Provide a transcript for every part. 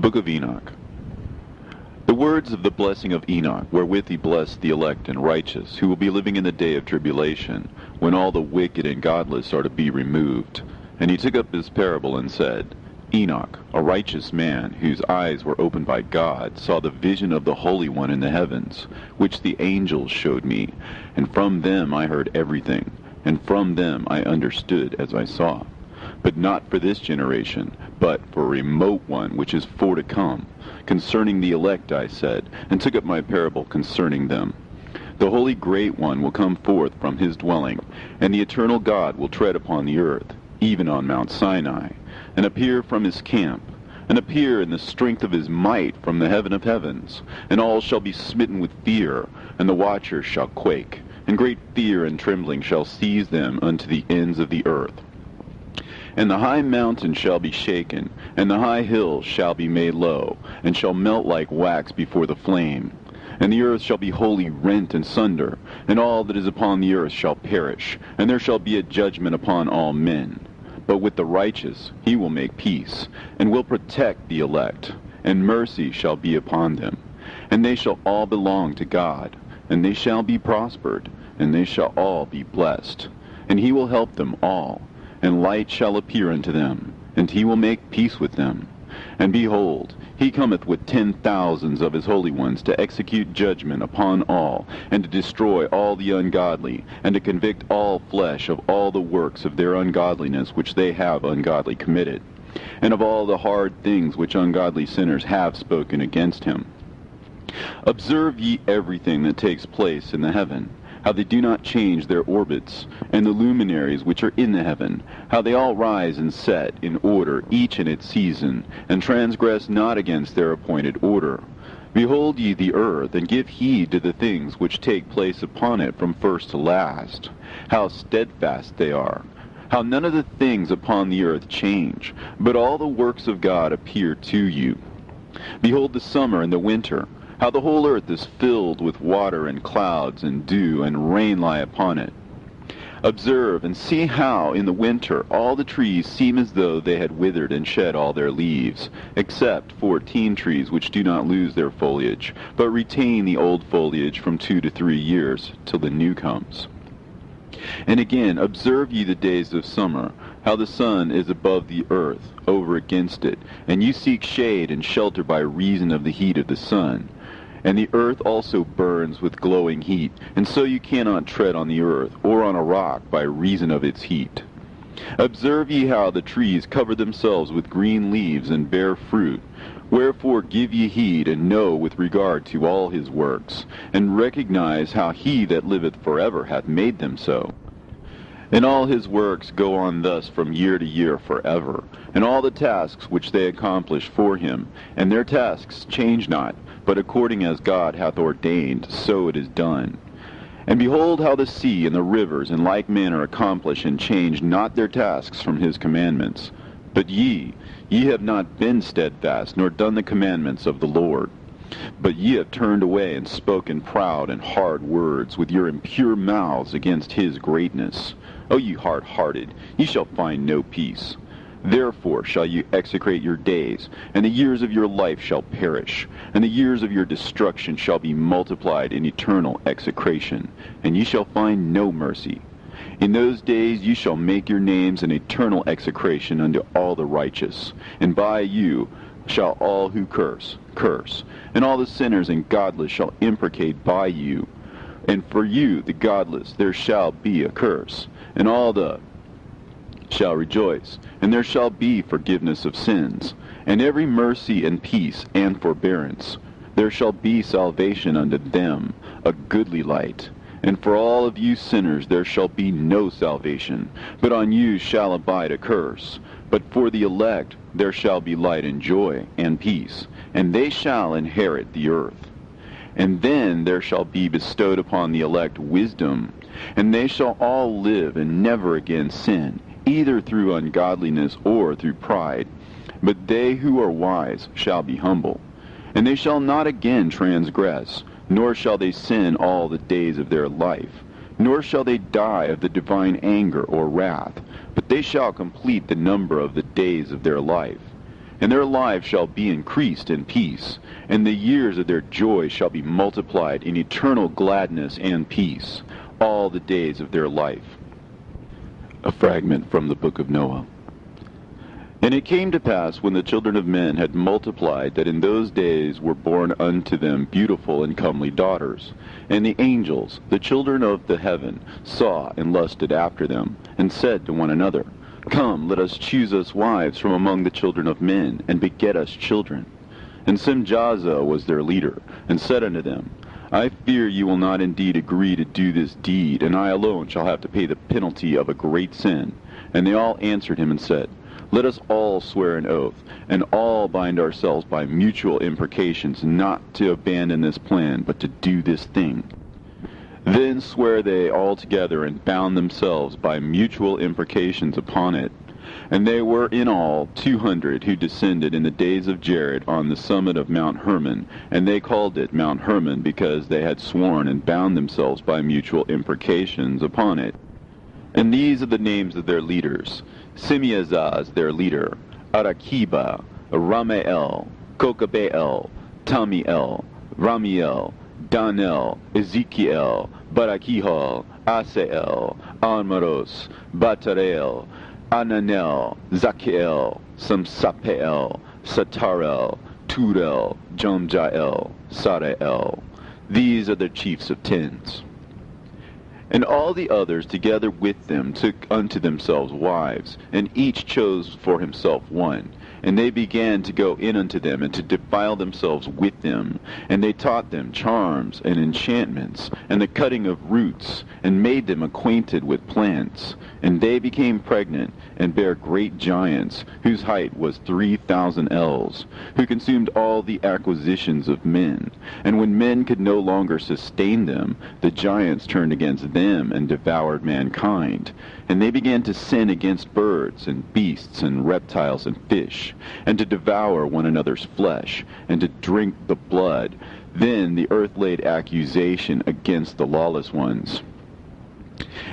Book of Enoch. The words of the blessing of Enoch, wherewith he blessed the elect and righteous, who will be living in the day of tribulation, when all the wicked and godless are to be removed. And he took up his parable and said, Enoch, a righteous man, whose eyes were opened by God, saw the vision of the Holy One in the heavens, which the angels showed me, and from them I heard everything, and from them I understood as I saw. But not for this generation, but for a remote one which is for to come. Concerning the elect I said, and took up my parable concerning them. The Holy Great One will come forth from his dwelling, and the eternal God will tread upon the earth, even on Mount Sinai, and appear from his camp, and appear in the strength of his might from the heaven of heavens. And all shall be smitten with fear, and the watchers shall quake, and great fear and trembling shall seize them unto the ends of the earth. And the high mountain shall be shaken, and the high hills shall be made low, and shall melt like wax before the flame. And the earth shall be wholly rent and sunder, and all that is upon the earth shall perish, and there shall be a judgment upon all men. But with the righteous he will make peace, and will protect the elect, and mercy shall be upon them. And they shall all belong to God, and they shall be prospered, and they shall all be blessed. And he will help them all. And light shall appear unto them, and he will make peace with them. And behold, he cometh with 10,000s of his holy ones to execute judgment upon all, and to destroy all the ungodly, and to convict all flesh of all the works of their ungodliness which they have ungodly committed, and of all the hard things which ungodly sinners have spoken against him. Observe ye everything that takes place in the heaven, how they do not change their orbits, and the luminaries which are in the heaven, how they all rise and set in order, each in its season, and transgress not against their appointed order. Behold ye the earth, and give heed to the things which take place upon it from first to last, how steadfast they are, how none of the things upon the earth change, but all the works of God appear to you. Behold the summer and the winter, how the whole earth is filled with water and clouds and dew, and rain lie upon it. Observe and see how in the winter all the trees seem as though they had withered and shed all their leaves, except 14 trees which do not lose their foliage, but retain the old foliage from 2 to 3 years, till the new comes. And again, observe ye the days of summer, how the sun is above the earth, over against it, and you seek shade and shelter by reason of the heat of the sun. And the earth also burns with glowing heat, and so you cannot tread on the earth, or on a rock, by reason of its heat. Observe ye how the trees cover themselves with green leaves and bear fruit. Wherefore give ye heed, and know with regard to all his works, and recognize how he that liveth forever hath made them so. And all his works go on thus from year to year forever, and all the tasks which they accomplish for him, and their tasks change not, but according as God hath ordained, so it is done. And behold how the sea and the rivers in like manner accomplish and change not their tasks from his commandments. But ye have not been steadfast, nor done the commandments of the Lord. But ye have turned away and spoken proud and hard words with your impure mouths against his greatness. O ye hard-hearted, ye shall find no peace. Therefore shall you execrate your days, and the years of your life shall perish, and the years of your destruction shall be multiplied in eternal execration, and ye shall find no mercy. In those days ye shall make your names an eternal execration unto all the righteous, and by you shall all who curse, and all the sinners and godless shall imprecate by you. And for you, the godless, there shall be a curse, and all the shall rejoice, and there shall be forgiveness of sins, and every mercy and peace and forbearance. There shall be salvation unto them, a goodly light. And for all of you sinners there shall be no salvation, but on you shall abide a curse. But for the elect there shall be light and joy and peace, and they shall inherit the earth. And then there shall be bestowed upon the elect wisdom, and they shall all live and never again sin, either through ungodliness or through pride. But they who are wise shall be humble, and they shall not again transgress, nor shall they sin all the days of their life, nor shall they die of the divine anger or wrath, but they shall complete the number of the days of their life. and their lives shall be increased in peace, and the years of their joy shall be multiplied in eternal gladness and peace, all the days of their life. A fragment from the book of Noah. And it came to pass, when the children of men had multiplied, that in those days were born unto them beautiful and comely daughters. And the angels, the children of the heaven, saw and lusted after them, and said to one another, Come, let us choose us wives from among the children of men, and beget us children. And Simjaza was their leader, and said unto them, I fear you will not indeed agree to do this deed, and I alone shall have to pay the penalty of a great sin. And they all answered him and said, Let us all swear an oath, and all bind ourselves by mutual imprecations, not to abandon this plan, but to do this thing. Then sware they all together, and bound themselves by mutual imprecations upon it. And they were in all 200 who descended in the days of Jared on the summit of Mount Hermon, and they called it Mount Hermon because they had sworn and bound themselves by mutual imprecations upon it. And these are the names of their leaders: Simeazaz their leader, Arakiba, Ramael, Kokabeel, Tamiel, Ramiel, Danel, Ezekiel, Barakihal, Asael, Almaros, Batarel, Ananel, Zakiel, Samsapeel, Satarel, Turel, Jomjael, Sarael. These are the chiefs of tens. And all the others together with them took unto themselves wives, and each chose for himself one. And they began to go in unto them, and to defile themselves with them. And they taught them charms and enchantments, and the cutting of roots, and made them acquainted with plants. And they became pregnant, and bare great giants, whose height was 3,000 ells, who consumed all the acquisitions of men. And when men could no longer sustain them, the giants turned against them, and devoured mankind. And they began to sin against birds, and beasts, and reptiles, and fish, and to devour one another's flesh, and to drink the blood. Then the earth laid accusation against the lawless ones.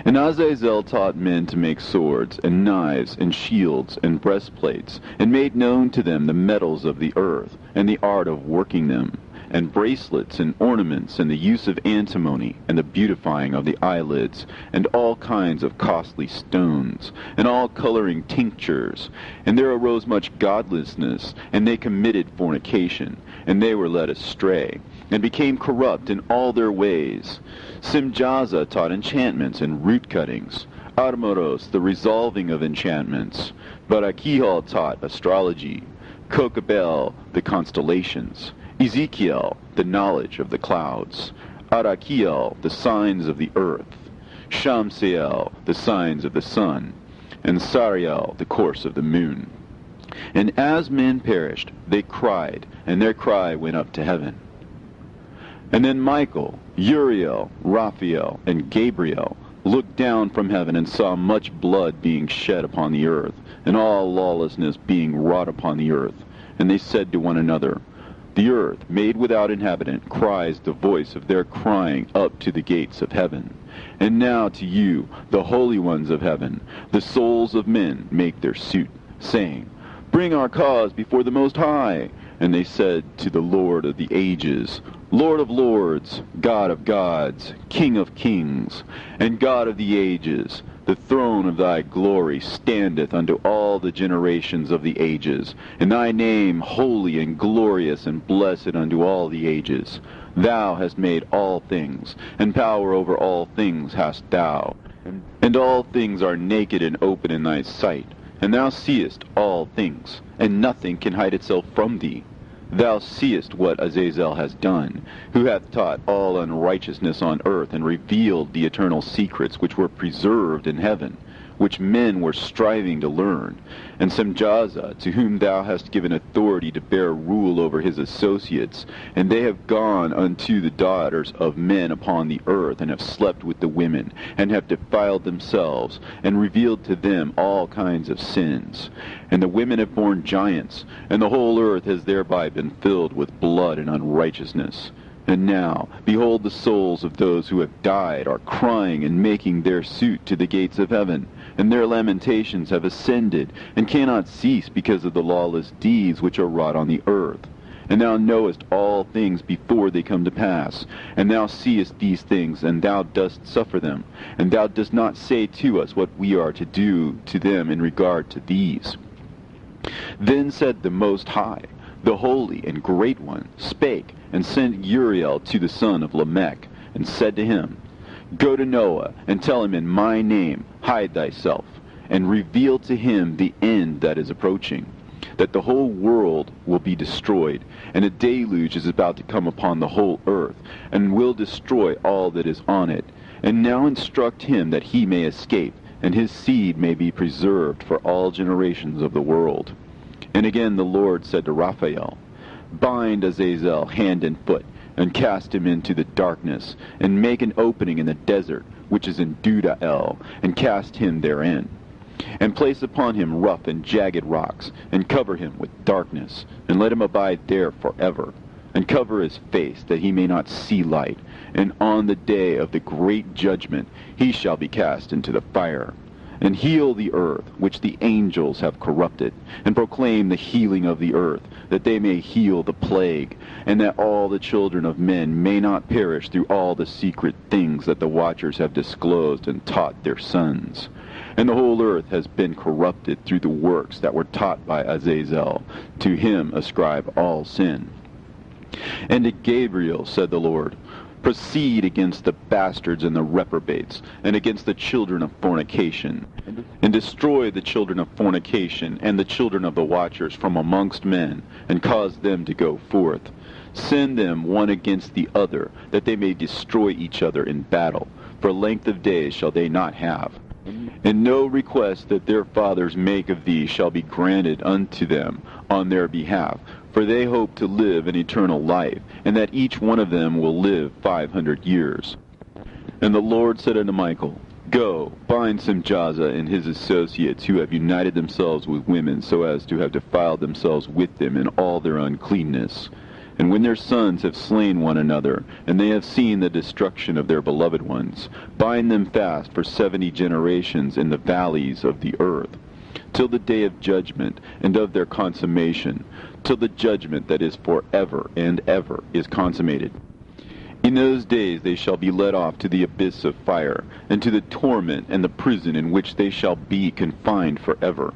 And Azazel taught men to make swords, and knives, and shields, and breastplates, and made known to them the metals of the earth, and the art of working them, and bracelets, and ornaments, and the use of antimony, and the beautifying of the eyelids, and all kinds of costly stones, and all coloring tinctures. And there arose much godlessness, and they committed fornication, and they were led astray, and became corrupt in all their ways. Simjaza taught enchantments and root cuttings, Armoros the resolving of enchantments, Barakihal taught astrology, Kokabel the constellations, Ezekiel the knowledge of the clouds, Arakiel the signs of the earth, Shamseel the signs of the sun, and Sariel the course of the moon. And as men perished, they cried, and their cry went up to heaven. And then Michael, Uriel, Raphael, and Gabriel looked down from heaven and saw much blood being shed upon the earth, and all lawlessness being wrought upon the earth. And they said to one another, The earth, made without inhabitant, cries the voice of their crying up to the gates of heaven. And now to you, the holy ones of heaven, the souls of men make their suit, saying, Bring our cause before the Most High. And they said to the Lord of the ages, Lord of lords, God of gods, King of kings, and God of the ages, the throne of thy glory standeth unto all the generations of the ages, and thy name holy and glorious and blessed unto all the ages. Thou hast made all things, and power over all things hast thou. And all things are naked and open in thy sight, and thou seest all things, and nothing can hide itself from thee. Thou seest what Azazel has done, who hath taught all unrighteousness on earth, and revealed the eternal secrets which were preserved in heaven, which men were striving to learn. And Simjaza, to whom thou hast given authority to bear rule over his associates, and they have gone unto the daughters of men upon the earth, and have slept with the women, and have defiled themselves, and revealed to them all kinds of sins. And the women have borne giants, and the whole earth has thereby been filled with blood and unrighteousness. And now, behold, the souls of those who have died are crying and making their suit to the gates of heaven. and their lamentations have ascended, and cannot cease because of the lawless deeds which are wrought on the earth. And thou knowest all things before they come to pass, and thou seest these things, and thou dost suffer them, and thou dost not say to us what we are to do to them in regard to these. Then said the Most High, the Holy and Great One, spake, and sent Uriel to the son of Lamech, and said to him, Go to Noah, and tell him in my name, hide thyself, and reveal to him the end that is approaching, that the whole world will be destroyed, and a deluge is about to come upon the whole earth, and will destroy all that is on it. And now instruct him that he may escape, and his seed may be preserved for all generations of the world. And again the Lord said to Raphael, Bind Azazel hand and foot, and cast him into the darkness, and make an opening in the desert, which is in Dudael, and cast him therein. And place upon him rough and jagged rocks, and cover him with darkness, and let him abide there forever. And cover his face, that he may not see light. And on the day of the great judgment he shall be cast into the fire. And heal the earth, which the angels have corrupted, and proclaim the healing of the earth, that they may heal the plague, and that all the children of men may not perish through all the secret things that the watchers have disclosed and taught their sons. And the whole earth has been corrupted through the works that were taught by Azazel. To him ascribe all sin. And to Gabriel said the Lord, Proceed against the bastards and the reprobates, and against the children of fornication, and destroy the children of fornication and the children of the watchers from amongst men, and cause them to go forth. Send them one against the other, that they may destroy each other in battle. For length of days shall they not have. And no request that their fathers make of thee shall be granted unto them on their behalf, for they hope to live an eternal life, and that each one of them will live 500 years. And the Lord said unto Michael, Go, bind Simjaza and his associates, who have united themselves with women, so as to have defiled themselves with them in all their uncleanness. And when their sons have slain one another, and they have seen the destruction of their beloved ones, bind them fast for 70 generations in the valleys of the earth, till the day of judgment and of their consummation, till the judgment that is for ever and ever is consummated. In those days they shall be led off to the abyss of fire, and to the torment and the prison in which they shall be confined forever.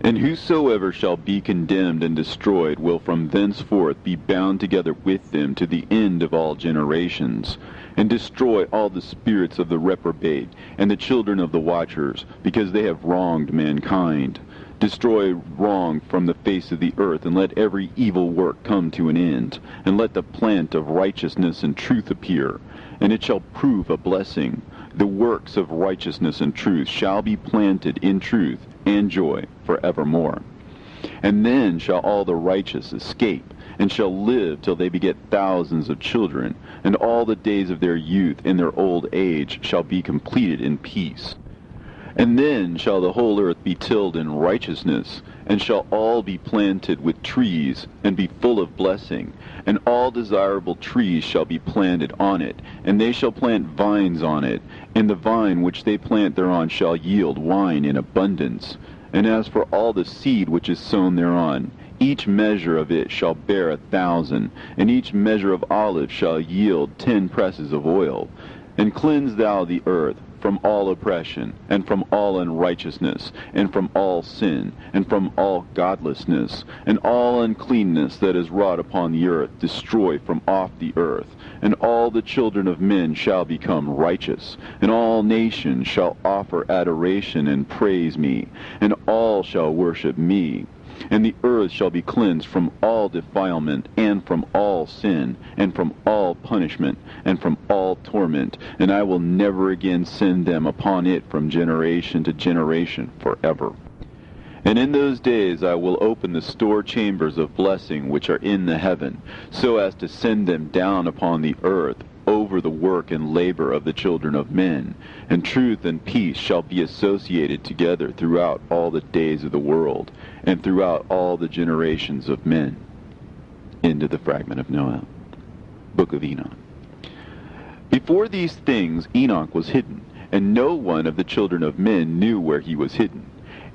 And whosoever shall be condemned and destroyed will from thenceforth be bound together with them to the end of all generations, and destroy all the spirits of the reprobate and the children of the watchers, because they have wronged mankind. Destroy wrong from the face of the earth, and let every evil work come to an end, and let the plant of righteousness and truth appear, and it shall prove a blessing. The works of righteousness and truth shall be planted in truth and joy forevermore. And then shall all the righteous escape, and shall live till they beget thousands of children, and all the days of their youth and their old age shall be completed in peace. And then shall the whole earth be tilled in righteousness, and shall all be planted with trees, and be full of blessing, and all desirable trees shall be planted on it, and they shall plant vines on it, and the vine which they plant thereon shall yield wine in abundance. And as for all the seed which is sown thereon, each measure of it shall bear 1,000, and each measure of olive shall yield 10 presses of oil. And cleanse thou the earth from all oppression, and from all unrighteousness, and from all sin, and from all godlessness, and all uncleanness that is wrought upon the earth destroy from off the earth. And all the children of men shall become righteous, and all nations shall offer adoration and praise me, and all shall worship me. And the earth shall be cleansed from all defilement, and from all sin, and from all punishment, and from all torment, and I will never again send them upon it from generation to generation forever. And in those days I will open the store chambers of blessing which are in the heaven, so as to send them down upon the earth over the work and labor of the children of men, and truth and peace shall be associated together throughout all the days of the world, and throughout all the generations of men. End of the fragment of Noah. Book of Enoch. Before these things Enoch was hidden, and no one of the children of men knew where he was hidden,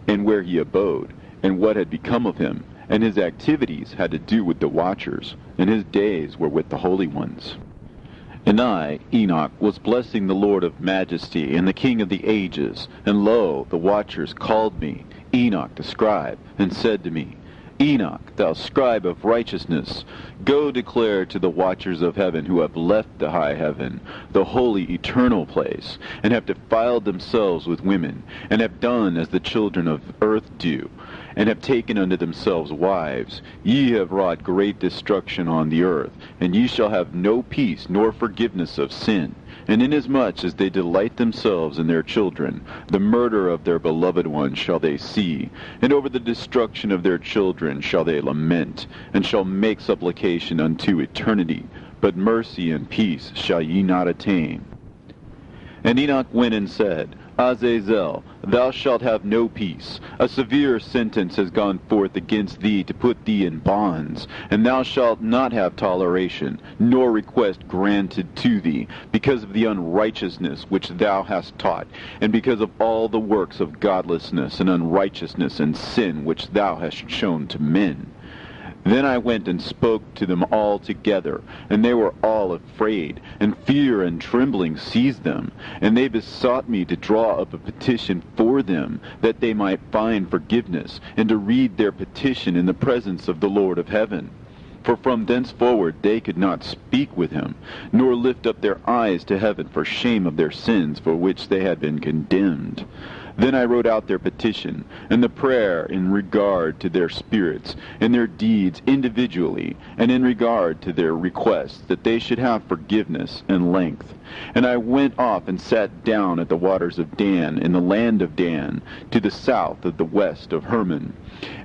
and where he abode, and what had become of him, and his activities had to do with the watchers, and his days were with the holy ones. And I, Enoch, was blessing the Lord of majesty and the King of the ages, and lo, the watchers called me, Enoch the scribe, and said to me, Enoch, thou scribe of righteousness, go declare to the watchers of heaven who have left the high heaven, the holy eternal place, and have defiled themselves with women, and have done as the children of earth do, and have taken unto themselves wives. Ye have wrought great destruction on the earth, and ye shall have no peace nor forgiveness of sin. And inasmuch as they delight themselves in their children, the murder of their beloved ones shall they see, and over the destruction of their children shall they lament, and shall make supplication unto eternity. But mercy and peace shall ye not attain. And Enoch went and said, Azazel, thou shalt have no peace. A severe sentence has gone forth against thee to put thee in bonds, and thou shalt not have toleration, nor request granted to thee, because of the unrighteousness which thou hast taught, and because of all the works of godlessness and unrighteousness and sin which thou hast shown to men. Then I went and spoke to them all together, and they were all afraid, and fear and trembling seized them. And they besought me to draw up a petition for them, that they might find forgiveness, and to read their petition in the presence of the Lord of heaven. For from thenceforward they could not speak with him, nor lift up their eyes to heaven for shame of their sins for which they had been condemned. Then I wrote out their petition, and the prayer in regard to their spirits, and their deeds individually, and in regard to their requests, that they should have forgiveness and length. And I went off and sat down at the waters of Dan, in the land of Dan, to the south of the west of Hermon.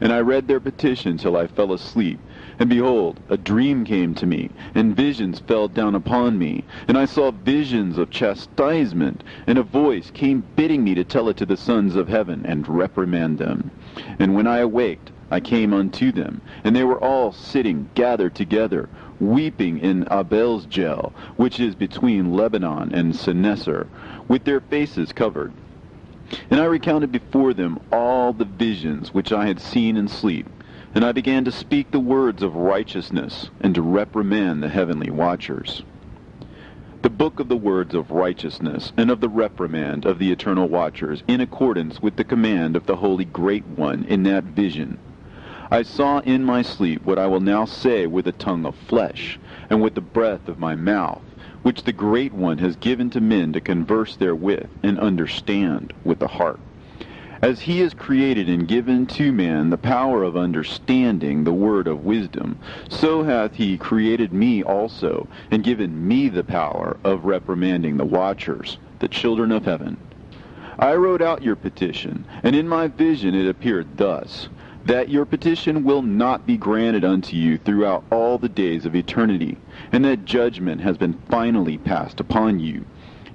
And I read their petition till I fell asleep. And behold, a dream came to me, and visions fell down upon me. And I saw visions of chastisement, and a voice came bidding me to tell it to the sons of heaven, and reprimand them. And when I awaked, I came unto them, and they were all sitting gathered together, weeping in Abel's-Gel, which is between Lebanon and Seneser, with their faces covered. And I recounted before them all the visions which I had seen in sleep. And I began to speak the words of righteousness, and to reprimand the heavenly watchers. The book of the words of righteousness, and of the reprimand of the eternal watchers, in accordance with the command of the Holy Great One in that vision. I saw in my sleep what I will now say with the tongue of flesh, and with the breath of my mouth, which the Great One has given to men to converse therewith, and understand with the heart. As he has created and given to man the power of understanding the word of wisdom, so hath he created me also, and given me the power of reprimanding the watchers, the children of heaven. I wrote out your petition, and in my vision it appeared thus, that your petition will not be granted unto you throughout all the days of eternity, and that judgment has been finally passed upon you.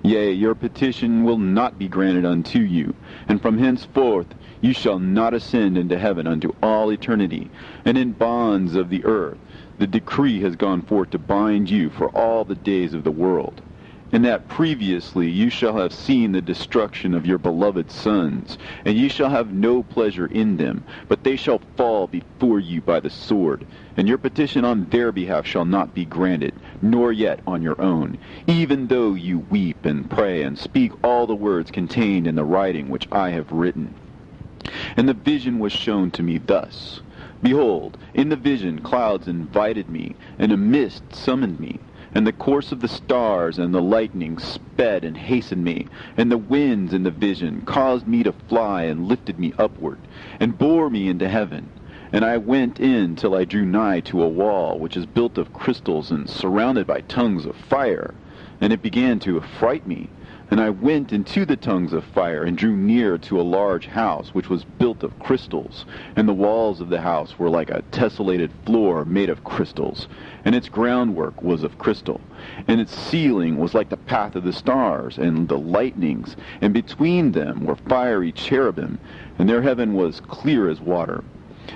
Yea, your petition will not be granted unto you, and from henceforth you shall not ascend into heaven unto all eternity. And in bonds of the earth the decree has gone forth to bind you for all the days of the world. And that previously you shall have seen the destruction of your beloved sons, and ye shall have no pleasure in them, but they shall fall before you by the sword. And your petition on their behalf shall not be granted, nor yet on your own, even though you weep and pray and speak all the words contained in the writing which I have written. And the vision was shown to me thus. Behold, in the vision clouds invited me, and a mist summoned me. And the course of the stars and the lightning sped and hastened me, and the winds in the vision caused me to fly and lifted me upward, and bore me into heaven. And I went in till I drew nigh to a wall which is built of crystals and surrounded by tongues of fire. And it began to affright me. And I went into the tongues of fire, and drew near to a large house which was built of crystals. And the walls of the house were like a tessellated floor made of crystals, and its groundwork was of crystal. And its ceiling was like the path of the stars and the lightnings, and between them were fiery cherubim, and their heaven was clear as water.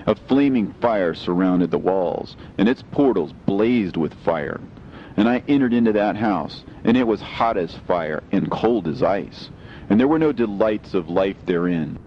A flaming fire surrounded the walls, and its portals blazed with fire. And I entered into that house, and it was hot as fire and cold as ice. and there were no delights of life therein.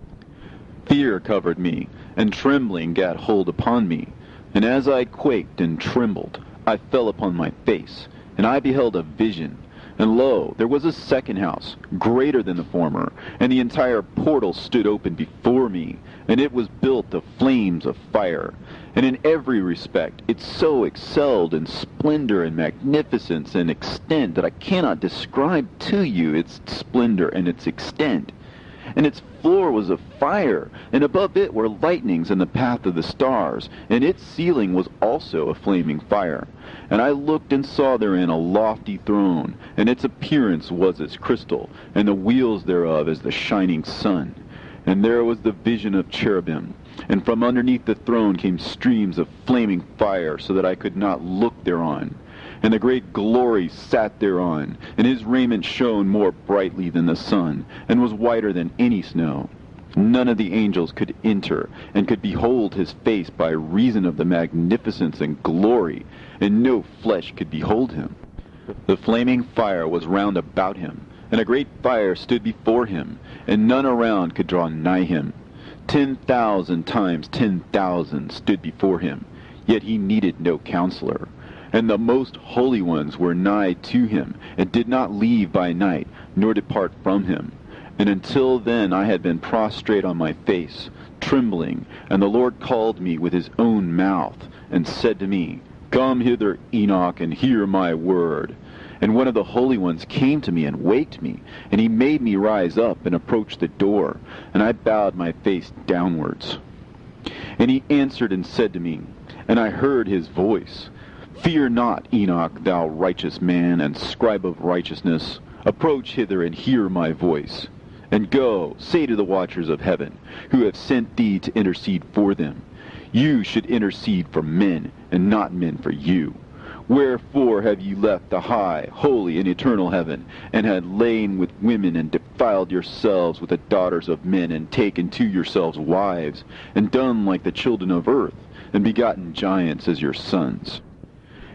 Fear covered me, and trembling gat hold upon me. And as I quaked and trembled, I fell upon my face, and I beheld a vision. And lo, there was a second house, greater than the former, and the entire portal stood open before me, and it was built of flames of fire. And in every respect it so excelled in splendor and magnificence and extent that I cannot describe to you its splendor and its extent. And its floor was of fire, and above it were lightnings in the path of the stars, and its ceiling was also a flaming fire. And I looked and saw therein a lofty throne, and its appearance was as crystal, and the wheels thereof as the shining sun. And there was the vision of cherubim, and from underneath the throne came streams of flaming fire, so that I could not look thereon. And the great glory sat thereon, and his raiment shone more brightly than the sun, and was whiter than any snow. None of the angels could enter, and could behold his face by reason of the magnificence and glory, and no flesh could behold him. The flaming fire was round about him, and a great fire stood before him, and none around could draw nigh him. 10,000 times 10,000 stood before him, yet he needed no counselor. And the most holy ones were nigh to him, and did not leave by night, nor depart from him. And until then I had been prostrate on my face, trembling, and the Lord called me with his own mouth, and said to me, Come hither, Enoch, and hear my word. And one of the holy ones came to me and waked me, and he made me rise up and approach the door, and I bowed my face downwards. And he answered and said to me, and I heard his voice, Fear not, Enoch, thou righteous man, and scribe of righteousness. Approach hither and hear my voice. And go, say to the watchers of heaven, who have sent thee to intercede for them, You should intercede for men, and not men for you. Wherefore have ye left the high, holy, and eternal heaven, and had lain with women, and defiled yourselves with the daughters of men, and taken to yourselves wives, and done like the children of earth, and begotten giants as your sons?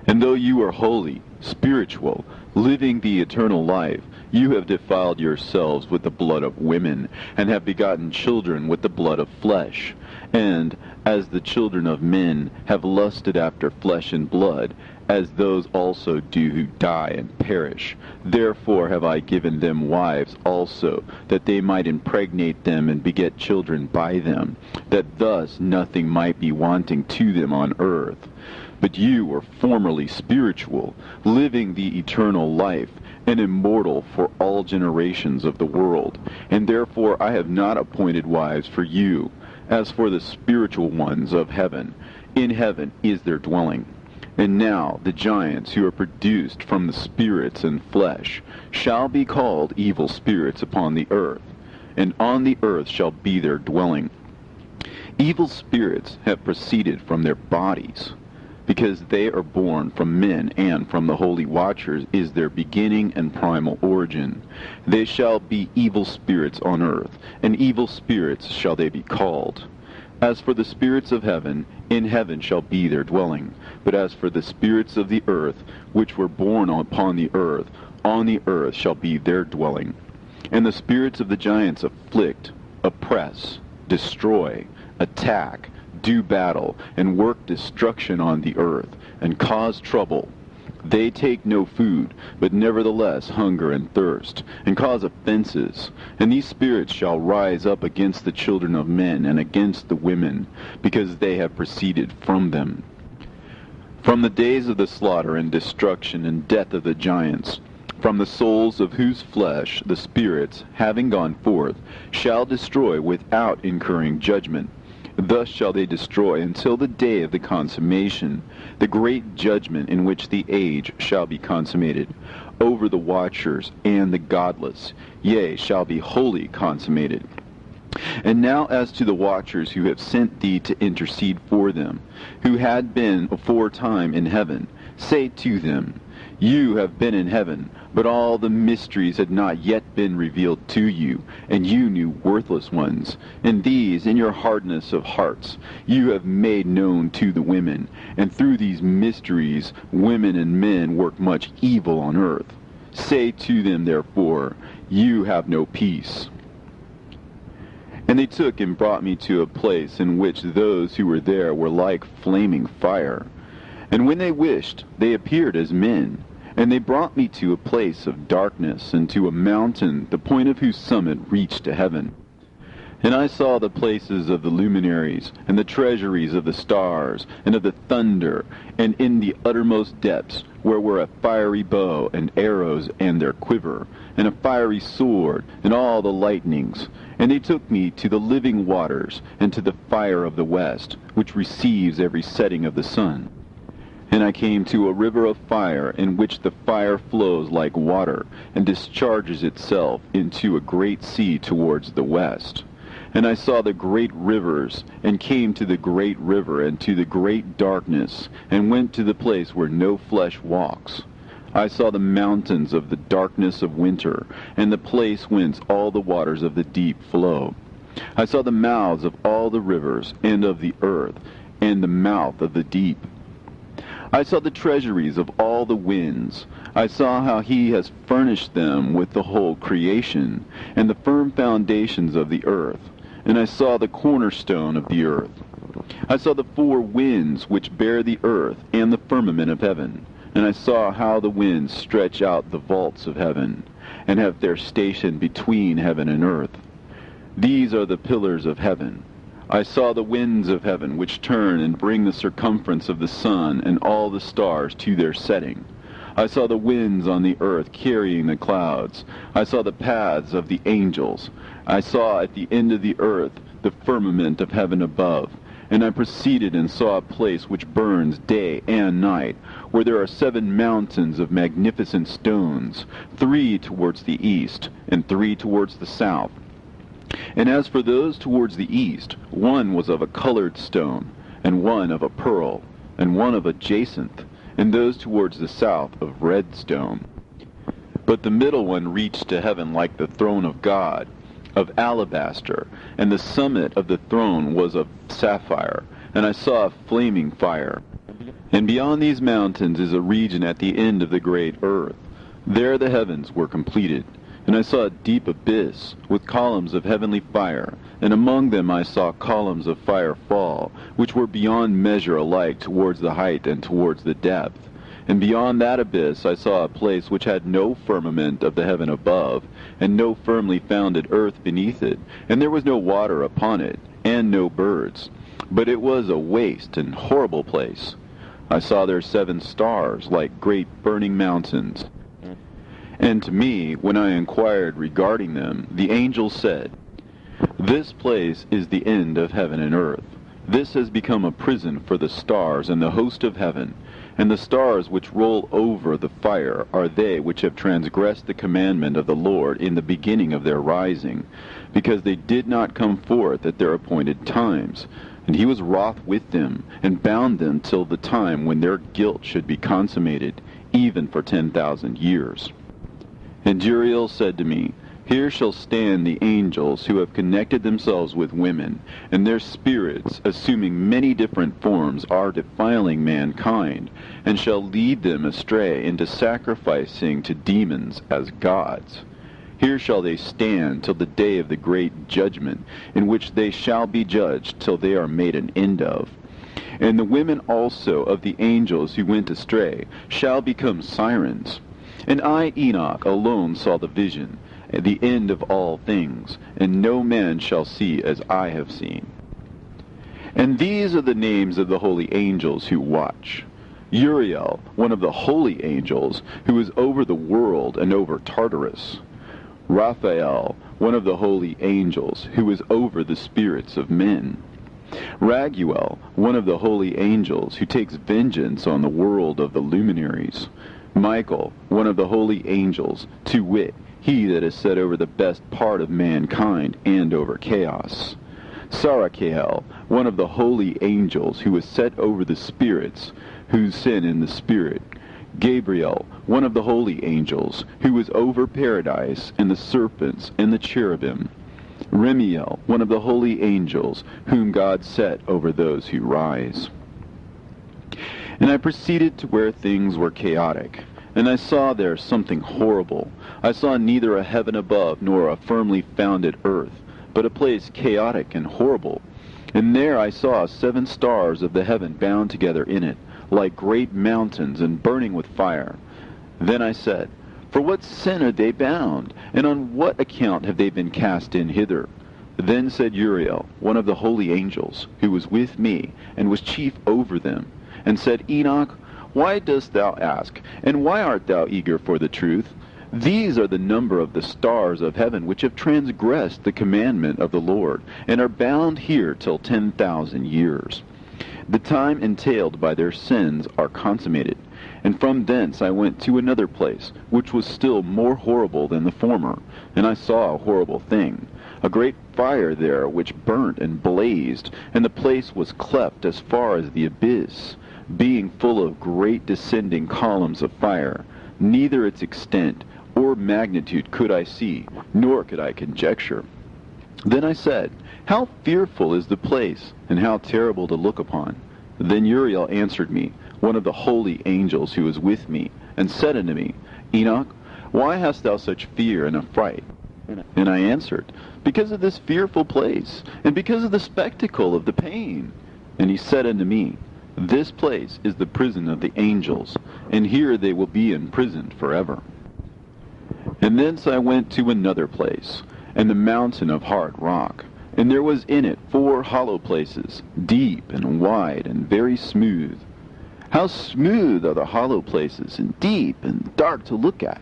And though you are holy, spiritual, living the eternal life, you have defiled yourselves with the blood of women, and have begotten children with the blood of flesh. And, as the children of men have lusted after flesh and blood, as those also do who die and perish, therefore have I given them wives also, that they might impregnate them and beget children by them, that thus nothing might be wanting to them on earth. But you were formerly spiritual, living the eternal life, and immortal for all generations of the world. And therefore I have not appointed wives for you. As for the spiritual ones of heaven, in heaven is their dwelling. And now the giants who are produced from the spirits and flesh shall be called evil spirits upon the earth, and on the earth shall be their dwelling. Evil spirits have proceeded from their bodies, because they are born from men, and from the holy watchers is their beginning and primal origin. They shall be evil spirits on earth, and evil spirits shall they be called. As for the spirits of heaven, in heaven shall be their dwelling. But as for the spirits of the earth, which were born upon the earth, on the earth shall be their dwelling. And the spirits of the giants afflict, oppress, destroy, attack, do battle, and work destruction on the earth, and cause trouble. They take no food, but nevertheless hunger and thirst, and cause offenses. And these spirits shall rise up against the children of men, and against the women, because they have proceeded from them. From the days of the slaughter and destruction and death of the giants, from the souls of whose flesh the spirits, having gone forth, shall destroy without incurring judgment. Thus shall they destroy until the day of the consummation, the great judgment in which the age shall be consummated, over the watchers and the godless, yea, shall be wholly consummated. And now as to the watchers who have sent thee to intercede for them, who had been aforetime in heaven, say to them, You have been in heaven, but all the mysteries had not yet been revealed to you, and you knew worthless ones. And these, in your hardness of hearts, you have made known to the women. And through these mysteries, women and men work much evil on earth. Say to them, therefore, you have no peace. And they took and brought me to a place in which those who were there were like flaming fire. And when they wished, they appeared as men. And they brought me to a place of darkness, and to a mountain, the point of whose summit reached to heaven. And I saw the places of the luminaries, and the treasuries of the stars, and of the thunder, and in the uttermost depths, where were a fiery bow, and arrows, and their quiver, and a fiery sword, and all the lightnings. And they took me to the living waters, and to the fire of the west, which receives every setting of the sun. And I came to a river of fire, in which the fire flows like water, and discharges itself into a great sea towards the west. And I saw the great rivers, and came to the great river, and to the great darkness, and went to the place where no flesh walks. I saw the mountains of the darkness of winter, and the place whence all the waters of the deep flow. I saw the mouths of all the rivers, and of the earth, and the mouth of the deep. I saw the treasuries of all the winds. I saw how he has furnished them with the whole creation, and the firm foundations of the earth. And I saw the cornerstone of the earth. I saw the four winds which bear the earth, and the firmament of heaven. And I saw how the winds stretch out the vaults of heaven, and have their station between heaven and earth. These are the pillars of heaven. I saw the winds of heaven, which turn and bring the circumference of the sun and all the stars to their setting. I saw the winds on the earth carrying the clouds. I saw the paths of the angels. I saw at the end of the earth the firmament of heaven above. And I proceeded and saw a place which burns day and night, where there are 7 mountains of magnificent stones, 3 towards the east, and 3 towards the south. And as for those towards the east, one was of a colored stone, and one of a pearl, and one of a jacinth, and those towards the south of red stone. But the middle one reached to heaven like the throne of God, of alabaster, and the summit of the throne was of sapphire, and I saw a flaming fire. And beyond these mountains is a region at the end of the great earth. There the heavens were completed. And I saw a deep abyss, with columns of heavenly fire, and among them I saw columns of fire fall, which were beyond measure alike towards the height and towards the depth. And beyond that abyss I saw a place which had no firmament of the heaven above, and no firmly founded earth beneath it, and there was no water upon it, and no birds. But it was a waste and horrible place. I saw there 7 stars, like great burning mountains. And to me, when I inquired regarding them, the angel said, "This place is the end of heaven and earth. This has become a prison for the stars and the host of heaven, and the stars which roll over the fire are they which have transgressed the commandment of the Lord in the beginning of their rising, because they did not come forth at their appointed times. And he was wroth with them, and bound them till the time when their guilt should be consummated, even for 10,000 years. And Uriel said to me, Here shall stand the angels who have connected themselves with women, and their spirits, assuming many different forms, are defiling mankind, and shall lead them astray into sacrificing to demons as gods. Here shall they stand till the day of the great judgment, in which they shall be judged till they are made an end of. And the women also of the angels who went astray shall become sirens. And I, Enoch, alone saw the vision, at the end of all things, and no man shall see as I have seen. And these are the names of the holy angels who watch. Uriel, one of the holy angels, who is over the world and over Tartarus. Raphael, one of the holy angels, who is over the spirits of men. Raguel, one of the holy angels, who takes vengeance on the world of the luminaries. Michael, one of the holy angels, to wit, he that is set over the best part of mankind and over chaos. Sarachael, one of the holy angels, who is set over the spirits, who sin in the spirit. Gabriel, one of the holy angels, who is over paradise and the serpents and the cherubim. Remiel, one of the holy angels, whom God set over those who rise. And I proceeded to where things were chaotic, and I saw there something horrible. I saw neither a heaven above nor a firmly founded earth, but a place chaotic and horrible. And there I saw 7 stars of the heaven bound together in it, like great mountains and burning with fire. Then I said, For what sin are they bound, and on what account have they been cast in hither? Then said Uriel, one of the holy angels, who was with me, and was chief over them, and said, Enoch, why dost thou ask, and why art thou eager for the truth? These are the number of the stars of heaven, which have transgressed the commandment of the Lord, and are bound here till 10,000 years. The time entailed by their sins are consummated. And from thence I went to another place, which was still more horrible than the former, and I saw a horrible thing, a great fire there which burnt and blazed, and the place was cleft as far as the abyss, being full of great descending columns of fire. Neither its extent or magnitude could I see, nor could I conjecture. Then I said, How fearful is the place, and how terrible to look upon! Then Uriel answered me, one of the holy angels who was with me, and said unto me, Enoch, why hast thou such fear and affright? And I answered, Because of this fearful place, and because of the spectacle of the pain. And he said unto me, This place is the prison of the angels, and here they will be imprisoned forever. And thence I went to another place, and the mountain of hard rock, and there was in it 4 hollow places, deep and wide and very smooth. How smooth are the hollow places, and deep and dark to look at!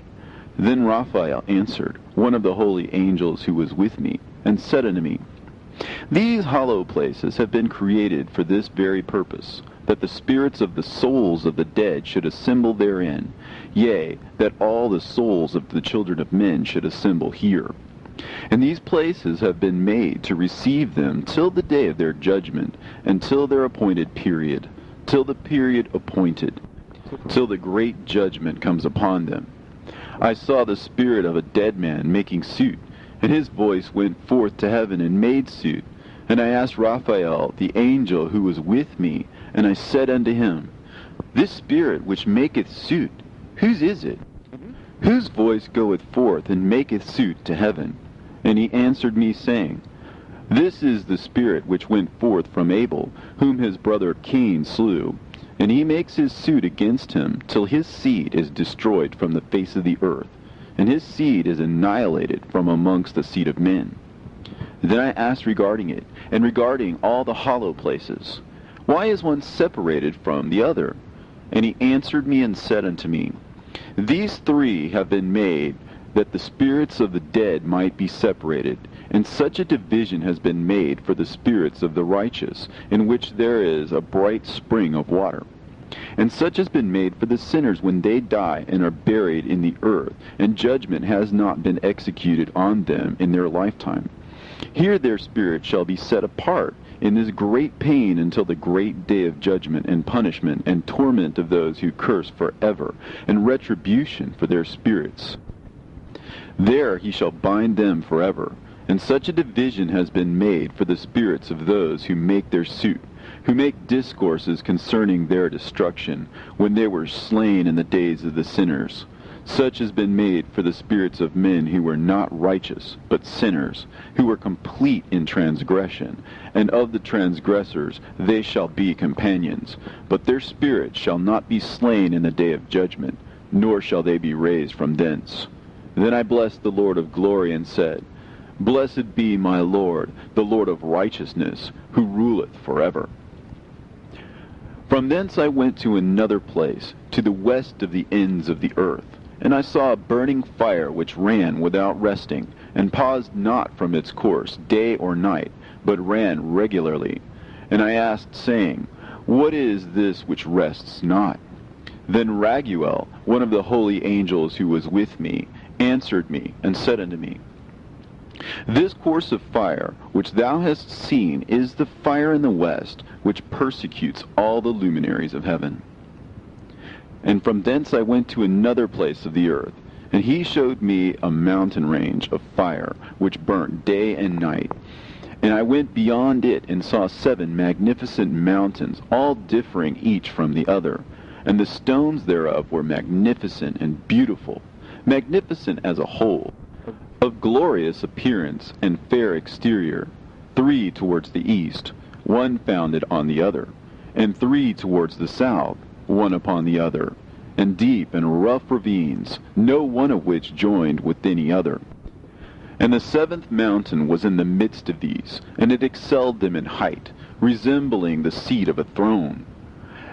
Then Raphael answered, one of the holy angels who was with me, and said unto me, These hollow places have been created for this very purpose, that the spirits of the souls of the dead should assemble therein, yea, that all the souls of the children of men should assemble here. And these places have been made to receive them till the day of their judgment, and till their appointed period, till the period appointed, till the great judgment comes upon them. I saw the spirit of a dead man making suit, and his voice went forth to heaven and made suit. And I asked Raphael, the angel who was with me, and I said unto him, This spirit which maketh suit, whose is it? Whose voice goeth forth and maketh suit to heaven? And he answered me, saying, This is the spirit which went forth from Abel, whom his brother Cain slew. And he makes his suit against him, till his seed is destroyed from the face of the earth, and his seed is annihilated from amongst the seed of men. Then I asked regarding it, and regarding all the hollow places, Why is one separated from the other? And he answered me and said unto me, These 3 have been made, that the spirits of the dead might be separated, and such a division has been made for the spirits of the righteous, in which there is a bright spring of water. And such has been made for the sinners when they die and are buried in the earth, and judgment has not been executed on them in their lifetime. Here their spirit shall be set apart in this great pain until the great day of judgment and punishment and torment of those who curse forever, and retribution for their spirits. There he shall bind them forever. And such a division has been made for the spirits of those who make their suit, who make discourses concerning their destruction, when they were slain in the days of the sinners. Such has been made for the spirits of men who were not righteous, but sinners, who were complete in transgression. And of the transgressors they shall be companions, but their spirits shall not be slain in the day of judgment, nor shall they be raised from thence. Then I blessed the Lord of glory, and said, Blessed be my Lord, the Lord of righteousness, who ruleth forever. From thence I went to another place, to the west of the ends of the earth, and I saw a burning fire which ran without resting, and paused not from its course day or night, but ran regularly. And I asked, saying, What is this which rests not? Then Raguel, one of the holy angels who was with me, answered me, and said unto me, This course of fire which thou hast seen is the fire in the west, which persecutes all the luminaries of heaven. And from thence I went to another place of the earth, and he showed me a mountain range of fire, which burnt day and night. And I went beyond it, and saw 7 magnificent mountains, all differing each from the other. and the stones thereof were magnificent and beautiful, magnificent as a whole, of glorious appearance and fair exterior, 3 towards the east, one founded on the other, and 3 towards the south, one upon the other, and deep and rough ravines, no one of which joined with any other. And the 7th mountain was in the midst of these, and it excelled them in height, resembling the seat of a throne.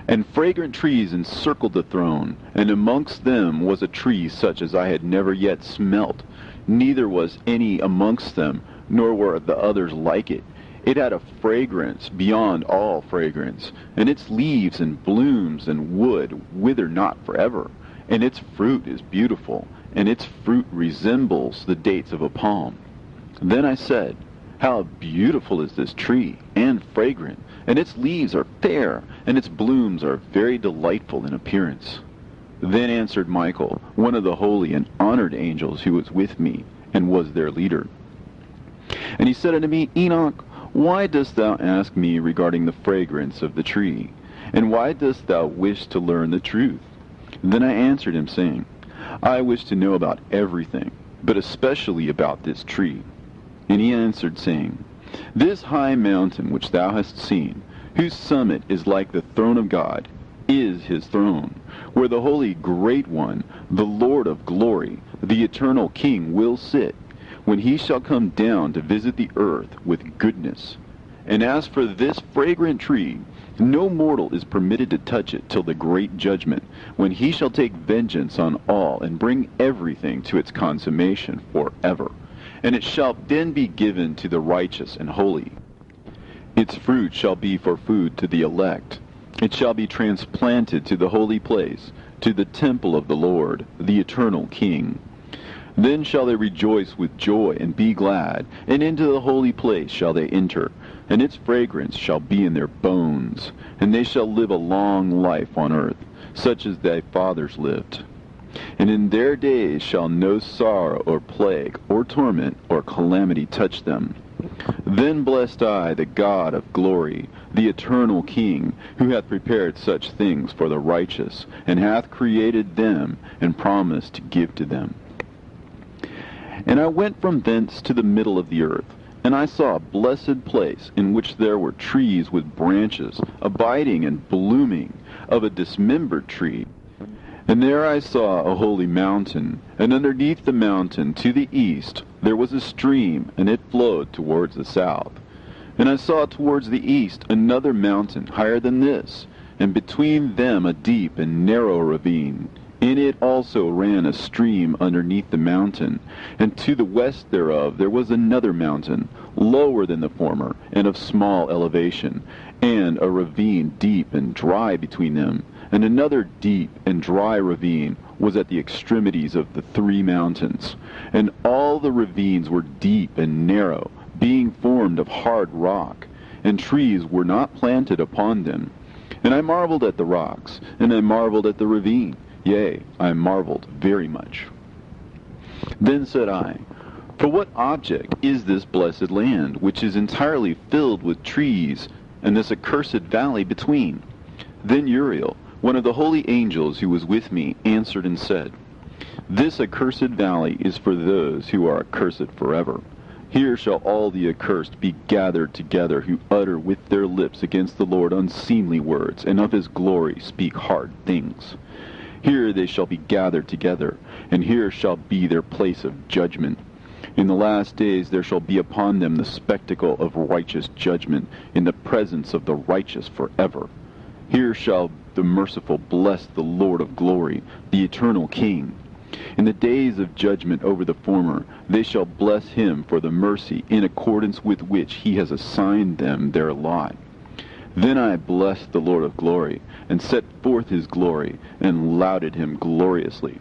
And fragrant trees encircled the throne, and amongst them was a tree such as I had never yet smelt, neither was any amongst them, nor were the others like it. It had a fragrance beyond all fragrance, and its leaves and blooms and wood wither not forever, and its fruit is beautiful, and its fruit resembles the dates of a palm. Then I said, How beautiful is this tree, and fragrant, and its leaves are fair, and its blooms are very delightful in appearance. Then answered Michael, one of the holy and honored angels who was with me, and was their leader. And he said unto me, Enoch, why dost thou ask me regarding the fragrance of the tree? And why dost thou wish to learn the truth? Then I answered him, saying, I wish to know about everything, but especially about this tree. And he answered, saying, This high mountain which thou hast seen, whose summit is like the throne of God, is his throne, where the holy great one, the Lord of glory, the eternal King, will sit, when he shall come down to visit the earth with goodness. And as for this fragrant tree, no mortal is permitted to touch it till the great judgment, when he shall take vengeance on all, and bring everything to its consummation forever. And it shall then be given to the righteous and holy. Its fruit shall be for food to the elect. It shall be transplanted to the holy place, to the temple of the Lord, the eternal King. Then shall they rejoice with joy and be glad, and into the holy place shall they enter, and its fragrance shall be in their bones, and they shall live a long life on earth, such as thy fathers lived. And in their days shall no sorrow or plague or torment or calamity touch them. Then blessed I the God of glory, the eternal King, who hath prepared such things for the righteous, and hath created them, and promised to give to them. And I went from thence to the middle of the earth, and I saw a blessed place, in which there were trees with branches, abiding and blooming, of a dismembered tree. And there I saw a holy mountain, and underneath the mountain to the east there was a stream, and it flowed towards the south. And I saw towards the east another mountain higher than this, and between them a deep and narrow ravine. In it also ran a stream underneath the mountain, and to the west thereof there was another mountain, lower than the former, and of small elevation, and a ravine deep and dry between them. And another deep and dry ravine was at the extremities of the 3 mountains. And all the ravines were deep and narrow, being formed of hard rock, and trees were not planted upon them. And I marveled at the rocks, and I marveled at the ravine. Yea, I marveled very much. Then said I, For what object is this blessed land, which is entirely filled with trees, and this accursed valley between? Then Uriel, one of the holy angels who was with me, answered and said, This accursed valley is for those who are accursed forever. Here shall all the accursed be gathered together, who utter with their lips against the Lord unseemly words, and of his glory speak hard things. Here they shall be gathered together, and here shall be their place of judgment. In the last days there shall be upon them the spectacle of righteous judgment, in the presence of the righteous forever. Here shall the merciful bless the Lord of glory, the eternal King. In the days of judgment over the former, they shall bless him for the mercy in accordance with which he has assigned them their lot. Then I blessed the Lord of glory, and set forth his glory, and lauded him gloriously.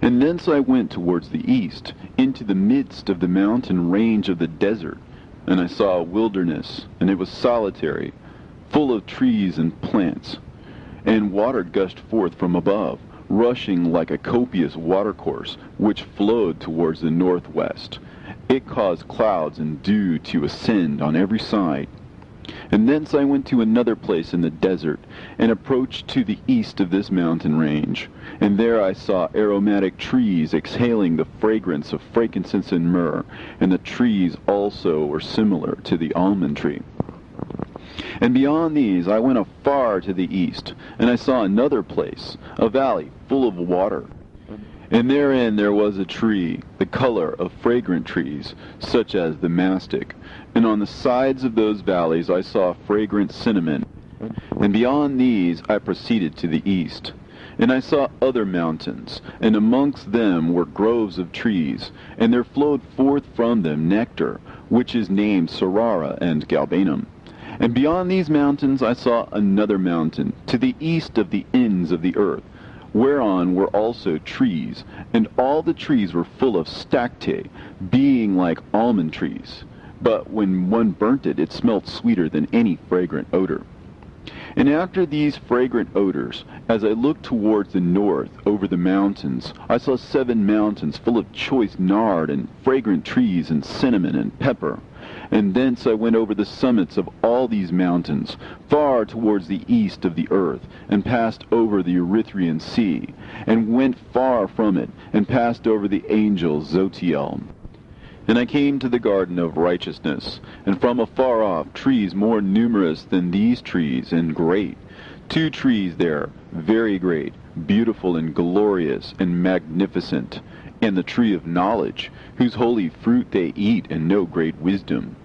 And thence I went towards the east, into the midst of the mountain range of the desert, and I saw a wilderness, and it was solitary, full of trees and plants, and water gushed forth from above, rushing like a copious watercourse, which flowed towards the northwest. It caused clouds and dew to ascend on every side. And thence I went to another place in the desert, and approached to the east of this mountain range. And there I saw aromatic trees exhaling the fragrance of frankincense and myrrh, and the trees also were similar to the almond tree. And beyond these I went afar to the east, and I saw another place, a valley full of water. And therein there was a tree, the color of fragrant trees, such as the mastic. And on the sides of those valleys I saw fragrant cinnamon. And beyond these I proceeded to the east. And I saw other mountains, and amongst them were groves of trees, and there flowed forth from them nectar, which is named Sorara and Galbanum. And beyond these mountains I saw another mountain, to the east of the ends of the earth, whereon were also trees, and all the trees were full of stacte, being like almond trees. But when one burnt it, it smelt sweeter than any fragrant odor. And after these fragrant odors, as I looked towards the north over the mountains, I saw 7 mountains full of choice nard and fragrant trees and cinnamon and pepper. And thence I went over the summits of all these mountains, far towards the east of the earth, and passed over the Erythraean Sea, and went far from it, and passed over the angel Zotiel. And I came to the garden of righteousness, and from afar off trees more numerous than these trees, and great. 2 trees there, very great, beautiful and glorious and magnificent, and the tree of knowledge, whose holy fruit they eat and know great wisdom.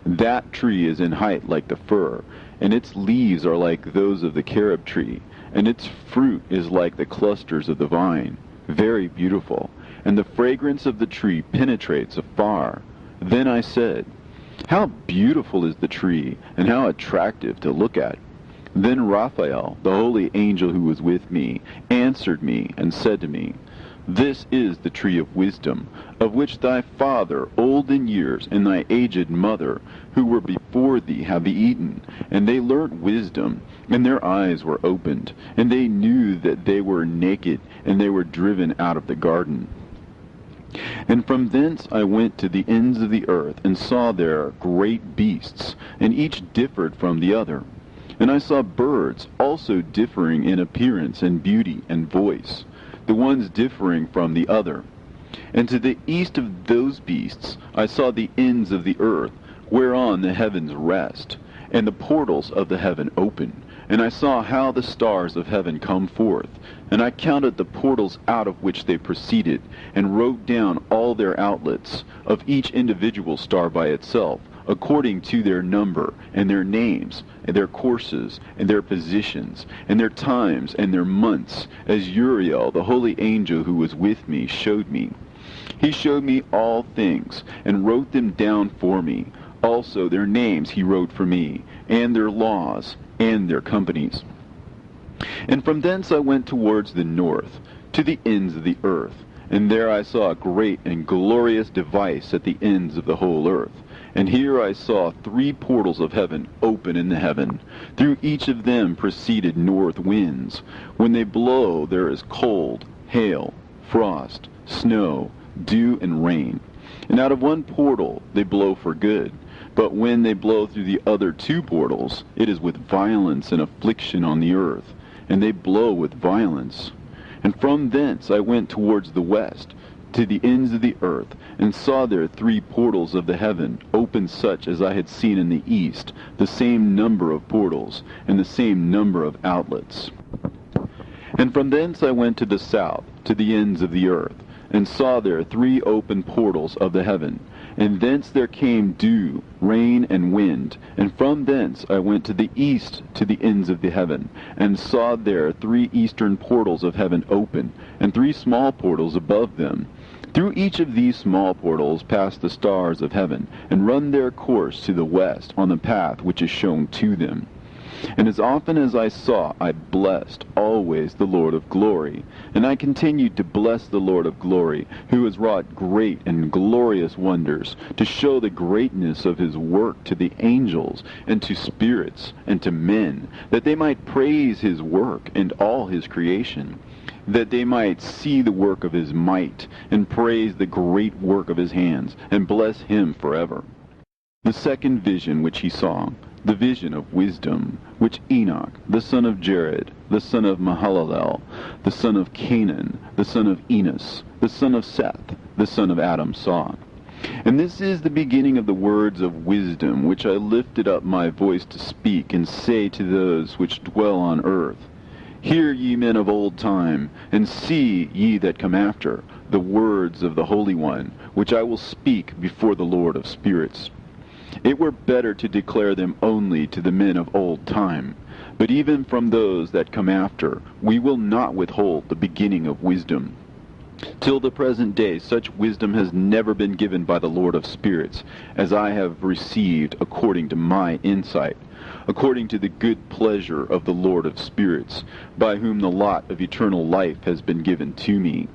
That tree is in height like the fir, and its leaves are like those of the carob tree, and its fruit is like the clusters of the vine, very beautiful, and the fragrance of the tree penetrates afar. Then I said, how beautiful is the tree, and how attractive to look at. Then Raphael, the holy angel who was with me, answered me and said to me, this is the tree of wisdom, of which thy father, old in years, and thy aged mother, who were before thee, have eaten. And they learnt wisdom, and their eyes were opened, and they knew that they were naked, and they were driven out of the garden. And from thence I went to the ends of the earth, and saw there great beasts, and each differed from the other. And I saw birds, also differing in appearance and beauty and voice, the ones differing from the other. And to the east of those beasts I saw the ends of the earth, whereon the heavens rest, and the portals of the heaven open. And I saw how the stars of heaven come forth, and I counted the portals out of which they proceeded, and wrote down all their outlets, of each individual star by itself, according to their number, and their names, and their courses, and their positions, and their times, and their months, as Uriel, the holy angel who was with me, showed me. He showed me all things, and wrote them down for me. Also their names he wrote for me, and their laws, and their companies. And from thence I went towards the north, to the ends of the earth, and there I saw a great and glorious device at the ends of the whole earth. And here I saw 3 portals of heaven open in the heaven. Through each of them proceeded north winds. When they blow, there is cold, hail, frost, snow, dew, and rain. And out of one portal they blow for good. But when they blow through the other 2 portals, it is with violence and affliction on the earth, and they blow with violence. And from thence I went towards the west, to the ends of the earth, and saw there 3 portals of the heaven, open such as I had seen in the east, the same number of portals, and the same number of outlets. And from thence I went to the south, to the ends of the earth, and saw there 3 open portals of the heaven, and thence there came dew, rain, and wind. And from thence I went to the east, to the ends of the heaven, and saw there 3 eastern portals of heaven open, and 3 small portals above them. Through each of these small portals pass the stars of heaven, and run their course to the west on the path which is shown to them. And as often as I saw, I blessed always the Lord of glory. And I continued to bless the Lord of glory, who has wrought great and glorious wonders, to show the greatness of his work to the angels, and to spirits, and to men, that they might praise his work and all his creation, that they might see the work of his might, and praise the great work of his hands, and bless him forever. The second vision which he saw, the vision of wisdom, which Enoch, the son of Jared, the son of Mahalalel, the son of Canaan, the son of Enos, the son of Seth, the son of Adam saw. And this is the beginning of the words of wisdom, which I lifted up my voice to speak, and say to those which dwell on earth, Hear ye men of old time, and see ye that come after, the words of the Holy One, which I will speak before the Lord of spirits. It were better to declare them only to the men of old time, but even from those that come after we will not withhold the beginning of wisdom. Till the present day such wisdom has never been given by the Lord of spirits, as I have received according to my insight, according to the good pleasure of the Lord of spirits, by whom the lot of eternal life has been given to me.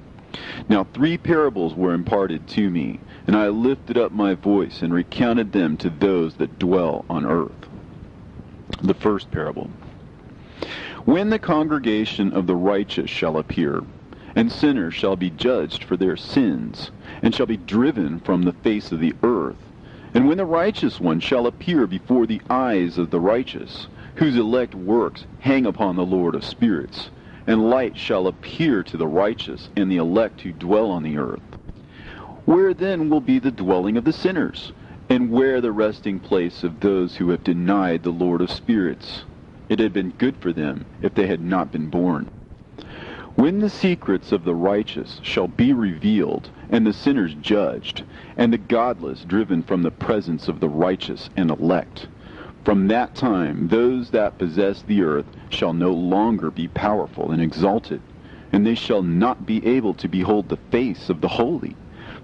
Now 3 parables were imparted to me, and I lifted up my voice and recounted them to those that dwell on earth. The first parable. When the congregation of the righteous shall appear, and sinners shall be judged for their sins, and shall be driven from the face of the earth, and when the righteous one shall appear before the eyes of the righteous, whose elect works hang upon the Lord of spirits, and light shall appear to the righteous and the elect who dwell on the earth. Where then will be the dwelling of the sinners, and where the resting place of those who have denied the Lord of spirits? It had been good for them if they had not been born. When the secrets of the righteous shall be revealed, and the sinners judged, and the godless driven from the presence of the righteous and elect, from that time those that possess the earth shall no longer be powerful and exalted, and they shall not be able to behold the face of the holy.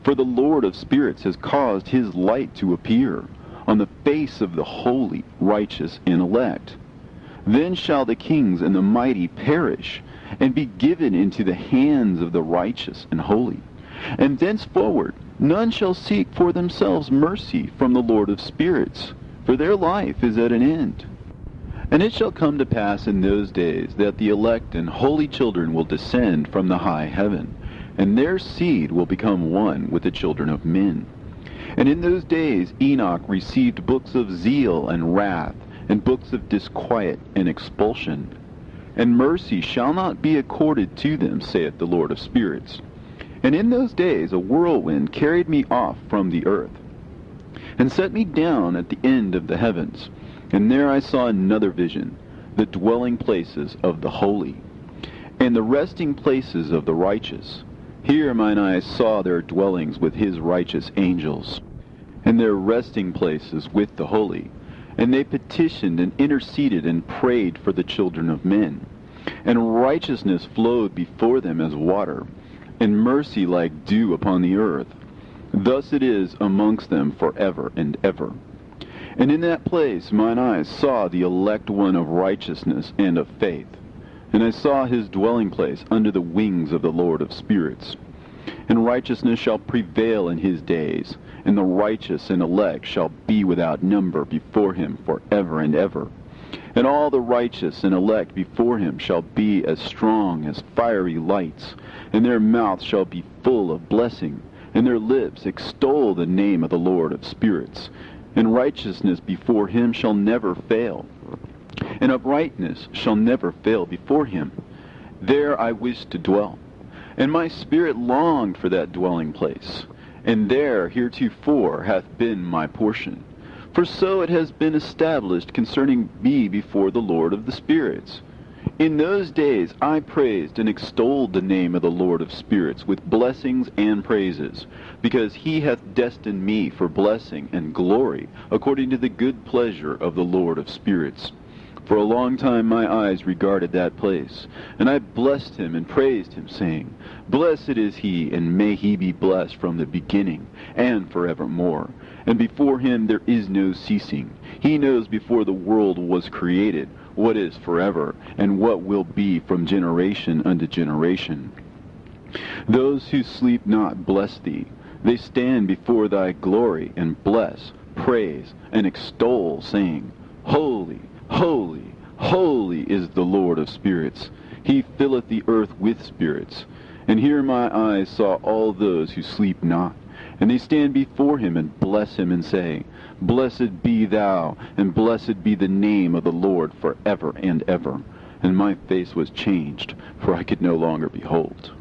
For the Lord of spirits has caused his light to appear on the face of the holy, righteous, and elect. Then shall the kings and the mighty perish, and be given into the hands of the righteous and holy. And thenceforward none shall seek for themselves mercy from the Lord of spirits, for their life is at an end. And it shall come to pass in those days that the elect and holy children will descend from the high heaven, and their seed will become one with the children of men. And in those days Enoch received books of zeal and wrath, and books of disquiet and expulsion. And mercy shall not be accorded to them, saith the Lord of spirits. And in those days a whirlwind carried me off from the earth, and set me down at the end of the heavens. And there I saw another vision, the dwelling places of the holy, and the resting places of the righteous. Here mine eyes saw their dwellings with his righteous angels, and their resting places with the holy. And they petitioned and interceded and prayed for the children of men. And righteousness flowed before them as water, and mercy like dew upon the earth. Thus it is amongst them forever and ever. And in that place mine eyes saw the elect one of righteousness and of faith. And I saw his dwelling place under the wings of the Lord of spirits. And righteousness shall prevail in his days, and the righteous and elect shall be without number before him forever and ever. And all the righteous and elect before him shall be as strong as fiery lights, and their mouth shall be full of blessing, and their lips extol the name of the Lord of spirits. And righteousness before him shall never fail, and uprightness shall never fail before him. There I wished to dwell, and my spirit longed for that dwelling place, and there heretofore hath been my portion. For so it has been established concerning me before the Lord of the spirits. In those days I praised and extolled the name of the Lord of spirits with blessings and praises, because he hath destined me for blessing and glory, according to the good pleasure of the Lord of spirits. For a long time my eyes regarded that place, and I blessed him and praised him, saying, Blessed is he, and may he be blessed from the beginning, and forevermore. And before him there is no ceasing. He knows before the world was created what is forever, and what will be from generation unto generation. Those who sleep not bless thee. They stand before thy glory, and bless, praise, and extol, saying, Holy, holy, holy is the Lord of spirits. He filleth the earth with spirits. And here my eyes saw all those who sleep not. And they stand before him and bless him and say, Blessed be thou, and blessed be the name of the Lord forever and ever. And my face was changed, for I could no longer behold.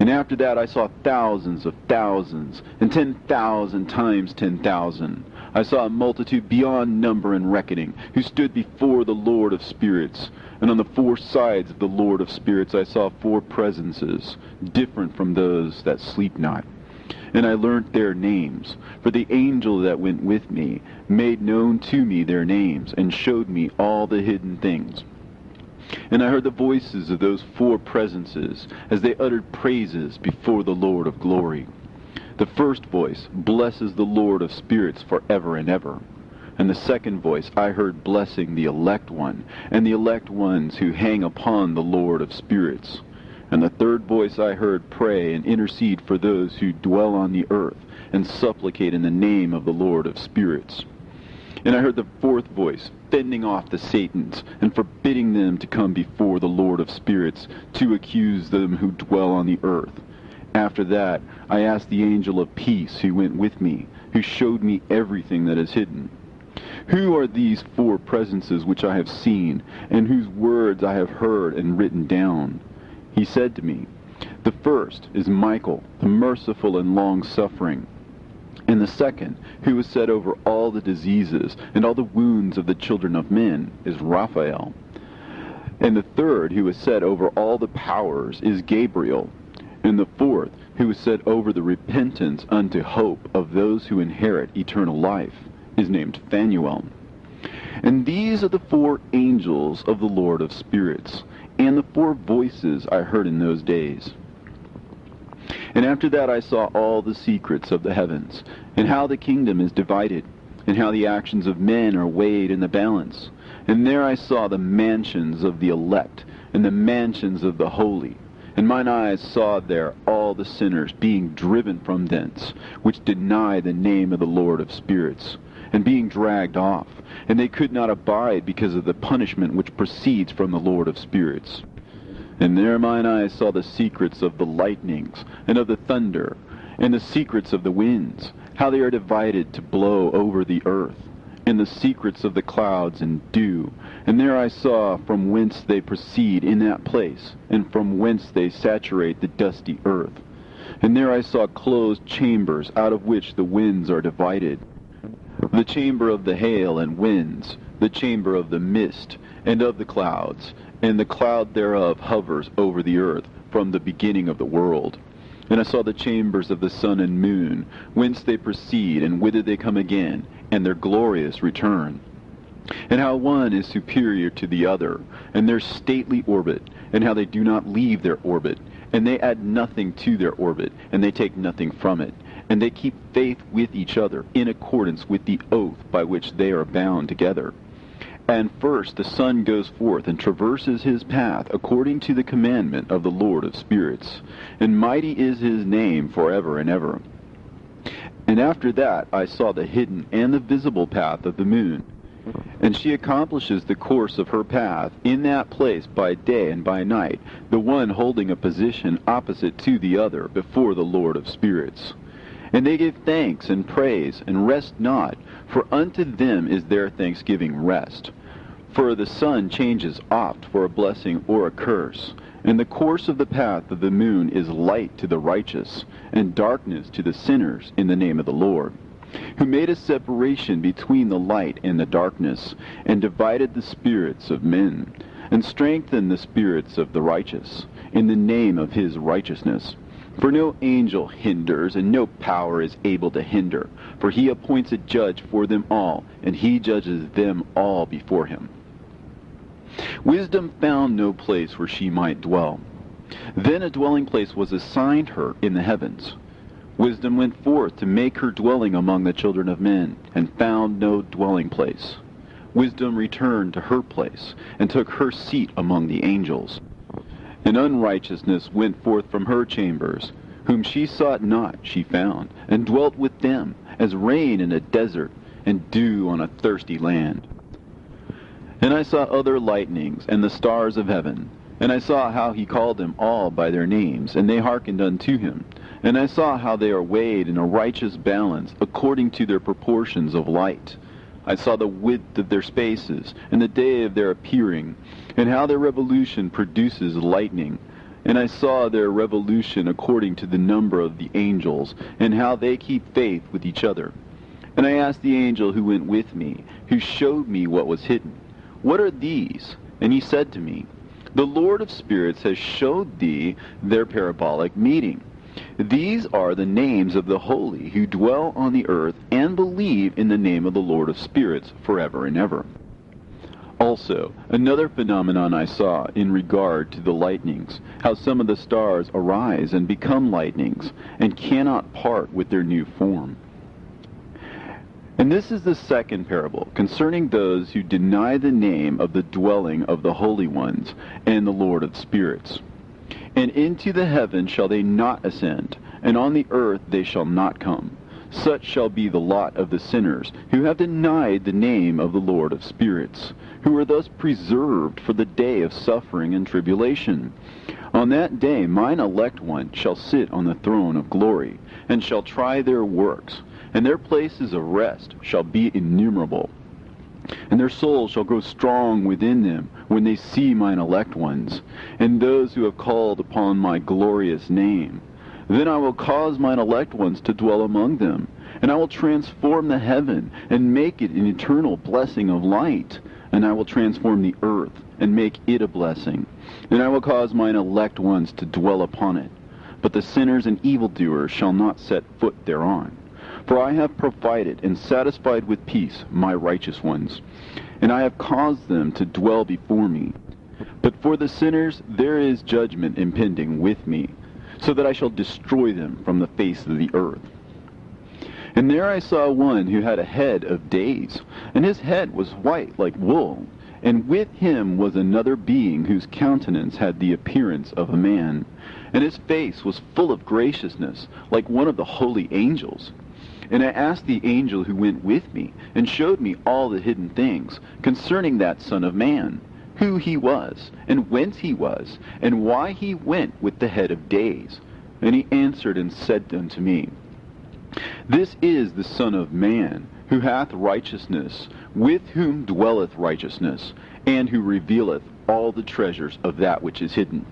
And after that I saw thousands of thousands, and 10,000 times 10,000. I saw a multitude beyond number and reckoning, who stood before the Lord of spirits. And on the four sides of the Lord of spirits I saw four presences, different from those that sleep not. And I learnt their names, for the angel that went with me made known to me their names, and showed me all the hidden things. And I heard the voices of those four presences, as they uttered praises before the Lord of glory. The first voice blesses the Lord of spirits forever and ever. And the second voice I heard blessing the elect one, and the elect ones who hang upon the Lord of spirits. And the third voice I heard pray and intercede for those who dwell on the earth, and supplicate in the name of the Lord of spirits. And I heard the fourth voice fending off the Satans, and forbidding them to come before the Lord of spirits, to accuse them who dwell on the earth. After that I asked the angel of peace who went with me, who showed me everything that is hidden. Who are these four presences which I have seen, and whose words I have heard and written down? He said to me, the first is Michael, the merciful and long-suffering. And the second, who was set over all the diseases and all the wounds of the children of men, is Raphael. And the third, who was set over all the powers, is Gabriel. And the fourth, who was set over the repentance unto hope of those who inherit eternal life, is named Phanuel. And these are the four angels of the Lord of spirits, and the four voices I heard in those days. And after that I saw all the secrets of the heavens, and how the kingdom is divided, and how the actions of men are weighed in the balance. And there I saw the mansions of the elect, and the mansions of the holy. And mine eyes saw there all the sinners being driven from thence, which deny the name of the Lord of spirits, and being dragged off, and they could not abide because of the punishment which proceeds from the Lord of spirits. And there mine eyes saw the secrets of the lightnings, and of the thunder, and the secrets of the winds, how they are divided to blow over the earth, and the secrets of the clouds and dew. And there I saw from whence they proceed in that place, and from whence they saturate the dusty earth. And there I saw closed chambers, out of which the winds are divided. The chamber of the hail and winds, the chamber of the mist, and of the clouds, and the cloud thereof hovers over the earth from the beginning of the world. And I saw the chambers of the sun and moon, whence they proceed, and whither they come again, and their glorious return. And how one is superior to the other, and their stately orbit, and how they do not leave their orbit, and they add nothing to their orbit, and they take nothing from it. And they keep faith with each other in accordance with the oath by which they are bound together. And first the sun goes forth and traverses his path according to the commandment of the Lord of spirits. And mighty is his name forever and ever. And after that I saw the hidden and the visible path of the moon. And she accomplishes the course of her path in that place by day and by night, the one holding a position opposite to the other before the Lord of spirits. And they give thanks and praise, and rest not, for unto them is their thanksgiving rest. For the sun changes oft for a blessing or a curse, and the course of the path of the moon is light to the righteous, and darkness to the sinners in the name of the Lord, who made a separation between the light and the darkness, and divided the spirits of men, and strengthened the spirits of the righteous, in the name of his righteousness. For no angel hinders, and no power is able to hinder. For he appoints a judge for them all, and he judges them all before him. Wisdom found no place where she might dwell. Then a dwelling place was assigned her in the heavens. Wisdom went forth to make her dwelling among the children of men, and found no dwelling place. Wisdom returned to her place, and took her seat among the angels. And unrighteousness went forth from her chambers. Whom she sought not she found, and dwelt with them, as rain in a desert, and dew on a thirsty land. And I saw other lightnings, and the stars of heaven, And I saw how he called them all by their names, and they hearkened unto him. And I saw how they are weighed in a righteous balance, according to their proportions of light. I saw the width of their spaces, and the day of their appearing, and how their revolution produces lightning. And I saw their revolution according to the number of the angels, and how they keep faith with each other. And I asked the angel who went with me, who showed me what was hidden, What are these? And he said to me, The Lord of spirits has showed thee their parabolic meeting. These are the names of the holy who dwell on the earth and believe in the name of the Lord of spirits forever and ever. Also, another phenomenon I saw in regard to the lightnings, how some of the stars arise and become lightnings, and cannot part with their new form. And this is the second parable, concerning those who deny the name of the dwelling of the holy ones and the Lord of spirits. And into the heaven shall they not ascend, and on the earth they shall not come. Such shall be the lot of the sinners, who have denied the name of the Lord of spirits, who are thus preserved for the day of suffering and tribulation. On that day mine elect one shall sit on the throne of glory, and shall try their works, and their places of rest shall be innumerable. And their souls shall grow strong within them when they see mine elect ones, and those who have called upon my glorious name. Then I will cause mine elect ones to dwell among them, and I will transform the heaven, and make it an eternal blessing of light. And I will transform the earth, and make it a blessing. And I will cause mine elect ones to dwell upon it. But the sinners and evildoers shall not set foot thereon. For I have provided and satisfied with peace my righteous ones, and I have caused them to dwell before me. But for the sinners there is judgment impending with me, so that I shall destroy them from the face of the earth. And there I saw one who had a head of days, and his head was white like wool, and with him was another being whose countenance had the appearance of a man, and his face was full of graciousness, like one of the holy angels. And I asked the angel who went with me, and showed me all the hidden things concerning that Son of Man, who he was, and whence he was, and why he went with the head of days. And he answered and said unto me, This is the Son of Man, who hath righteousness, with whom dwelleth righteousness, and who revealeth all the treasures of that which is hidden.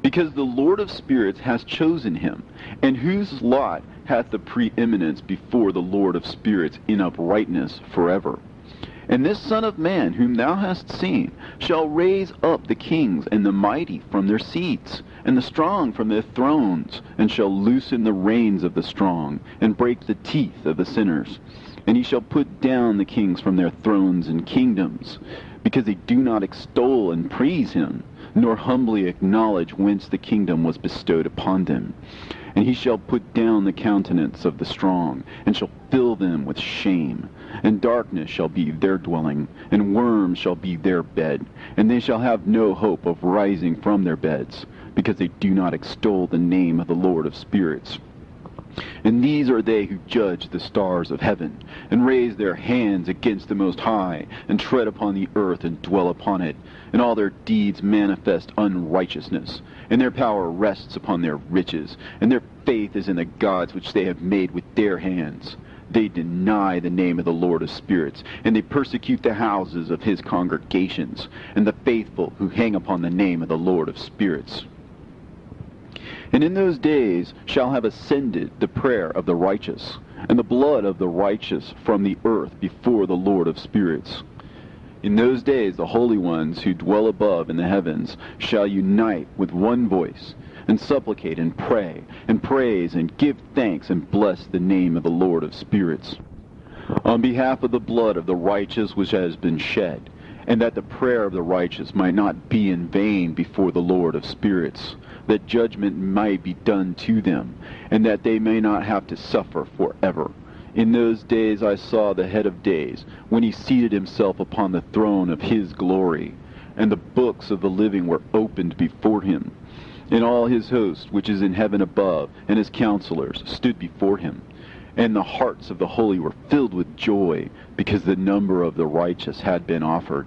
Because the Lord of spirits hath chosen him, and whose lot hath the preeminence before the Lord of spirits in uprightness forever. And this Son of Man, whom thou hast seen, shall raise up the kings and the mighty from their seats, and the strong from their thrones, and shall loosen the reins of the strong, and break the teeth of the sinners. And he shall put down the kings from their thrones and kingdoms, because they do not extol and praise him, nor humbly acknowledge whence the kingdom was bestowed upon them. And he shall put down the countenance of the strong, and shall fill them with shame. And darkness shall be their dwelling, and worms shall be their bed. And they shall have no hope of rising from their beds, because they do not extol the name of the Lord of spirits. And these are they who judge the stars of heaven, and raise their hands against the Most High, and tread upon the earth and dwell upon it. And all their deeds manifest unrighteousness, and their power rests upon their riches, and their faith is in the gods which they have made with their hands. They deny the name of the Lord of spirits, and they persecute the houses of his congregations, and the faithful who hang upon the name of the Lord of spirits. And in those days shall have ascended the prayer of the righteous, and the blood of the righteous from the earth before the Lord of spirits. In those days the holy ones who dwell above in the heavens shall unite with one voice, and supplicate and pray, and praise and give thanks and bless the name of the Lord of spirits, on behalf of the blood of the righteous which has been shed, and that the prayer of the righteous might not be in vain before the Lord of spirits, that judgment might be done to them, and that they may not have to suffer forever. In those days I saw the head of days, when he seated himself upon the throne of his glory, and the books of the living were opened before him. And all his host, which is in heaven above, and his counselors, stood before him. And the hearts of the holy were filled with joy, because the number of the righteous had been offered.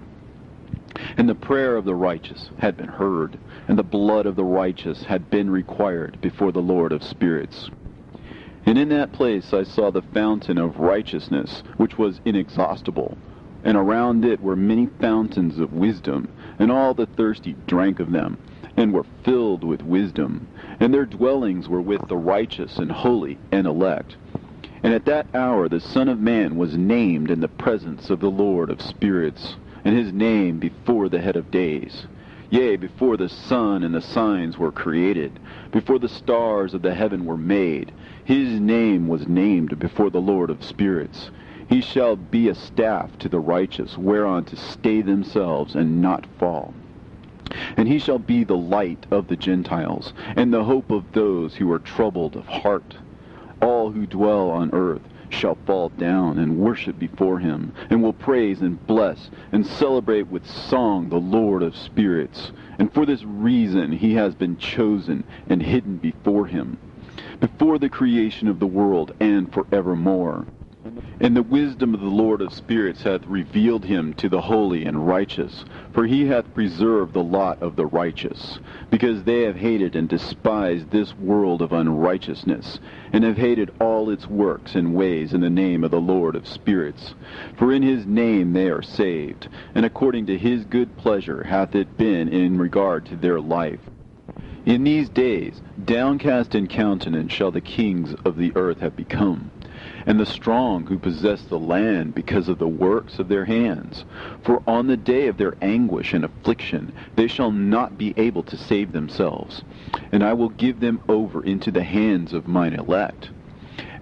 And the prayer of the righteous had been heard, and the blood of the righteous had been required before the Lord of spirits. And in that place I saw the fountain of righteousness, which was inexhaustible, and around it were many fountains of wisdom, and all the thirsty drank of them, and were filled with wisdom, and their dwellings were with the righteous and holy and elect. And at that hour the Son of Man was named in the presence of the Lord of spirits, and his name before the head of days. Yea, before the sun and the signs were created, before the stars of the heaven were made, his name was named before the Lord of spirits. He shall be a staff to the righteous, whereon to stay themselves and not fall. And he shall be the light of the Gentiles, and the hope of those who are troubled of heart. All who dwell on earth shall fall down and worship before him, and will praise and bless and celebrate with song the Lord of spirits. And for this reason he has been chosen and hidden before him, before the creation of the world and forevermore. And the wisdom of the Lord of spirits hath revealed him to the holy and righteous, for he hath preserved the lot of the righteous, because they have hated and despised this world of unrighteousness, and have hated all its works and ways in the name of the Lord of spirits. For in his name they are saved, and according to his good pleasure hath it been in regard to their life. In these days, downcast in countenance shall the kings of the earth have become, and the strong who possess the land because of the works of their hands. For on the day of their anguish and affliction they shall not be able to save themselves. And I will give them over into the hands of mine elect.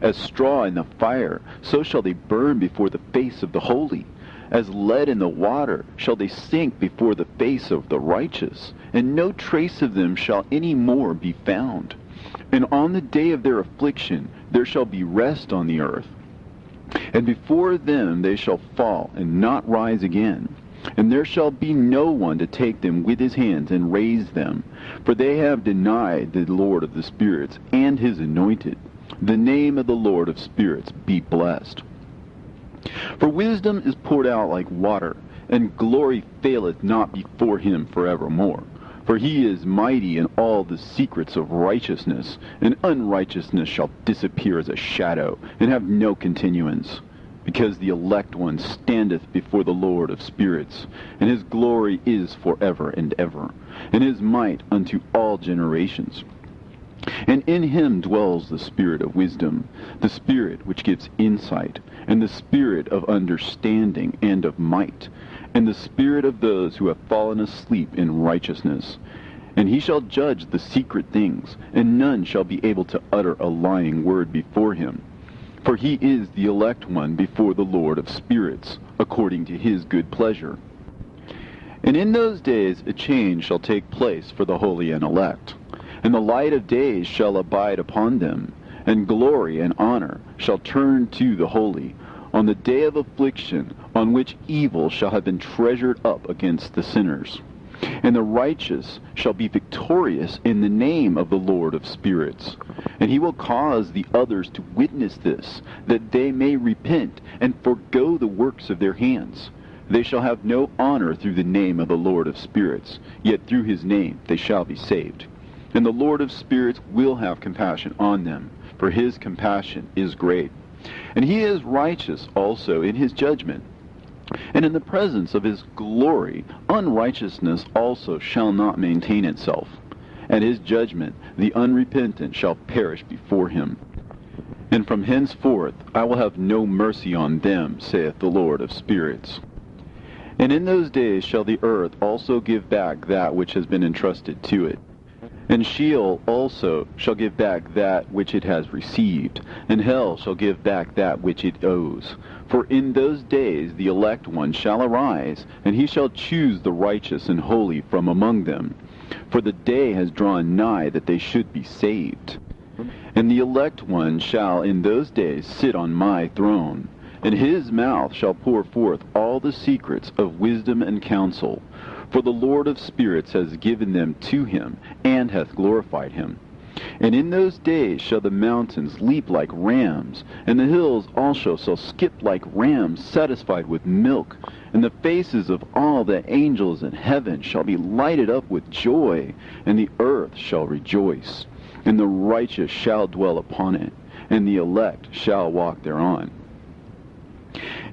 As straw in the fire, so shall they burn before the face of the holy. As lead in the water shall they sink before the face of the righteous, and no trace of them shall any more be found. And on the day of their affliction there shall be rest on the earth. And before them they shall fall and not rise again. And there shall be no one to take them with his hands and raise them. For they have denied the Lord of the spirits and his anointed. The name of the Lord of spirits be blessed. For wisdom is poured out like water, and glory faileth not before him forevermore. For he is mighty in all the secrets of righteousness, and unrighteousness shall disappear as a shadow, and have no continuance. Because the elect one standeth before the Lord of spirits, and his glory is forever and ever, and his might unto all generations. And in him dwells the spirit of wisdom, the spirit which gives insight, and the spirit of understanding and of might, and the spirit of those who have fallen asleep in righteousness. And he shall judge the secret things, and none shall be able to utter a lying word before him. For he is the elect one before the Lord of spirits, according to his good pleasure. And in those days a change shall take place for the holy and elect, and the light of days shall abide upon them, and glory and honor shall turn to the holy, on the day of affliction, on which evil shall have been treasured up against the sinners. And the righteous shall be victorious in the name of the Lord of spirits. And he will cause the others to witness this, that they may repent and forgo the works of their hands. They shall have no honor through the name of the Lord of spirits, yet through his name they shall be saved. And the Lord of spirits will have compassion on them, for his compassion is great. And he is righteous also in his judgment. And in the presence of his glory, unrighteousness also shall not maintain itself. At his judgment, the unrepentant shall perish before him. And from henceforth I will have no mercy on them, saith the Lord of spirits. And in those days shall the earth also give back that which has been entrusted to it. And Sheol also shall give back that which it has received, and hell shall give back that which it owes. For in those days the elect one shall arise, and he shall choose the righteous and holy from among them. For the day has drawn nigh that they should be saved. And the elect one shall in those days sit on my throne, and his mouth shall pour forth all the secrets of wisdom and counsel. For the Lord of spirits has given them to him, and hath glorified him. And in those days shall the mountains leap like rams, and the hills also shall skip like rams satisfied with milk, and the faces of all the angels in heaven shall be lighted up with joy, and the earth shall rejoice, and the righteous shall dwell upon it, and the elect shall walk thereon.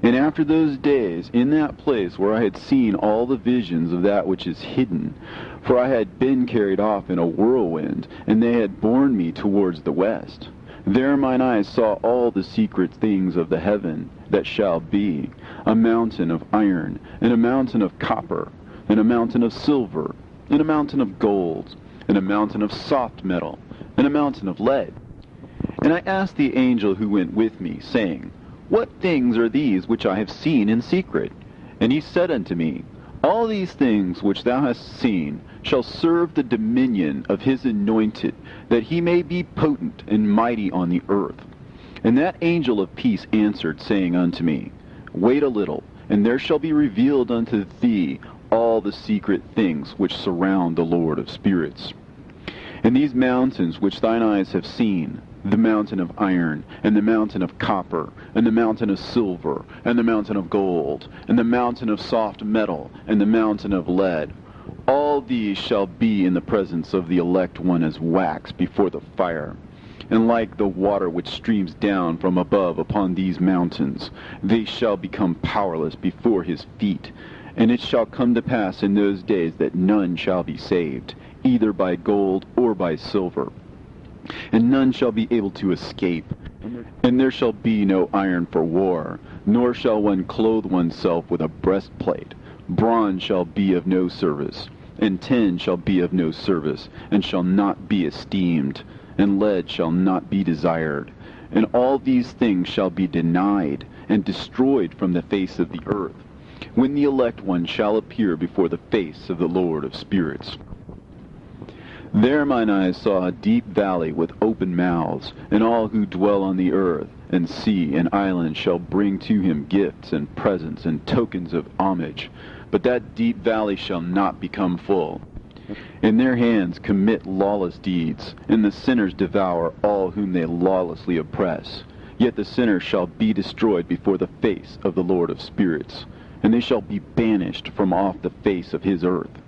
And after those days, in that place where I had seen all the visions of that which is hidden, for I had been carried off in a whirlwind, and they had borne me towards the west, there mine eyes saw all the secret things of the heaven that shall be, a mountain of iron, and a mountain of copper, and a mountain of silver, and a mountain of gold, and a mountain of soft metal, and a mountain of lead. And I asked the angel who went with me, saying, What things are these which I have seen in secret? And he said unto me, All these things which thou hast seen shall serve the dominion of his anointed, that he may be potent and mighty on the earth. And that angel of peace answered, saying unto me, Wait a little, and there shall be revealed unto thee all the secret things which surround the Lord of spirits. And these mountains which thine eyes have seen, the mountain of iron, and the mountain of copper, and the mountain of silver, and the mountain of gold, and the mountain of soft metal, and the mountain of lead, all these shall be in the presence of the elect one as wax before the fire. And like the water which streams down from above upon these mountains, they shall become powerless before his feet. And it shall come to pass in those days that none shall be saved, either by gold or by silver, and none shall be able to escape. And there shall be no iron for war, nor shall one clothe oneself with a breastplate. Bronze shall be of no service, and tin shall be of no service, and shall not be esteemed, and lead shall not be desired. And all these things shall be denied, and destroyed from the face of the earth, when the elect one shall appear before the face of the Lord of spirits. There mine eyes saw a deep valley with open mouths, and all who dwell on the earth, and sea, and islands shall bring to him gifts, and presents, and tokens of homage. But that deep valley shall not become full. In their hands commit lawless deeds, and the sinners devour all whom they lawlessly oppress. Yet the sinners shall be destroyed before the face of the Lord of spirits, and they shall be banished from off the face of his earth,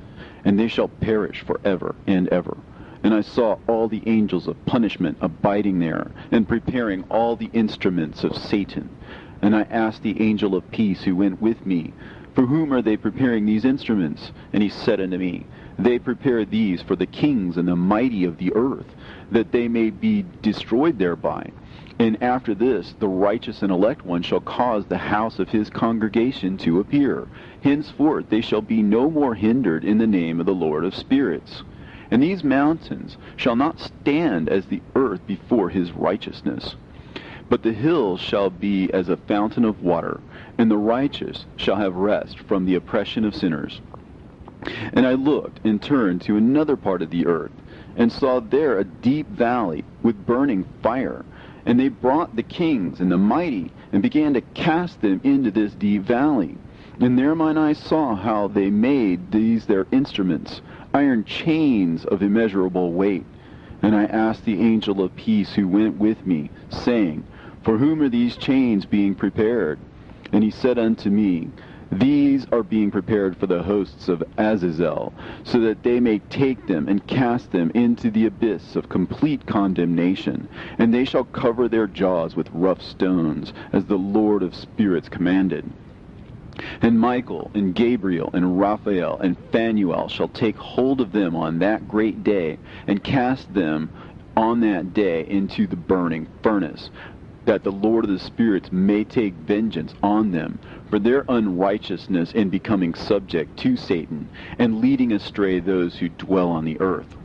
and they shall perish forever and ever. And I saw all the angels of punishment abiding there, and preparing all the instruments of Satan. And I asked the angel of peace who went with me, For whom are they preparing these instruments? And he said unto me, They prepare these for the kings and the mighty of the earth, that they may be destroyed thereby. And after this, the righteous and elect one shall cause the house of his congregation to appear. Henceforth they shall be no more hindered in the name of the Lord of spirits. And these mountains shall not stand as the earth before his righteousness. But the hills shall be as a fountain of water, and the righteous shall have rest from the oppression of sinners. And I looked and turned to another part of the earth, and saw there a deep valley with burning fire. And they brought the kings and the mighty, and began to cast them into this deep valley. And there mine eyes saw how they made these their instruments, iron chains of immeasurable weight. And I asked the angel of peace who went with me, saying, For whom are these chains being prepared? And he said unto me, These are being prepared for the hosts of Azazel, so that they may take them and cast them into the abyss of complete condemnation. And they shall cover their jaws with rough stones, as the Lord of spirits commanded. And Michael, and Gabriel, and Raphael, and Phanuel shall take hold of them on that great day, and cast them on that day into the burning furnace, that the Lord of the spirits may take vengeance on them for their unrighteousness in becoming subject to Satan, and leading astray those who dwell on the earth.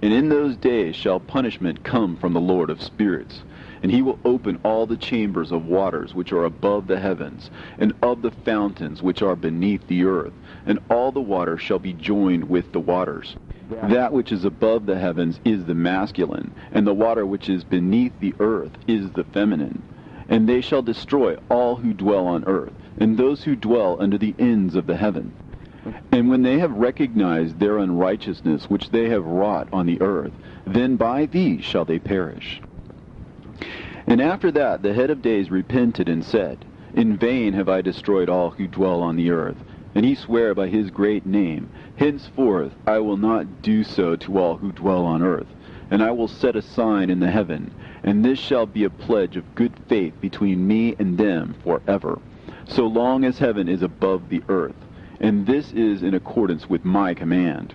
And in those days shall punishment come from the Lord of spirits, and he will open all the chambers of waters which are above the heavens, and of the fountains which are beneath the earth, and all the waters shall be joined with the waters. That which is above the heavens is the masculine, and the water which is beneath the earth is the feminine. And they shall destroy all who dwell on earth, and those who dwell under the ends of the heaven. And when they have recognized their unrighteousness which they have wrought on the earth, then by these shall they perish. And after that the head of days repented and said, In vain have I destroyed all who dwell on the earth. And he sware by his great name, Henceforth I will not do so to all who dwell on earth. And I will set a sign in the heaven, and this shall be a pledge of good faith between me and them forever, so long as heaven is above the earth. And this is in accordance with my command.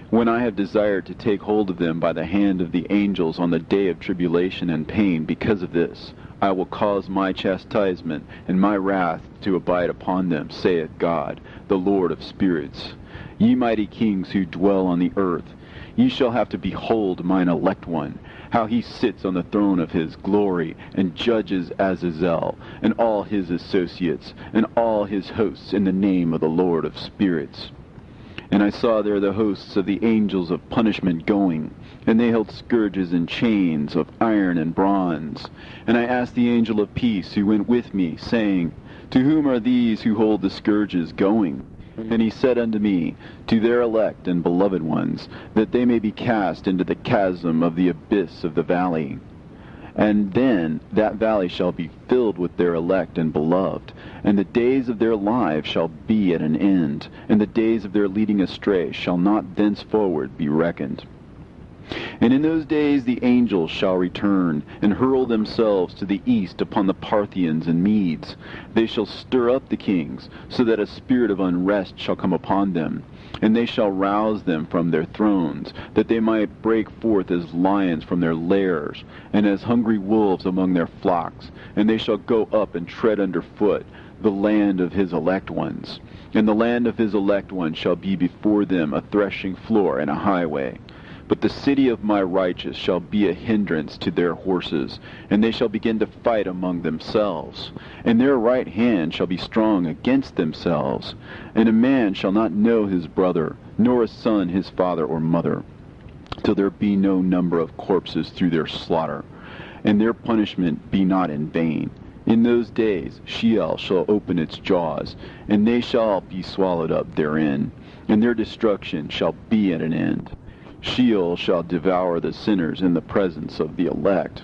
When I have desired to take hold of them by the hand of the angels on the day of tribulation and pain because of this, I will cause my chastisement and my wrath to abide upon them, saith God, the Lord of spirits. Ye mighty kings who dwell on the earth, ye shall have to behold mine elect one, how he sits on the throne of his glory, and judges Azazel, and all his associates, and all his hosts in the name of the Lord of spirits. And I saw there the hosts of the angels of punishment going, and they held scourges and chains of iron and bronze. And I asked the angel of peace who went with me, saying, To whom are these who hold the scourges going? And he said unto me, To their elect and beloved ones, that they may be cast into the chasm of the abyss of the valley. And then that valley shall be filled with their elect and beloved, and the days of their lives shall be at an end, and the days of their leading astray shall not thenceforward be reckoned. And in those days the angels shall return, and hurl themselves to the east upon the Parthians and Medes. They shall stir up the kings, so that a spirit of unrest shall come upon them. And they shall rouse them from their thrones, that they might break forth as lions from their lairs, and as hungry wolves among their flocks. And they shall go up and tread under foot the land of his elect ones. And the land of his elect ones shall be before them a threshing floor and a highway. But the city of my righteous shall be a hindrance to their horses, and they shall begin to fight among themselves. And their right hand shall be strong against themselves. And a man shall not know his brother, nor a son his father or mother, till there be no number of corpses through their slaughter, and their punishment be not in vain. In those days Sheol shall open its jaws, and they shall be swallowed up therein, and their destruction shall be at an end. Sheol shall devour the sinners in the presence of the elect.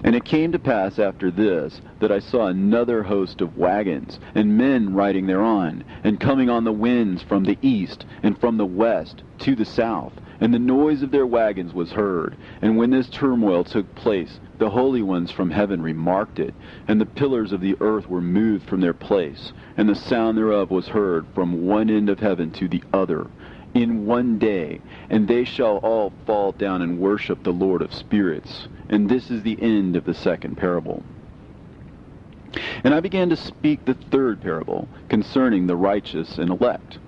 And it came to pass after this, that I saw another host of wagons, and men riding thereon, and coming on the winds from the east, and from the west to the south. And the noise of their wagons was heard. And when this turmoil took place, the holy ones from heaven remarked it, and the pillars of the earth were moved from their place, and the sound thereof was heard from one end of heaven to the other, in one day, and they shall all fall down and worship the Lord of spirits. And this is the end of the second parable. And I began to speak the third parable, concerning the righteous and elect.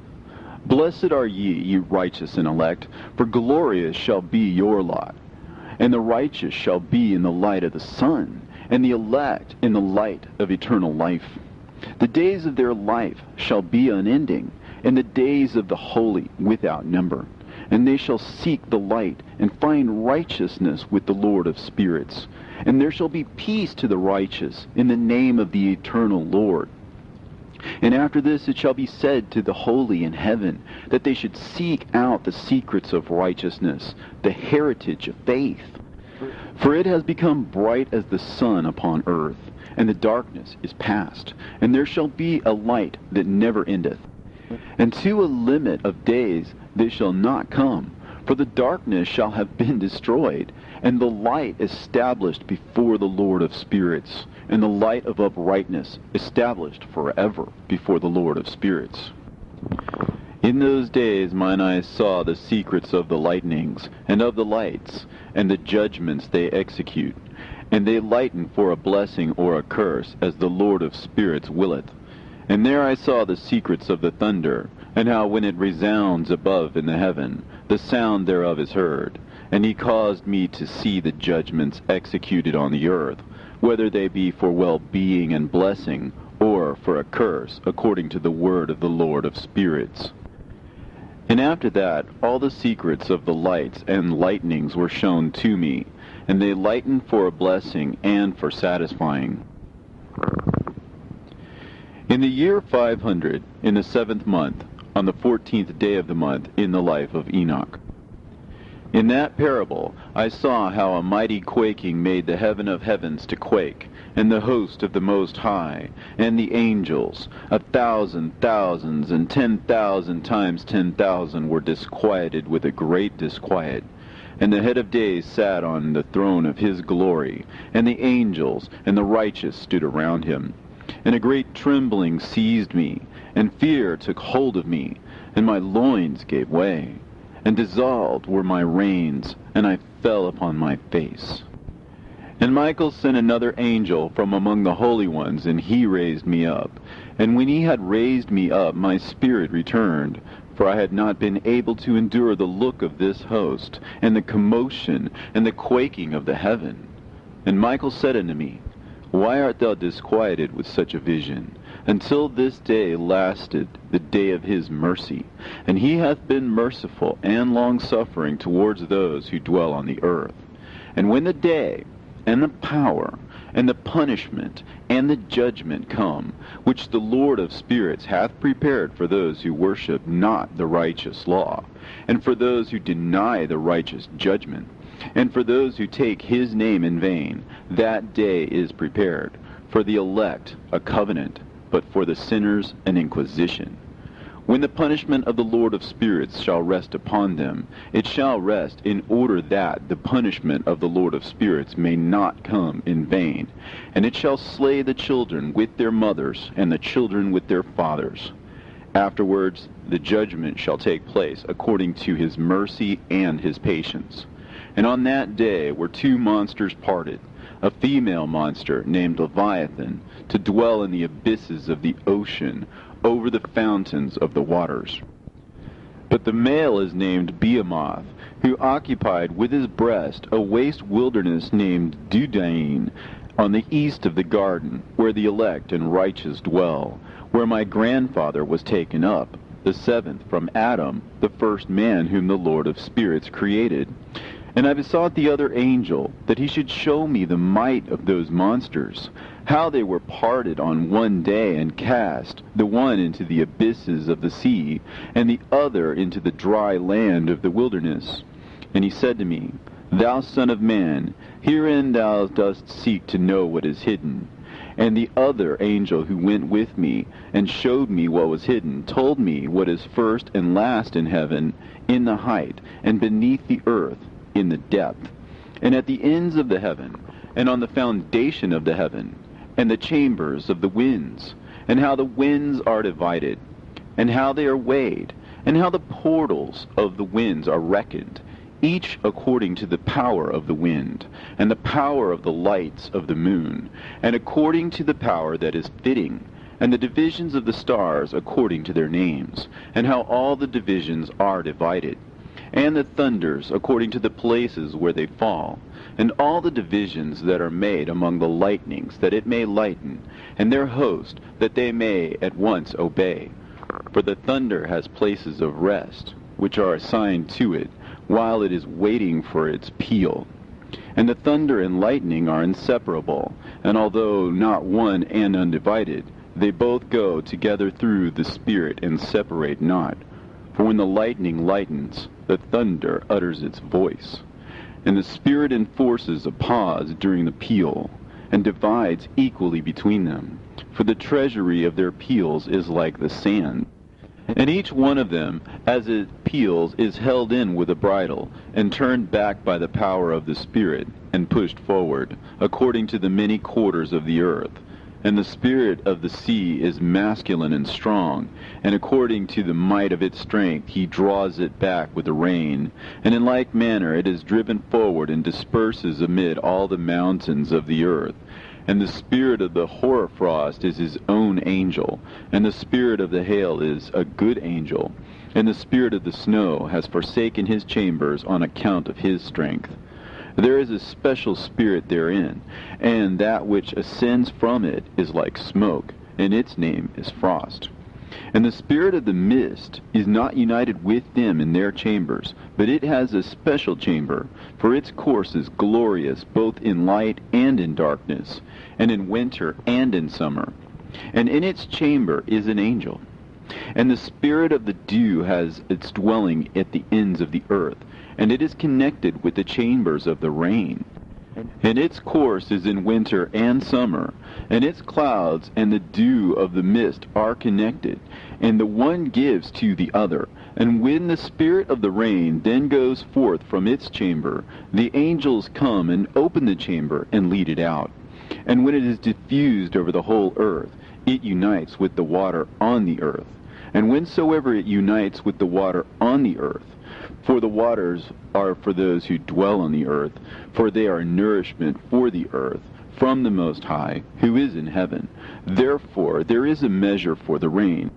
Blessed are ye righteous and elect, for glorious shall be your lot. And the righteous shall be in the light of the sun, and the elect in the light of eternal life. The days of their life shall be unending, and the days of the holy without number. And they shall seek the light, and find righteousness with the Lord of spirits. And there shall be peace to the righteous, in the name of the eternal Lord. And after this it shall be said to the holy in heaven, that they should seek out the secrets of righteousness, the heritage of faith. For it has become bright as the sun upon earth, and the darkness is past, and there shall be a light that never endeth. And to a limit of days they shall not come, for the darkness shall have been destroyed, and the light established before the Lord of spirits, and the light of uprightness established forever before the Lord of spirits. In those days mine eyes saw the secrets of the lightnings, and of the lights, and the judgments they execute. And they lighten for a blessing or a curse, as the Lord of spirits willeth. And there I saw the secrets of the thunder, and how when it resounds above in the heaven, the sound thereof is heard. And he caused me to see the judgments executed on the earth, whether they be for well-being and blessing, or for a curse, according to the word of the Lord of spirits. And after that all the secrets of the lights and lightnings were shown to me, and they lighten for a blessing and for satisfying. In In the year 500, in the 7th month, on the 14th day of the month, in the life of Enoch. In that parable I saw how a mighty quaking made the heaven of heavens to quake, and the host of the Most High, and the angels, 1,000 thousands, and 10,000 times 10,000 were disquieted with a great disquiet. And the head of days sat on the throne of his glory, and the angels and the righteous stood around him. And a great trembling seized me, and fear took hold of me, and my loins gave way, and dissolved were my reins, and I fell upon my face. And Michael sent another angel from among the holy ones, and he raised me up. And when he had raised me up, my spirit returned, for I had not been able to endure the look of this host, and the commotion, and the quaking of the heaven. And Michael said unto me, Why art thou disquieted with such a vision? Until this day lasted the day of his mercy, and he hath been merciful and long-suffering towards those who dwell on the earth. And when the day, and the power, and the punishment, and the judgment come, which the Lord of spirits hath prepared for those who worship not the righteous law, and for those who deny the righteous judgment, and for those who take his name in vain, that day is prepared, for the elect a covenant, but for the sinners an inquisition. When the punishment of the Lord of spirits shall rest upon them, it shall rest in order that the punishment of the Lord of spirits may not come in vain. And it shall slay the children with their mothers, and the children with their fathers. Afterwards the judgment shall take place according to his mercy and his patience. And on that day were two monsters parted, a female monster named Leviathan, to dwell in the abysses of the ocean, over the fountains of the waters. But the male is named Behemoth, who occupied with his breast a waste wilderness named Dudain, on the east of the garden, where the elect and righteous dwell, where my grandfather was taken up, the seventh from Adam, the first man whom the Lord of spirits created. And I besought the other angel that he should show me the might of those monsters, how they were parted on one day and cast, the one into the abysses of the sea, and the other into the dry land of the wilderness. And he said to me, Thou son of man, herein thou dost seek to know what is hidden. And the other angel who went with me, and showed me what was hidden, told me what is first and last in heaven, in the height, and beneath the earth, in the depth, and at the ends of the heaven, and on the foundation of the heaven, and the chambers of the winds, and how the winds are divided, and how they are weighed, and how the portals of the winds are reckoned, each according to the power of the wind, and the power of the lights of the moon, and according to the power that is fitting, and the divisions of the stars according to their names, and how all the divisions are divided, and the thunders according to the places where they fall, and all the divisions that are made among the lightnings, that it may lighten, and their host, that they may at once obey. For the thunder has places of rest, which are assigned to it, while it is waiting for its peal. And the thunder and lightning are inseparable, and although not one and undivided, they both go together through the Spirit and separate not. For when the lightning lightens, the thunder utters its voice, and the Spirit enforces a pause during the peal, and divides equally between them. For the treasury of their peals is like the sand. And each one of them, as it peals, is held in with a bridle, and turned back by the power of the Spirit, and pushed forward, according to the many quarters of the earth. And the spirit of the sea is masculine and strong, and according to the might of its strength he draws it back with the rain. And in like manner it is driven forward and disperses amid all the mountains of the earth. And the spirit of the hoarfrost is his own angel, and the spirit of the hail is a good angel, and the spirit of the snow has forsaken his chambers on account of his strength. There is a special spirit therein, and that which ascends from it is like smoke, and its name is frost. And the spirit of the mist is not united with them in their chambers, but it has a special chamber, for its course is glorious both in light and in darkness, and in winter and in summer. and in its chamber is an angel. And the spirit of the dew has its dwelling at the ends of the earth, and it is connected with the chambers of the rain. And its course is in winter and summer, and its clouds and the dew of the mist are connected, and the one gives to the other. And when the spirit of the rain then goes forth from its chamber, the angels come and open the chamber and lead it out. And when it is diffused over the whole earth, it unites with the water on the earth. And whensoever it unites with the water on the earth, for the waters are for those who dwell on the earth, for they are nourishment for the earth, from the Most High, who is in heaven. Therefore there is a measure for the rain,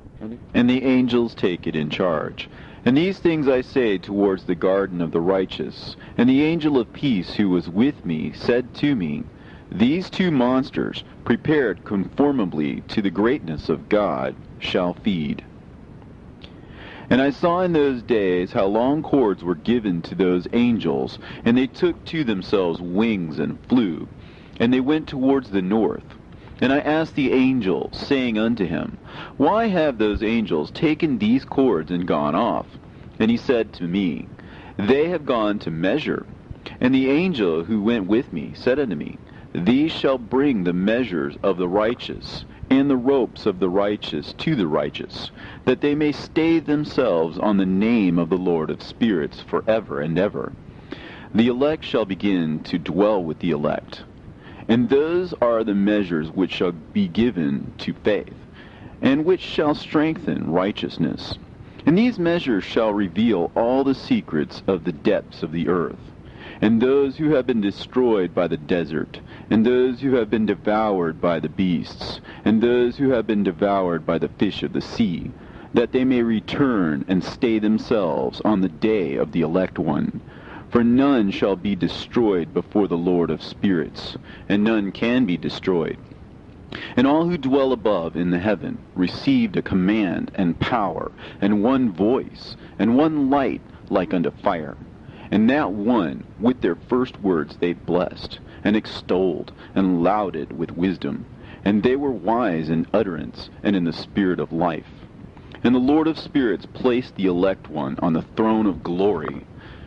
and the angels take it in charge. And these things I say towards the garden of the righteous. And the angel of peace who was with me said to me, These two monsters, prepared conformably to the greatness of God, shall feed. And I saw in those days how long cords were given to those angels, and they took to themselves wings and flew, and they went towards the north. And I asked the angel, saying unto him, Why have those angels taken these cords and gone off? And he said to me, They have gone to measure. And the angel who went with me said unto me, These shall bring the measures of the righteous, and the ropes of the righteous to the righteous, that they may stay themselves on the name of the Lord of spirits forever and ever. The elect shall begin to dwell with the elect. And those are the measures which shall be given to faith, and which shall strengthen righteousness. And these measures shall reveal all the secrets of the depths of the earth, and those who have been destroyed by the desert, and those who have been devoured by the beasts, and those who have been devoured by the fish of the sea, that they may return and stay themselves on the day of the elect one. For none shall be destroyed before the Lord of spirits, and none can be destroyed. And all who dwell above in the heaven received a command and power, and one voice, and one light like unto fire. And that one, with their first words they blessed, and extolled, and lauded with wisdom. And they were wise in utterance, and in the spirit of life. And the Lord of spirits placed the elect one on the throne of glory,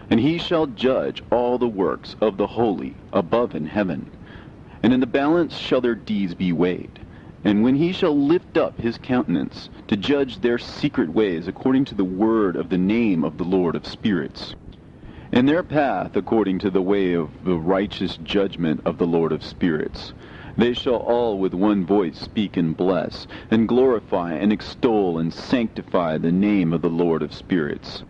and he shall judge all the works of the holy above in heaven. And in the balance shall their deeds be weighed. And when he shall lift up his countenance, to judge their secret ways according to the word of the name of the Lord of spirits, and their path according to the way of the righteous judgment of the Lord of spirits, they shall all with one voice speak and bless, and glorify and extol and sanctify the name of the Lord of spirits.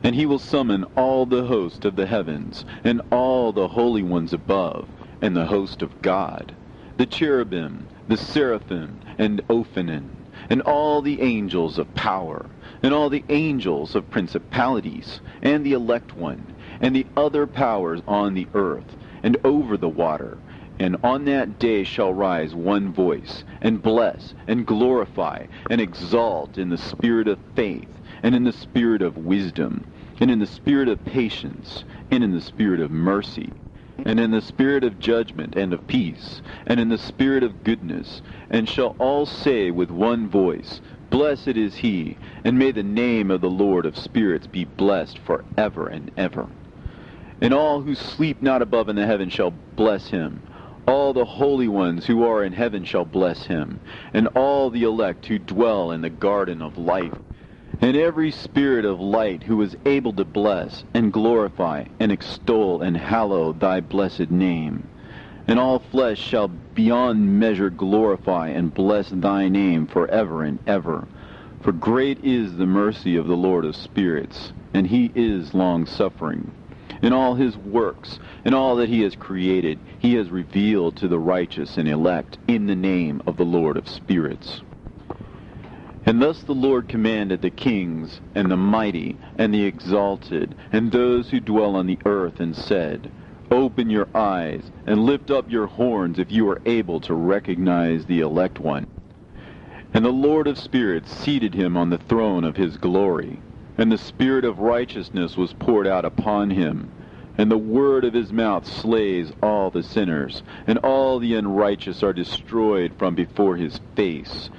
And he will summon all the host of the heavens, and all the holy ones above, and the host of God, the cherubim, the seraphim, and Ophanim, and all the angels of power, and all the angels of principalities, and the elect one, and the other powers on the earth, and over the water. And on that day shall rise one voice, and bless, and glorify, and exalt in the spirit of faith, and in the spirit of wisdom, and in the spirit of patience, and in the spirit of mercy, and in the spirit of judgment and of peace, and in the spirit of goodness, and shall all say with one voice, Blessed is he, and may the name of the Lord of spirits be blessed forever and ever. And all who sleep not above in the heaven shall bless him. All the holy ones who are in heaven shall bless him, and all the elect who dwell in the garden of life, and every spirit of light who is able to bless and glorify and extol and hallow thy blessed name. And all flesh shall beyond measure glorify and bless thy name forever and ever. For great is the mercy of the Lord of spirits, and he is long-suffering. In all his works, and all that he has created, he has revealed to the righteous and elect in the name of the Lord of spirits. And thus the Lord commanded the kings, and the mighty, and the exalted, and those who dwell on the earth, and said, Open your eyes, and lift up your horns if you are able to recognize the elect one. And the Lord of spirits seated him on the throne of his glory, and the spirit of righteousness was poured out upon him. and the word of his mouth slays all the sinners, and all the unrighteous are destroyed from before his face.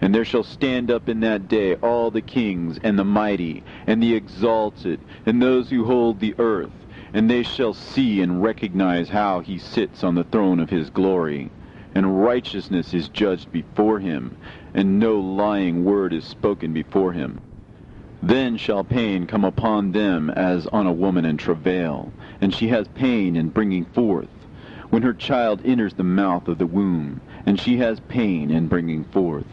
And there shall stand up in that day all the kings, and the mighty, and the exalted, and those who hold the earth, and they shall see and recognize how he sits on the throne of his glory. And righteousness is judged before him, and no lying word is spoken before him. Then shall pain come upon them as on a woman in travail, and she has pain in bringing forth, when her child enters the mouth of the womb, and she has pain in bringing forth.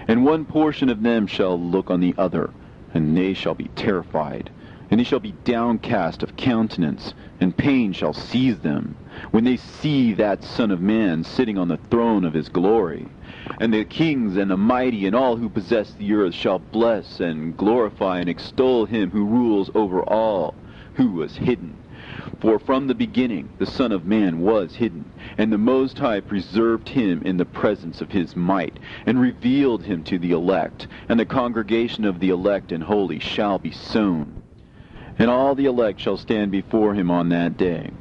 And one portion of them shall look on the other, and they shall be terrified, and they shall be downcast of countenance, and pain shall seize them, when they see that Son of Man sitting on the throne of his glory. And the kings and the mighty and all who possess the earth shall bless and glorify and extol him who rules over all, who was hidden. For from the beginning the Son of Man was hidden, and the Most High preserved him in the presence of his might, and revealed him to the elect, and the congregation of the elect and holy shall be sown. And all the elect shall stand before him on that day.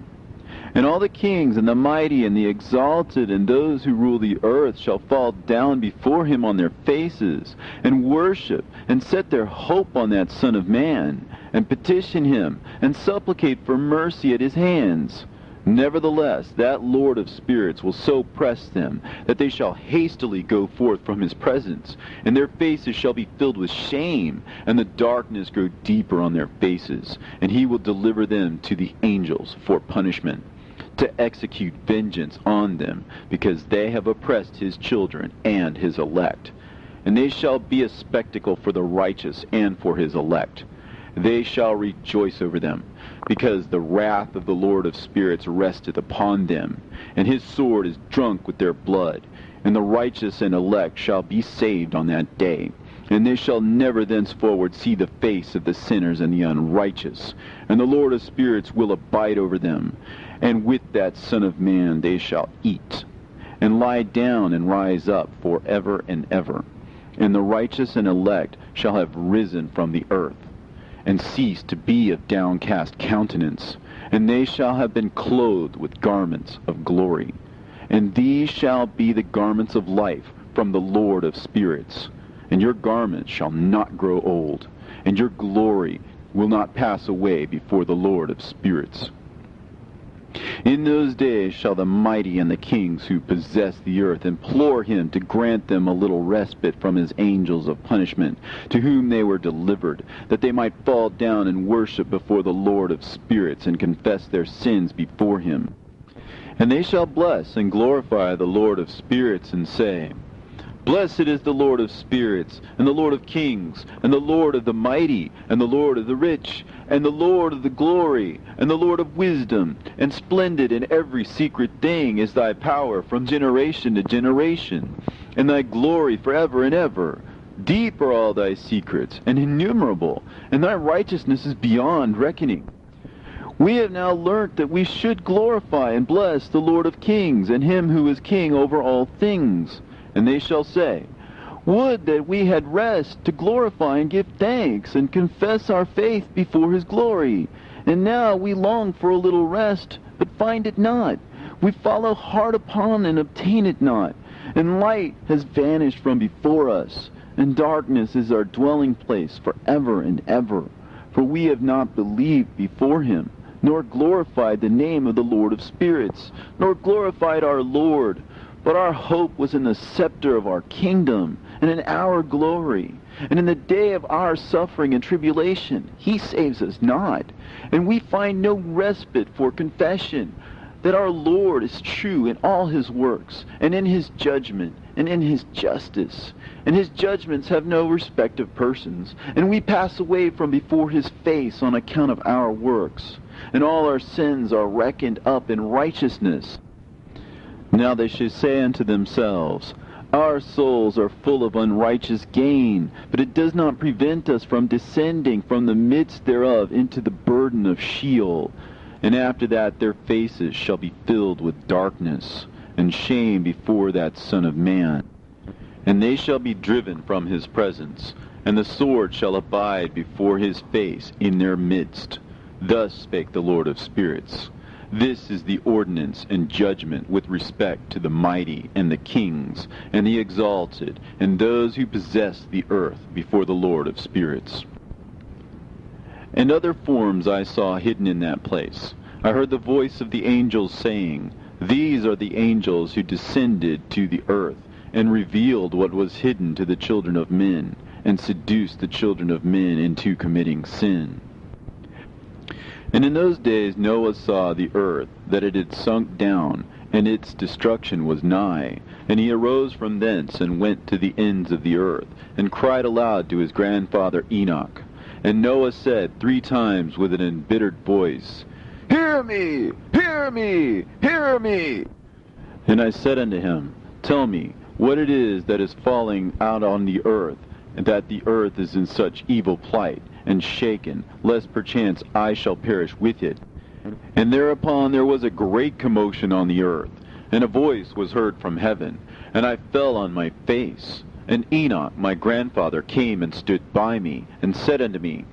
And all the kings and the mighty and the exalted and those who rule the earth shall fall down before him on their faces, and worship, and set their hope on that Son of Man, and petition him, and supplicate for mercy at his hands. Nevertheless, that Lord of spirits will so press them, that they shall hastily go forth from his presence, and their faces shall be filled with shame, and the darkness grow deeper on their faces, and he will deliver them to the angels for punishment, to execute vengeance on them, because they have oppressed his children and his elect. And they shall be a spectacle for the righteous and for his elect. They shall rejoice over them, because the wrath of the Lord of spirits resteth upon them, and his sword is drunk with their blood. And the righteous and elect shall be saved on that day. And they shall never thenceforward see the face of the sinners and the unrighteous. And the Lord of spirits will abide over them. And with that Son of Man they shall eat, and lie down and rise up for ever and ever. And the righteous and elect shall have risen from the earth, and ceased to be of downcast countenance. And they shall have been clothed with garments of glory. And these shall be the garments of life from the Lord of spirits. And your garments shall not grow old, and your glory will not pass away before the Lord of spirits. In those days shall the mighty and the kings who possess the earth implore him to grant them a little respite from his angels of punishment, to whom they were delivered, that they might fall down and worship before the Lord of spirits, and confess their sins before him. And they shall bless and glorify the Lord of spirits, and say, Blessed is the Lord of spirits, and the Lord of kings, and the Lord of the mighty, and the Lord of the rich, and the Lord of the glory, and the Lord of wisdom. And splendid in every secret thing is thy power from generation to generation, and thy glory forever and ever. Deep are all thy secrets, and innumerable, and thy righteousness is beyond reckoning. We have now learnt that we should glorify and bless the Lord of kings, and him who is king over all things. And they shall say, Would that we had rest to glorify and give thanks, and confess our faith before his glory. And now we long for a little rest, but find it not. We follow hard upon and obtain it not. And light has vanished from before us, and darkness is our dwelling place forever and ever. For we have not believed before him, nor glorified the name of the Lord of spirits, nor glorified our Lord. But our hope was in the scepter of our kingdom, and in our glory. And in the day of our suffering and tribulation, he saves us not. And we find no respite for confession, that our Lord is true in all his works, and in his judgment, and in his justice. And his judgments have no respect of persons. And we pass away from before his face on account of our works. And all our sins are reckoned up in righteousness. Now they shall say unto themselves, Our souls are full of unrighteous gain, but it does not prevent us from descending from the midst thereof into the burden of Sheol. And after that their faces shall be filled with darkness, and shame before that Son of Man. And they shall be driven from his presence, and the sword shall abide before his face in their midst. Thus spake the Lord of spirits. This is the ordinance and judgment with respect to the mighty and the kings and the exalted and those who possess the earth before the Lord of spirits. And other forms I saw hidden in that place. I heard the voice of the angels saying, These are the angels who descended to the earth and revealed what was hidden to the children of men, and seduced the children of men into committing sin. And in those days Noah saw the earth, that it had sunk down, and its destruction was nigh. And he arose from thence, and went to the ends of the earth, and cried aloud to his grandfather Enoch. And Noah said 3 times with an embittered voice, Hear me! Hear me! Hear me! And I said unto him, Tell me what it is that is falling out on the earth, and that the earth is in such evil plight, and shaken, lest perchance I shall perish with it. And thereupon there was a great commotion on the earth, and a voice was heard from heaven, and I fell on my face. And Enoch my grandfather came and stood by me, and said unto me,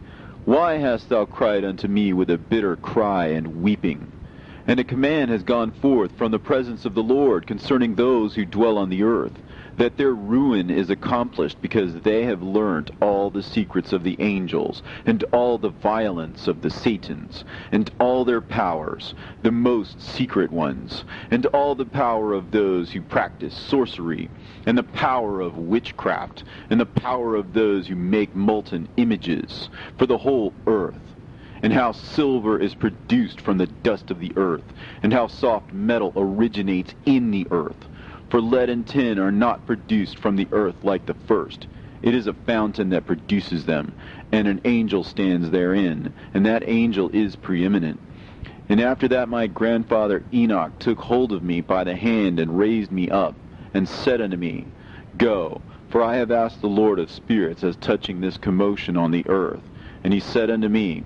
Why hast thou cried unto me with a bitter cry and weeping? And a command has gone forth from the presence of the Lord concerning those who dwell on the earth, that their ruin is accomplished, because they have learnt all the secrets of the angels, and all the violence of the Satans, and all their powers, the most secret ones, and all the power of those who practice sorcery, and the power of witchcraft, and the power of those who make molten images, for the whole earth. And how silver is produced from the dust of the earth, and how soft metal originates in the earth. For lead and tin are not produced from the earth like the first. It is a fountain that produces them, and an angel stands therein, and that angel is preeminent. And after that my grandfather Enoch took hold of me by the hand, and raised me up, and said unto me, Go, for I have asked the Lord of spirits as touching this commotion on the earth. And he said unto me,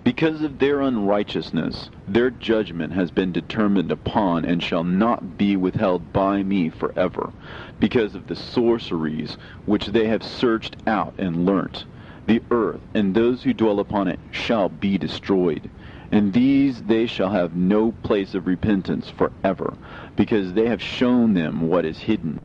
Because of their unrighteousness, their judgment has been determined upon, and shall not be withheld by me forever, because of the sorceries which they have searched out and learnt. The earth and those who dwell upon it shall be destroyed, and these they shall have no place of repentance forever, because they have shown them what is hidden.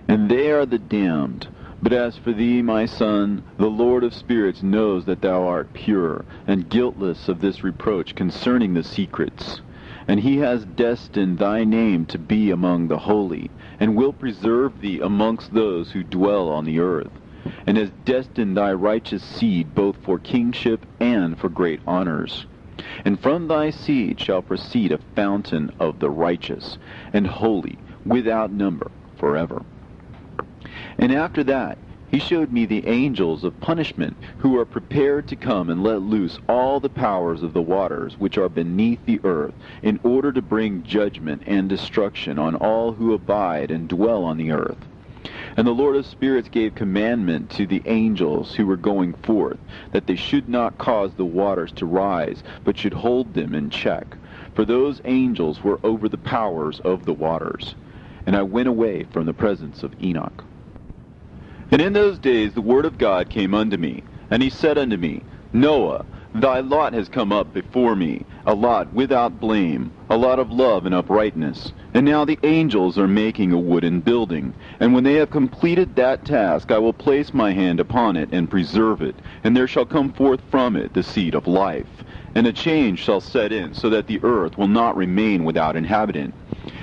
And they are the damned. But as for thee, my son, the Lord of spirits knows that thou art pure, and guiltless of this reproach concerning the secrets. And he has destined thy name to be among the holy, and will preserve thee amongst those who dwell on the earth, and has destined thy righteous seed both for kingship and for great honors. And from thy seed shall proceed a fountain of the righteous, and holy, without number, forever. And after that he showed me the angels of punishment, who are prepared to come and let loose all the powers of the waters which are beneath the earth, in order to bring judgment and destruction on all who abide and dwell on the earth. And the Lord of spirits gave commandment to the angels who were going forth, that they should not cause the waters to rise, but should hold them in check. For those angels were over the powers of the waters. And I went away from the presence of Enoch. And in those days the word of God came unto me, and he said unto me, Noah, thy lot has come up before me, a lot without blame, a lot of love and uprightness. And now the angels are making a wooden building, and when they have completed that task, I will place my hand upon it and preserve it, and there shall come forth from it the seed of life. And a change shall set in, so that the earth will not remain without inhabitant.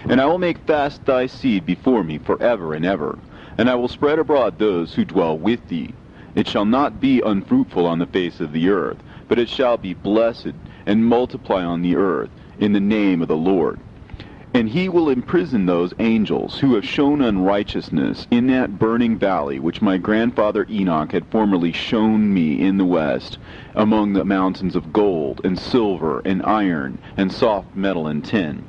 And I will make fast thy seed before me forever and ever. And I will spread abroad those who dwell with thee. It shall not be unfruitful on the face of the earth, but it shall be blessed, and multiply on the earth, in the name of the Lord. And he will imprison those angels who have shown unrighteousness in that burning valley which my grandfather Enoch had formerly shown me in the west, among the mountains of gold, and silver, and iron, and soft metal and tin.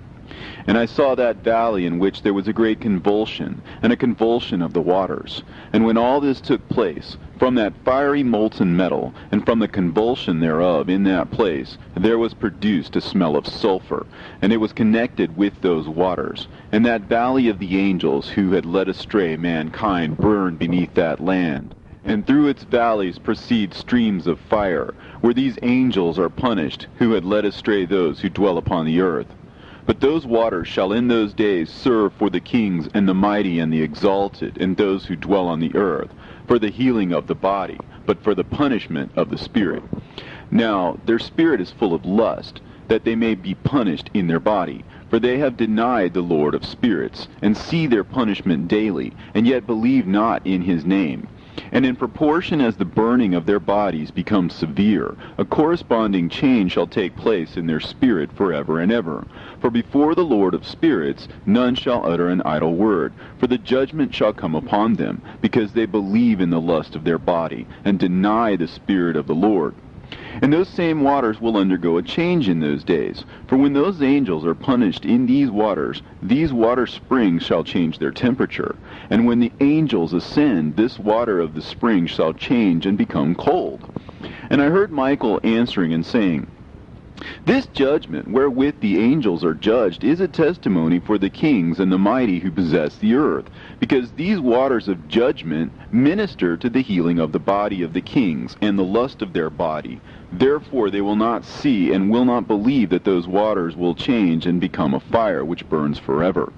And I saw that valley in which there was a great convulsion, and a convulsion of the waters. And when all this took place, from that fiery molten metal, and from the convulsion thereof in that place, there was produced a smell of sulfur, and it was connected with those waters. And that valley of the angels who had led astray mankind burned beneath that land. And through its valleys proceed streams of fire, where these angels are punished, who had led astray those who dwell upon the earth. But those waters shall in those days serve for the kings and the mighty and the exalted, and those who dwell on the earth, for the healing of the body, but for the punishment of the spirit. Now their spirit is full of lust, that they may be punished in their body. For they have denied the Lord of spirits, and see their punishment daily, and yet believe not in his name. And in proportion as the burning of their bodies becomes severe, a corresponding change shall take place in their spirit forever and ever. For before the Lord of spirits none shall utter an idle word, for the judgment shall come upon them, because they believe in the lust of their body, and deny the Spirit of the Lord. And those same waters will undergo a change in those days. For when those angels are punished in these water springs shall change their temperature. And when the angels ascend, this water of the spring shall change and become cold. And I heard Michael answering and saying, This judgment wherewith the angels are judged is a testimony for the kings and the mighty who possess the earth, because these waters of judgment minister to the healing of the body of the kings and the lust of their body. Therefore they will not see and will not believe that those waters will change and become a fire which burns forever.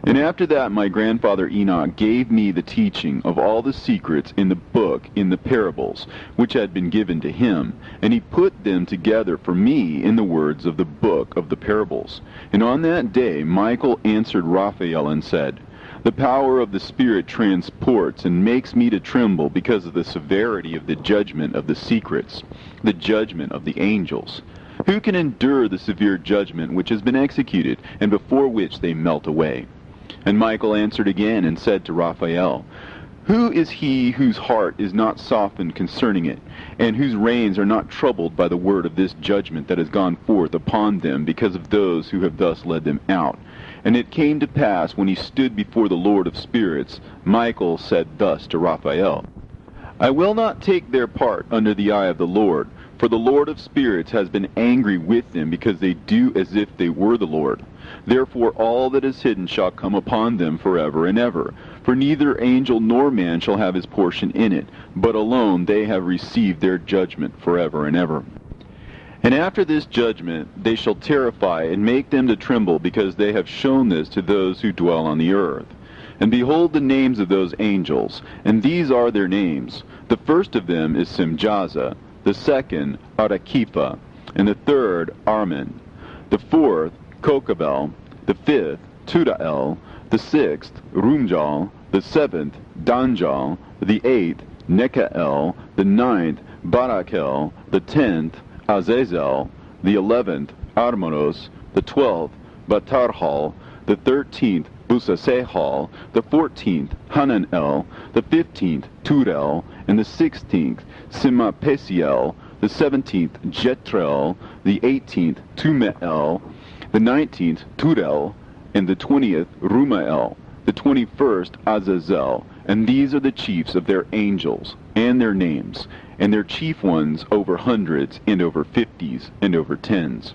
And after that my grandfather Enoch gave me the teaching of all the secrets in the book in the parables, which had been given to him, and he put them together for me in the words of the book of the parables. And on that day Michael answered Raphael and said, The power of the Spirit transports and makes me to tremble because of the severity of the judgment of the secrets, the judgment of the angels. Who can endure the severe judgment which has been executed, and before which they melt away? And Michael answered again and said to Raphael, Who is he whose heart is not softened concerning it, and whose reins are not troubled by the word of this judgment that has gone forth upon them because of those who have thus led them out? And it came to pass, when he stood before the Lord of spirits, Michael said thus to Raphael, I will not take their part under the eye of the Lord, for the Lord of spirits has been angry with them, because they do as if they were the Lord. Therefore all that is hidden shall come upon them forever and ever. For neither angel nor man shall have his portion in it, but alone they have received their judgment forever and ever. And after this judgment they shall terrify and make them to tremble, because they have shown this to those who dwell on the earth. And behold the names of those angels, and these are their names. The first of them is Simjaza, the second Arakipha, and the third Armin, the fourth Kokabel, the fifth Tudael, the sixth Rumjal, the seventh Danjal, the eighth Nekael, the ninth Barakel, the 10th Azazel, the 11th Armonos, the 12th Batarhal, the 13th Busasehal, the 14th Hananel, the 15th Turel, and the 16th Simapesiel, the 17th Jetrel, the 18th Tumeel, the 19th Turel, and the 20th Rumael, the 21st Azazel. And these are the chiefs of their angels, and their names, and their chief ones over hundreds, and over 50s, and over 10s.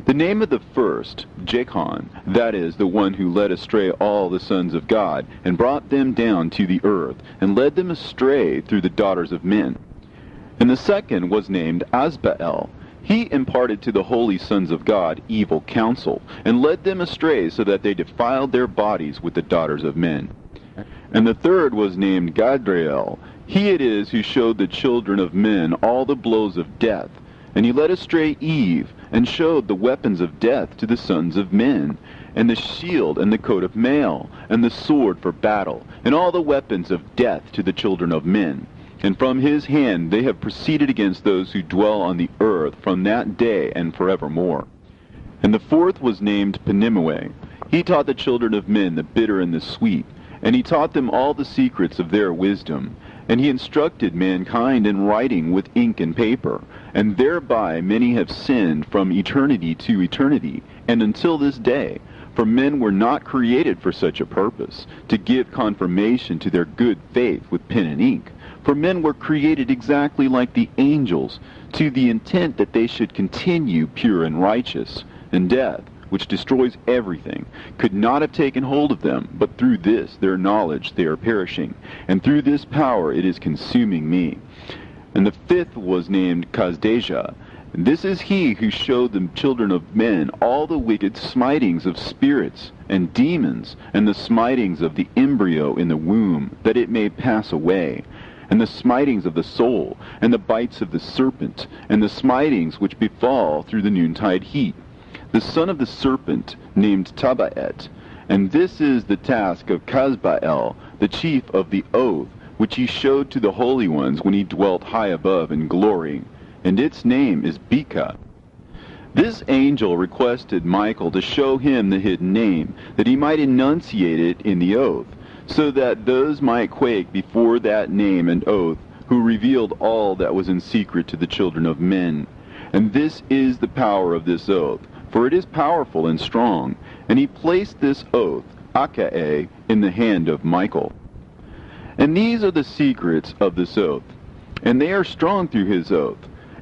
The name of the first, Jechon, that is, the one who led astray all the sons of God, and brought them down to the earth, and led them astray through the daughters of men. And the second was named Asbael. He imparted to the holy sons of God evil counsel, and led them astray so that they defiled their bodies with the daughters of men. And the third was named Gadriel. He it is who showed the children of men all the blows of death. And he led astray Eve, and showed the weapons of death to the sons of men, and the shield and the coat of mail, and the sword for battle, and all the weapons of death to the children of men. And from his hand they have proceeded against those who dwell on the earth from that day and forevermore. And the fourth was named Penimue. He taught the children of men the bitter and the sweet, and he taught them all the secrets of their wisdom. And he instructed mankind in writing with ink and paper, and thereby many have sinned from eternity to eternity, and until this day. For men were not created for such a purpose, to give confirmation to their good faith with pen and ink. For men were created exactly like the angels, to the intent that they should continue pure and righteous. And death, which destroys everything, could not have taken hold of them, but through this their knowledge they are perishing, and through this power it is consuming me. And the fifth was named Kazdejah. And this is he who showed the children of men all the wicked smitings of spirits and demons, and the smitings of the embryo in the womb, that it may pass away, and the smitings of the soul, and the bites of the serpent, and the smitings which befall through the noontide heat. The son of the serpent named Tabaet. And this is the task of Kazbael, the chief of the oath, which he showed to the holy ones when he dwelt high above in glory. And its name is Beka. This angel requested Michael to show him the hidden name, that he might enunciate it in the oath, so that those might quake before that name and oath, who revealed all that was in secret to the children of men. And this is the power of this oath, for it is powerful and strong. And he placed this oath, Akae, in the hand of Michael. And these are the secrets of this oath, and they are strong through his oath.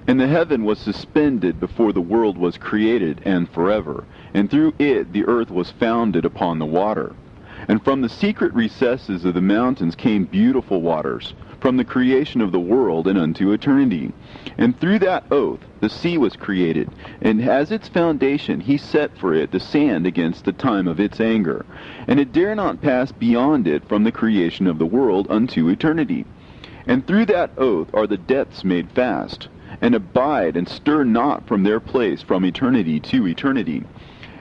And the heaven was suspended before the world was created, and forever. And through it the earth was founded upon the water. And from the secret recesses of the mountains came beautiful waters, from the creation of the world and unto eternity. And through that oath the sea was created, and as its foundation he set for it the sand against the time of its anger. And it dare not pass beyond it from the creation of the world unto eternity. And through that oath are the depths made fast, and abide and stir not from their place from eternity to eternity.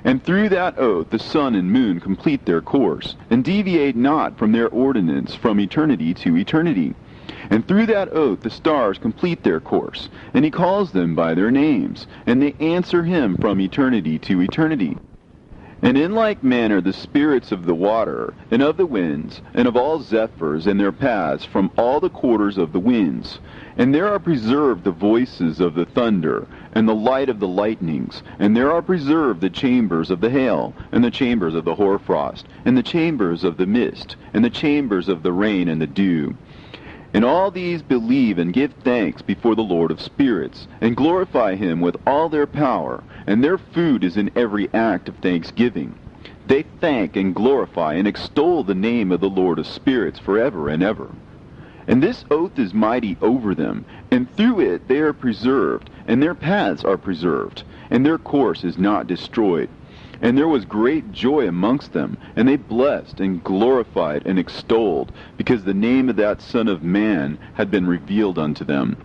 And through that oath the sun and moon complete their course, and deviate not from their ordinance from eternity to eternity. And through that oath the stars complete their course, and he calls them by their names, and they answer him from eternity to eternity. And in like manner the spirits of the water, and of the winds, and of all zephyrs and their paths from all the quarters of the winds. And there are preserved the voices of the thunder, and the light of the lightnings, and there are preserved the chambers of the hail, and the chambers of the hoarfrost, and the chambers of the mist, and the chambers of the rain and the dew. And all these believe and give thanks before the Lord of spirits, and glorify him with all their power, and their food is in every act of thanksgiving. They thank and glorify and extol the name of the Lord of spirits forever and ever. And this oath is mighty over them, and through it they are preserved, and their paths are preserved, and their course is not destroyed. And there was great joy amongst them, and they blessed and glorified and extolled, because the name of that Son of Man had been revealed unto them.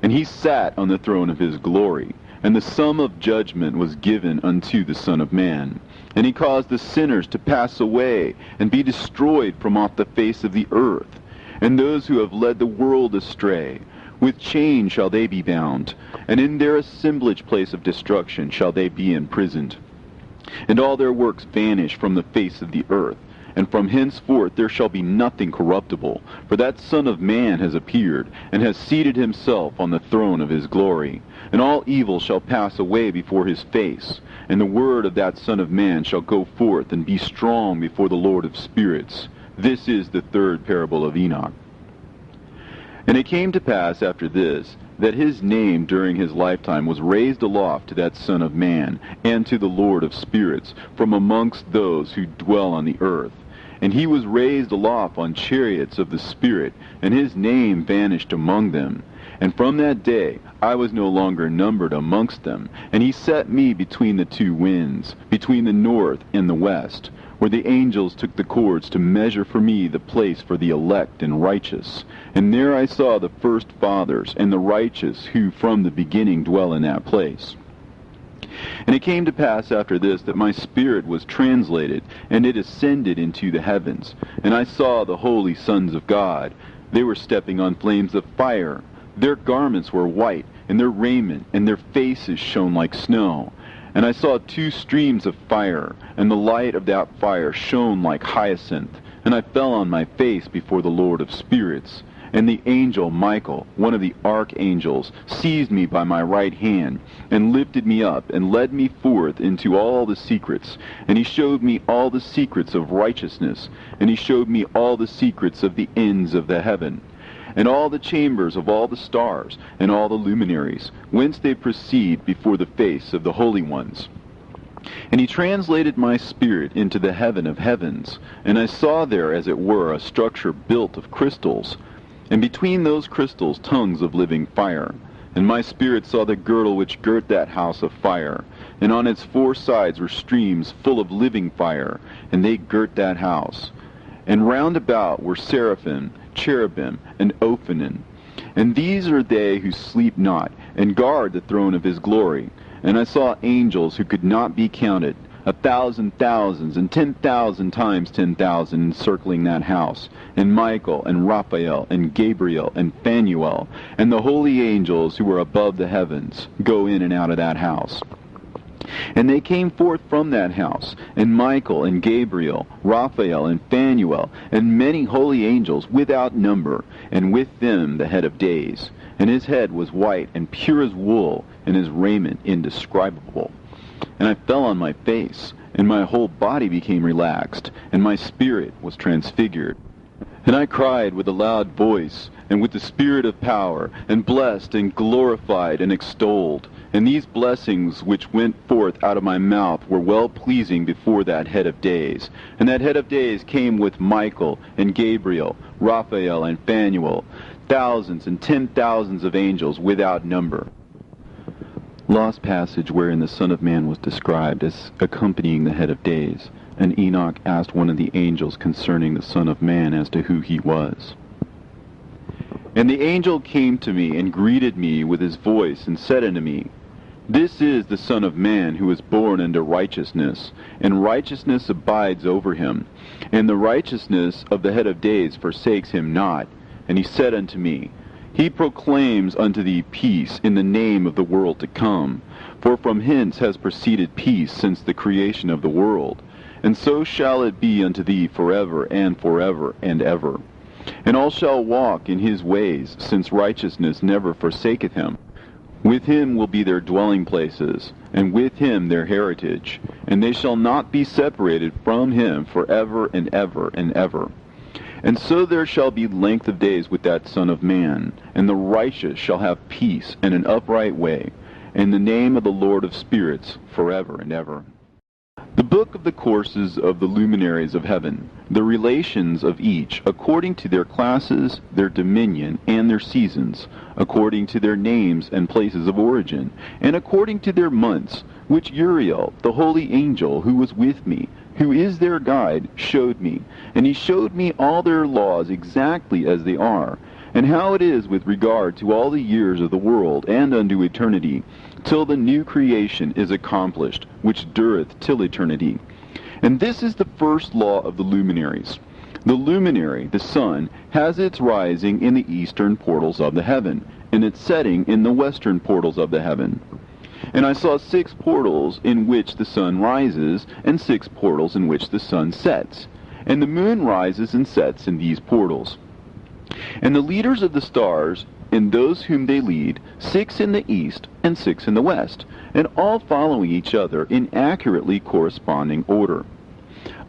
And he sat on the throne of his glory, and the sum of judgment was given unto the Son of Man. And he caused the sinners to pass away, and be destroyed from off the face of the earth. And those who have led the world astray, with chains shall they be bound, and in their assemblage place of destruction shall they be imprisoned. And all their works vanish from the face of the earth, and from henceforth there shall be nothing corruptible, for that Son of Man has appeared, and has seated himself on the throne of his glory. And all evil shall pass away before his face, and the word of that Son of Man shall go forth and be strong before the Lord of spirits. This is the third parable of Enoch. And it came to pass after this, that his name during his lifetime was raised aloft to that Son of Man, and to the Lord of spirits, from amongst those who dwell on the earth. And he was raised aloft on chariots of the Spirit, and his name vanished among them. And from that day I was no longer numbered amongst them, and he set me between the two winds, between the north and the west, where the angels took the cords to measure for me the place for the elect and righteous. And there I saw the first fathers and the righteous who from the beginning dwell in that place. And it came to pass after this that my spirit was translated, and it ascended into the heavens. And I saw the holy sons of God. They were stepping on flames of fire. Their garments were white, and their raiment and their faces shone like snow. And I saw two streams of fire, and the light of that fire shone like hyacinth. And I fell on my face before the Lord of spirits. And the angel Michael, one of the archangels, seized me by my right hand, and lifted me up, and led me forth into all the secrets. And he showed me all the secrets of righteousness, and he showed me all the secrets of the ends of the heaven, and all the chambers of all the stars, and all the luminaries, whence they proceed before the face of the holy ones. And he translated my spirit into the heaven of heavens, and I saw there, as it were, a structure built of crystals. and between those crystals tongues of living fire. And my spirit saw the girdle which girt that house of fire, and on its 4 sides were streams full of living fire, and they girt that house. And round about were seraphim, cherubim, and ophanim. And these are they who sleep not, and guard the throne of his glory. And I saw angels who could not be counted, 1,000 thousands, and 10,000 times 10,000 encircling that house, and Michael, and Raphael, and Gabriel, and Phanuel, and the holy angels who were above the heavens, go in and out of that house. And they came forth from that house, and Michael, and Gabriel, Raphael, and Phanuel, and many holy angels without number, and with them the head of days. And his head was white and pure as wool, and his raiment indescribable. And I fell on my face, and my whole body became relaxed, and my spirit was transfigured. And I cried with a loud voice, and with the spirit of power, and blessed, and glorified, and extolled. And these blessings which went forth out of my mouth were well-pleasing before that head of days. And that head of days came with Michael, and Gabriel, Raphael, and Phanuel, thousands and 10,000s of angels without number. Lost passage wherein the Son of Man was described as accompanying the head of days, and Enoch asked one of the angels concerning the Son of Man as to who he was. And the angel came to me and greeted me with his voice, and said unto me, This is the Son of Man who is born unto righteousness, and righteousness abides over him, and the righteousness of the head of days forsakes him not. And he said unto me, He proclaims unto thee peace in the name of the world to come, for from hence has proceeded peace since the creation of the world, and so shall it be unto thee forever and ever. And all shall walk in his ways, since righteousness never forsaketh him. With him will be their dwelling places, and with him their heritage, and they shall not be separated from him forever and ever and ever. And so there shall be length of days with that Son of Man, and the righteous shall have peace and an upright way, and the name of the Lord of spirits forever and ever. The book of the courses of the luminaries of heaven, the relations of each, according to their classes, their dominion, and their seasons, according to their names and places of origin, and according to their months, which Uriel, the holy angel who was with me, who is their guide, showed me. And he showed me all their laws exactly as they are, and how it is with regard to all the years of the world and unto eternity, till the new creation is accomplished, which dureth till eternity. And this is the first law of the luminaries. The luminary, the sun, has its rising in the eastern portals of the heaven, and its setting in the western portals of the heaven. And I saw 6 portals in which the sun rises, and 6 portals in which the sun sets. And the moon rises and sets in these portals. And the leaders of the stars, and those whom they lead, 6 in the east and 6 in the west, and all following each other in accurately corresponding order.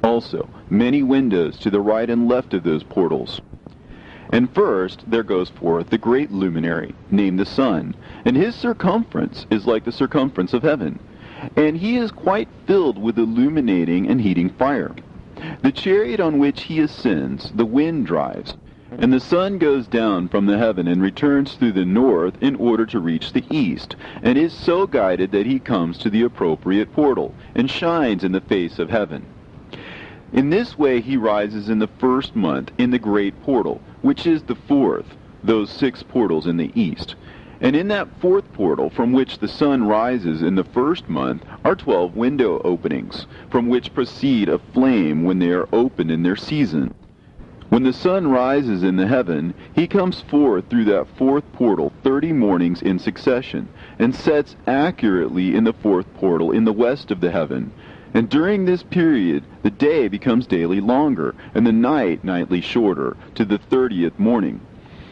Also, many windows to the right and left of those portals. And first there goes forth the great luminary, named the sun, and his circumference is like the circumference of heaven, and he is quite filled with illuminating and heating fire. The chariot on which he ascends, the wind drives, and the sun goes down from the heaven and returns through the north in order to reach the east, and is so guided that he comes to the appropriate portal, and shines in the face of heaven. In this way he rises in the first month in the great portal, which is the 4th, those 6 portals in the east. And in that 4th portal from which the sun rises in the first month are 12 window openings, from which proceed a flame when they are opened in their season. When the sun rises in the heaven, he comes forth through that 4th portal 30 mornings in succession, and sets accurately in the 4th portal in the west of the heaven. And during this period, the day becomes daily longer, and the night nightly shorter, to the 30th morning.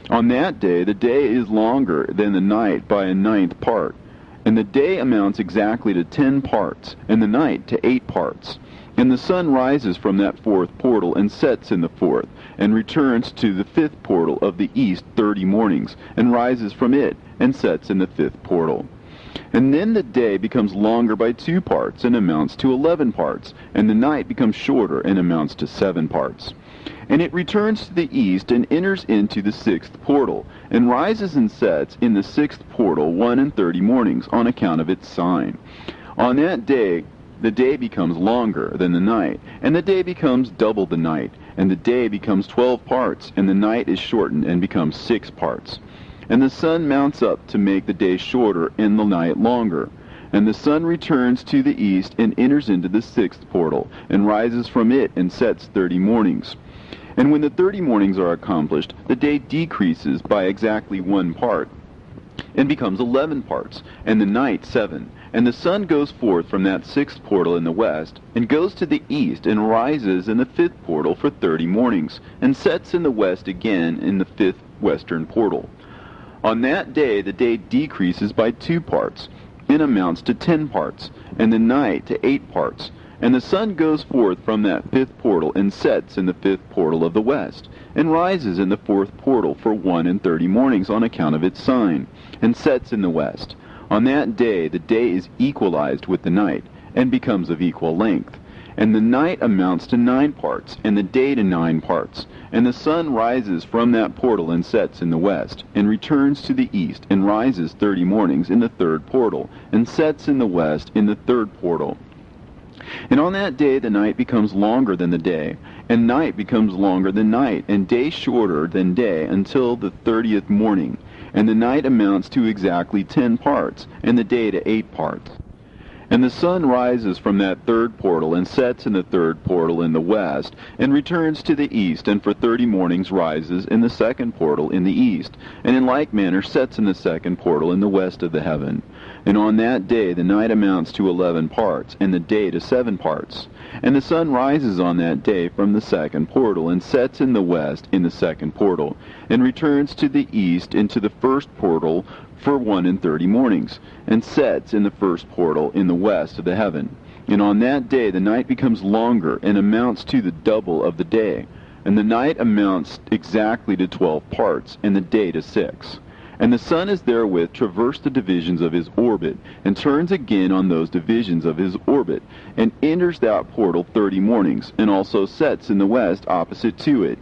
On that day, the day is longer than the night by a 9th part, and the day amounts exactly to 10 parts, and the night to 8 parts. And the sun rises from that 4th portal and sets in the 4th, and returns to the 5th portal of the east 30 mornings, and rises from it, and sets in the 5th portal. And then the day becomes longer by 2 parts, and amounts to 11 parts, and the night becomes shorter, and amounts to 7 parts. And it returns to the east, and enters into the 6th portal, and rises and sets in the 6th portal 31 mornings, on account of its sign. On that day the day becomes longer than the night, and the day becomes double the night, and the day becomes 12 parts, and the night is shortened, and becomes 6 parts. And the sun mounts up to make the day shorter, and the night longer. And the sun returns to the east, and enters into the 6th portal, and rises from it, and sets 30 mornings. And when the 30 mornings are accomplished, the day decreases by exactly 1 part, and becomes 11 parts, and the night 7. And the sun goes forth from that 6th portal in the west, and goes to the east, and rises in the 5th portal for 30 mornings, and sets in the west again in the 5th western portal. On that day the day decreases by 2 parts, and amounts to 10 parts, and the night to 8 parts. And the sun goes forth from that 5th portal, and sets in the 5th portal of the west, and rises in the 4th portal for 31 mornings, on account of its sign, and sets in the west. On that day the day is equalized with the night, and becomes of equal length. And the night amounts to 9 parts, and the day to 9 parts. And the sun rises from that portal, and sets in the west, and returns to the east, and rises 30 mornings in the 3rd portal, and sets in the west in the 3rd portal. And on that day the night becomes longer than the day, and night becomes longer than night, and day shorter than day, until the 30th morning. And the night amounts to exactly 10 parts, and the day to 8 parts. And the sun rises from that 3rd portal, and sets in the 3rd portal in the west, and returns to the east, and for 30 mornings rises in the 2nd portal in the east, and in like manner sets in the 2nd portal in the west of the heaven. And on that day the night amounts to 11 parts, and the day to 7 parts. And the sun rises on that day from the 2nd portal, and sets in the west in the 2nd portal, and returns to the east into the 1st portal for 31 mornings, and sets in the 1st portal in the west of the heaven. And on that day the night becomes longer, and amounts to the double of the day. And the night amounts exactly to 12 parts, and the day to 6. And the sun is therewith traversed the divisions of his orbit, and turns again on those divisions of his orbit, and enters that portal 30 mornings, and also sets in the west opposite to it.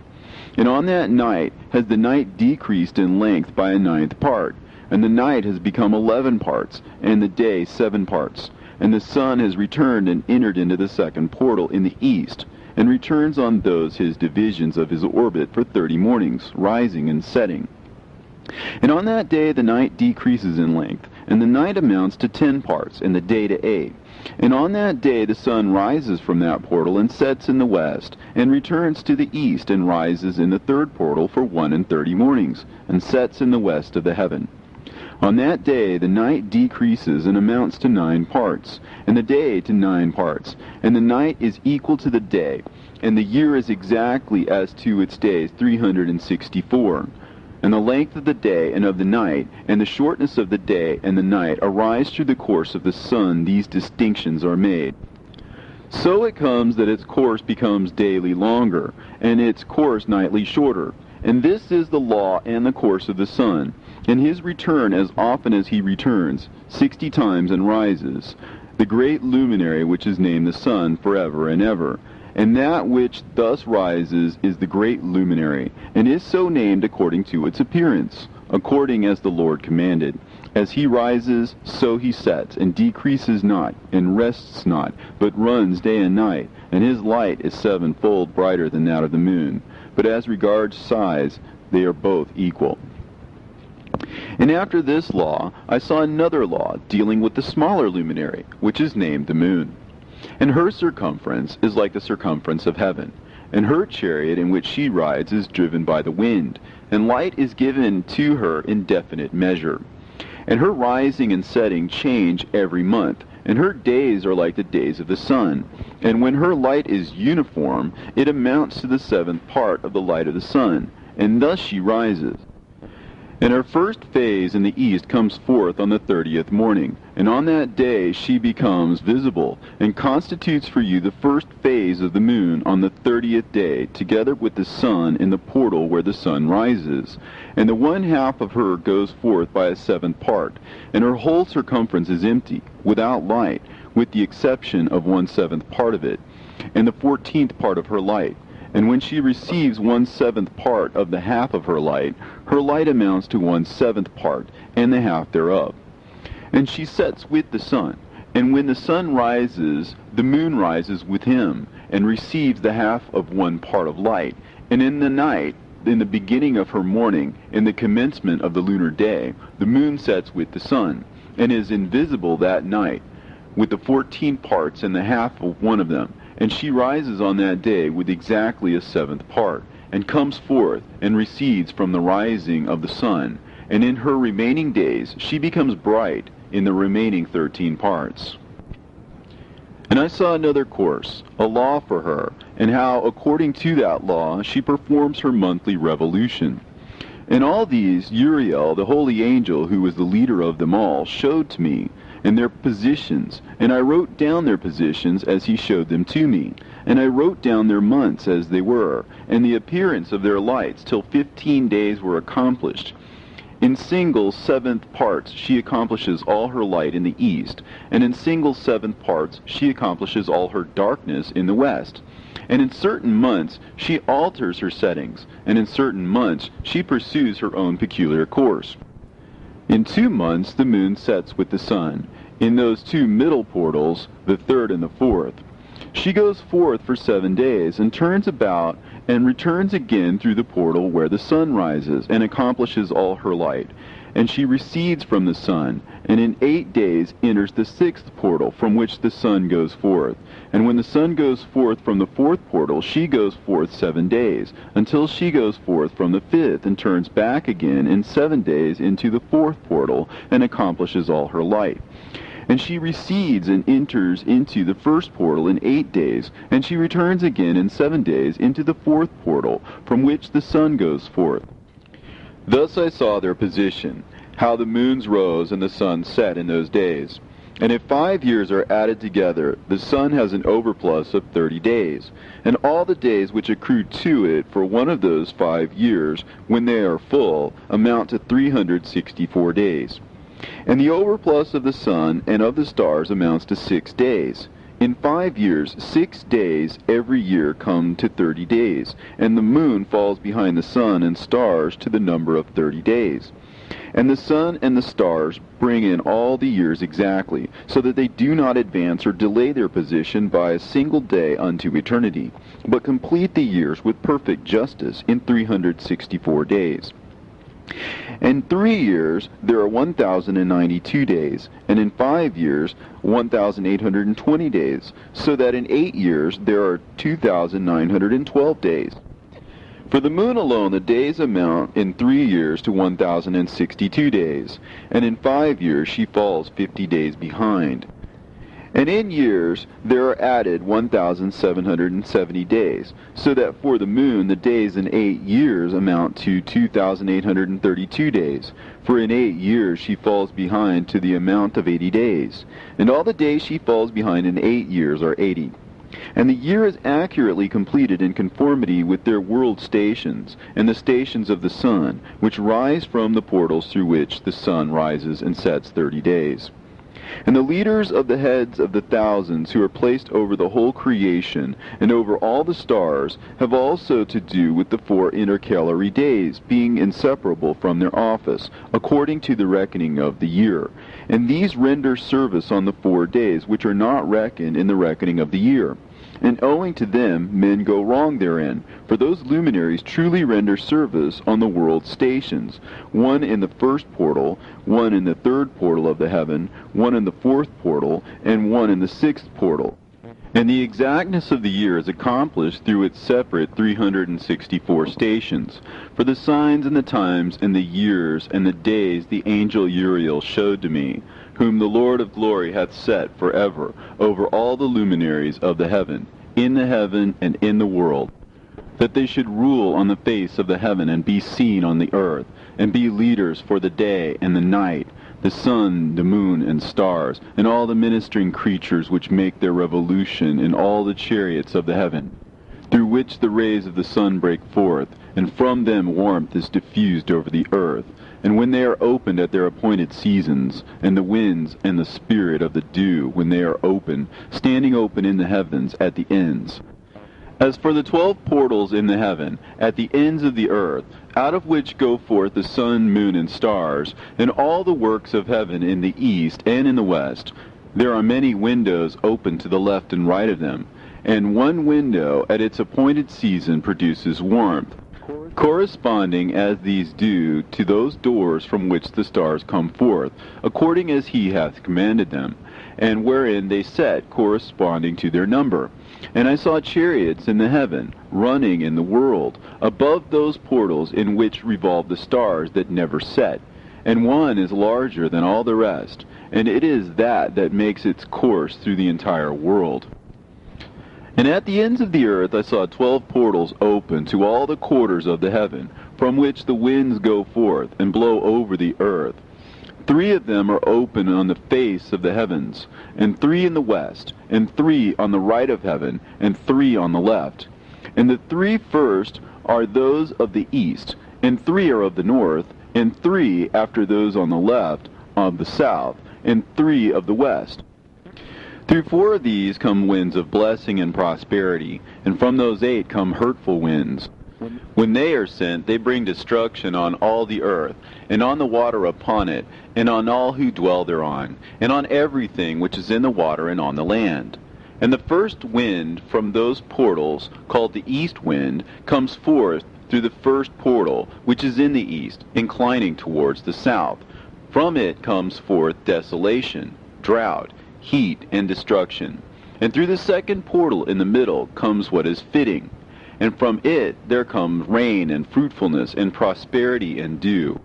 And on that night has the night decreased in length by a 9th part, and the night has become 11 parts, and the day 7 parts. And the sun has returned and entered into the 2nd portal in the east, and returns on those his divisions of his orbit for 30 mornings, rising and setting. And on that day the night decreases in length, and the night amounts to 10 parts, and the day to 8. And on that day the sun rises from that portal, and sets in the west, and returns to the east, and rises in the 3rd portal for 31 mornings, and sets in the west of the heaven. On that day the night decreases and amounts to 9 parts, and the day to 9 parts, and the night is equal to the day, and the year is exactly as to its days 364. And the length of the day and of the night, and the shortness of the day and the night arise through the course of the sun. These distinctions are made. So it comes that its course becomes daily longer, and its course nightly shorter. And this is the law and the course of the sun. And his return, as often as he returns, 60 times and rises, the great luminary which is named the sun forever and ever. And that which thus rises is the great luminary, and is so named according to its appearance, according as the Lord commanded. As he rises, so he sets, and decreases not, and rests not, but runs day and night, and his light is 7-fold brighter than that of the moon. But as regards size, they are both equal. And after this law, I saw another law dealing with the smaller luminary, which is named the moon. And her circumference is like the circumference of heaven, and her chariot in which she rides is driven by the wind, and light is given to her in definite measure. And her rising and setting change every month, and her days are like the days of the sun. And when her light is uniform, it amounts to the 7th part of the light of the sun, and thus she rises. And her first phase in the east comes forth on the 30th morning, and on that day she becomes visible, and constitutes for you the first phase of the moon on the 30th day, together with the sun in the portal where the sun rises. And the one half of her goes forth by a seventh part, and her whole circumference is empty, without light, with the exception of 1/7 part of it, and the 14th part of her light. And when she receives 1/7 part of the half of her light amounts to 1/7 part, and the half thereof. And she sets with the sun, and when the sun rises, the moon rises with him, and receives the half of 1 part of light. And in the night, in the beginning of her morning, in the commencement of the lunar day, the moon sets with the sun, and is invisible that night, with the 14 parts and the half of one of them. And she rises on that day with exactly a 7th part, and comes forth, and recedes from the rising of the sun. And in her remaining days she becomes bright in the remaining 13 parts. And I saw another course, a law for her, and how, according to that law, she performs her monthly revolution. And all these Uriel, the holy angel, who was the leader of them all, showed to me, and their positions, and I wrote down their positions as he showed them to me, and I wrote down their months as they were, and the appearance of their lights, till 15 days were accomplished. In single 7th parts she accomplishes all her light in the east, and in single 7th parts she accomplishes all her darkness in the west. And in certain months she alters her settings, and in certain months she pursues her own peculiar course. In 2 months the moon sets with the sun, in those 2 middle portals, the 3rd and the 4th. She goes forth for 7 days, and turns about, and returns again through the portal where the sun rises, and accomplishes all her light. And she recedes from the sun, and in 8 days enters the 6th portal, from which the sun goes forth. And when the sun goes forth from the 4th portal, she goes forth 7 days, until she goes forth from the 5th, and turns back again in 7 days into the 4th portal, and accomplishes all her light. And she recedes and enters into the 1st portal in 8 days, and she returns again in 7 days into the 4th portal, from which the sun goes forth. Thus I saw their position, how the moons rose and the sun set in those days. And if 5 years are added together, the sun has an overplus of 30 days, and all the days which accrue to it for one of those 5 years, when they are full, amount to 364 days. And the overplus of the sun and of the stars amounts to 6 days. In 5 years, 6 days every year come to 30 days, and the moon falls behind the sun and stars to the number of 30 days. And the sun and the stars bring in all the years exactly, so that they do not advance or delay their position by a single day unto eternity, but complete the years with perfect justice in 364 days. In 3 years there are 1,092 days, and in 5 years 1,820 days, so that in 8 years there are 2,912 days. For the moon alone the days amount in 3 years to 1,062 days, and in 5 years she falls 50 days behind. And in years there are added 1,770 days, so that for the moon the days in 8 years amount to 2,832 days. For in 8 years she falls behind to the amount of 80 days, and all the days she falls behind in 8 years are 80. And the year is accurately completed in conformity with their world stations, and the stations of the sun, which rise from the portals through which the sun rises and sets 30 days. And the leaders of the heads of the thousands who are placed over the whole creation and over all the stars have also to do with the 4 intercalary days, being inseparable from their office, according to the reckoning of the year. And these render service on the 4 days, which are not reckoned in the reckoning of the year. And owing to them men go wrong therein, for those luminaries truly render service on the world stations, one in the 1st portal, one in the 3rd portal of the heaven, one in the 4th portal, and one in the 6th portal. And the exactness of the year is accomplished through its separate 364 stations. For the signs and the times and the years and the days the angel Uriel showed to me, whom the Lord of glory hath set forever over all the luminaries of the heaven, in the heaven and in the world. that they should rule on the face of the heaven, and be seen on the earth, and be leaders for the day and the night, the sun, the moon, and stars, and all the ministering creatures which make their revolution in all the chariots of the heaven, through which the rays of the sun break forth, and from them warmth is diffused over the earth. And when they are opened at their appointed seasons, and the winds and the spirit of the dew, when they are open, standing open in the heavens at the ends. As for the 12 portals in the heaven, at the ends of the earth, out of which go forth the sun, moon, and stars, and all the works of heaven in the east and in the west, there are many windows open to the left and right of them, and one window at its appointed season produces warmth, corresponding as these do to those doors from which the stars come forth, according as he hath commanded them, and wherein they set corresponding to their number. And I saw chariots in the heaven, running in the world, above those portals in which revolve the stars that never set. And one is larger than all the rest, and it is that makes its course through the entire world. And at the ends of the earth I saw 12 portals open to all the quarters of the heaven, from which the winds go forth, and blow over the earth. 3 of them are open on the face of the heavens, and 3 in the west, and 3 on the right of heaven, and 3 on the left. And the 3 first are those of the east, and 3 are of the north, and 3 after those on the left of the south, and 3 of the west. Through 4 of these come winds of blessing and prosperity, and from those 8 come hurtful winds. When they are sent, they bring destruction on all the earth, and on the water upon it, and on all who dwell thereon, and on everything which is in the water and on the land. And the first wind from those portals, called the east wind, comes forth through the first portal, which is in the east, inclining towards the south. From it comes forth desolation, drought, heat, and destruction. And through the second portal in the middle comes what is fitting. And from it there comes rain and fruitfulness and prosperity and dew.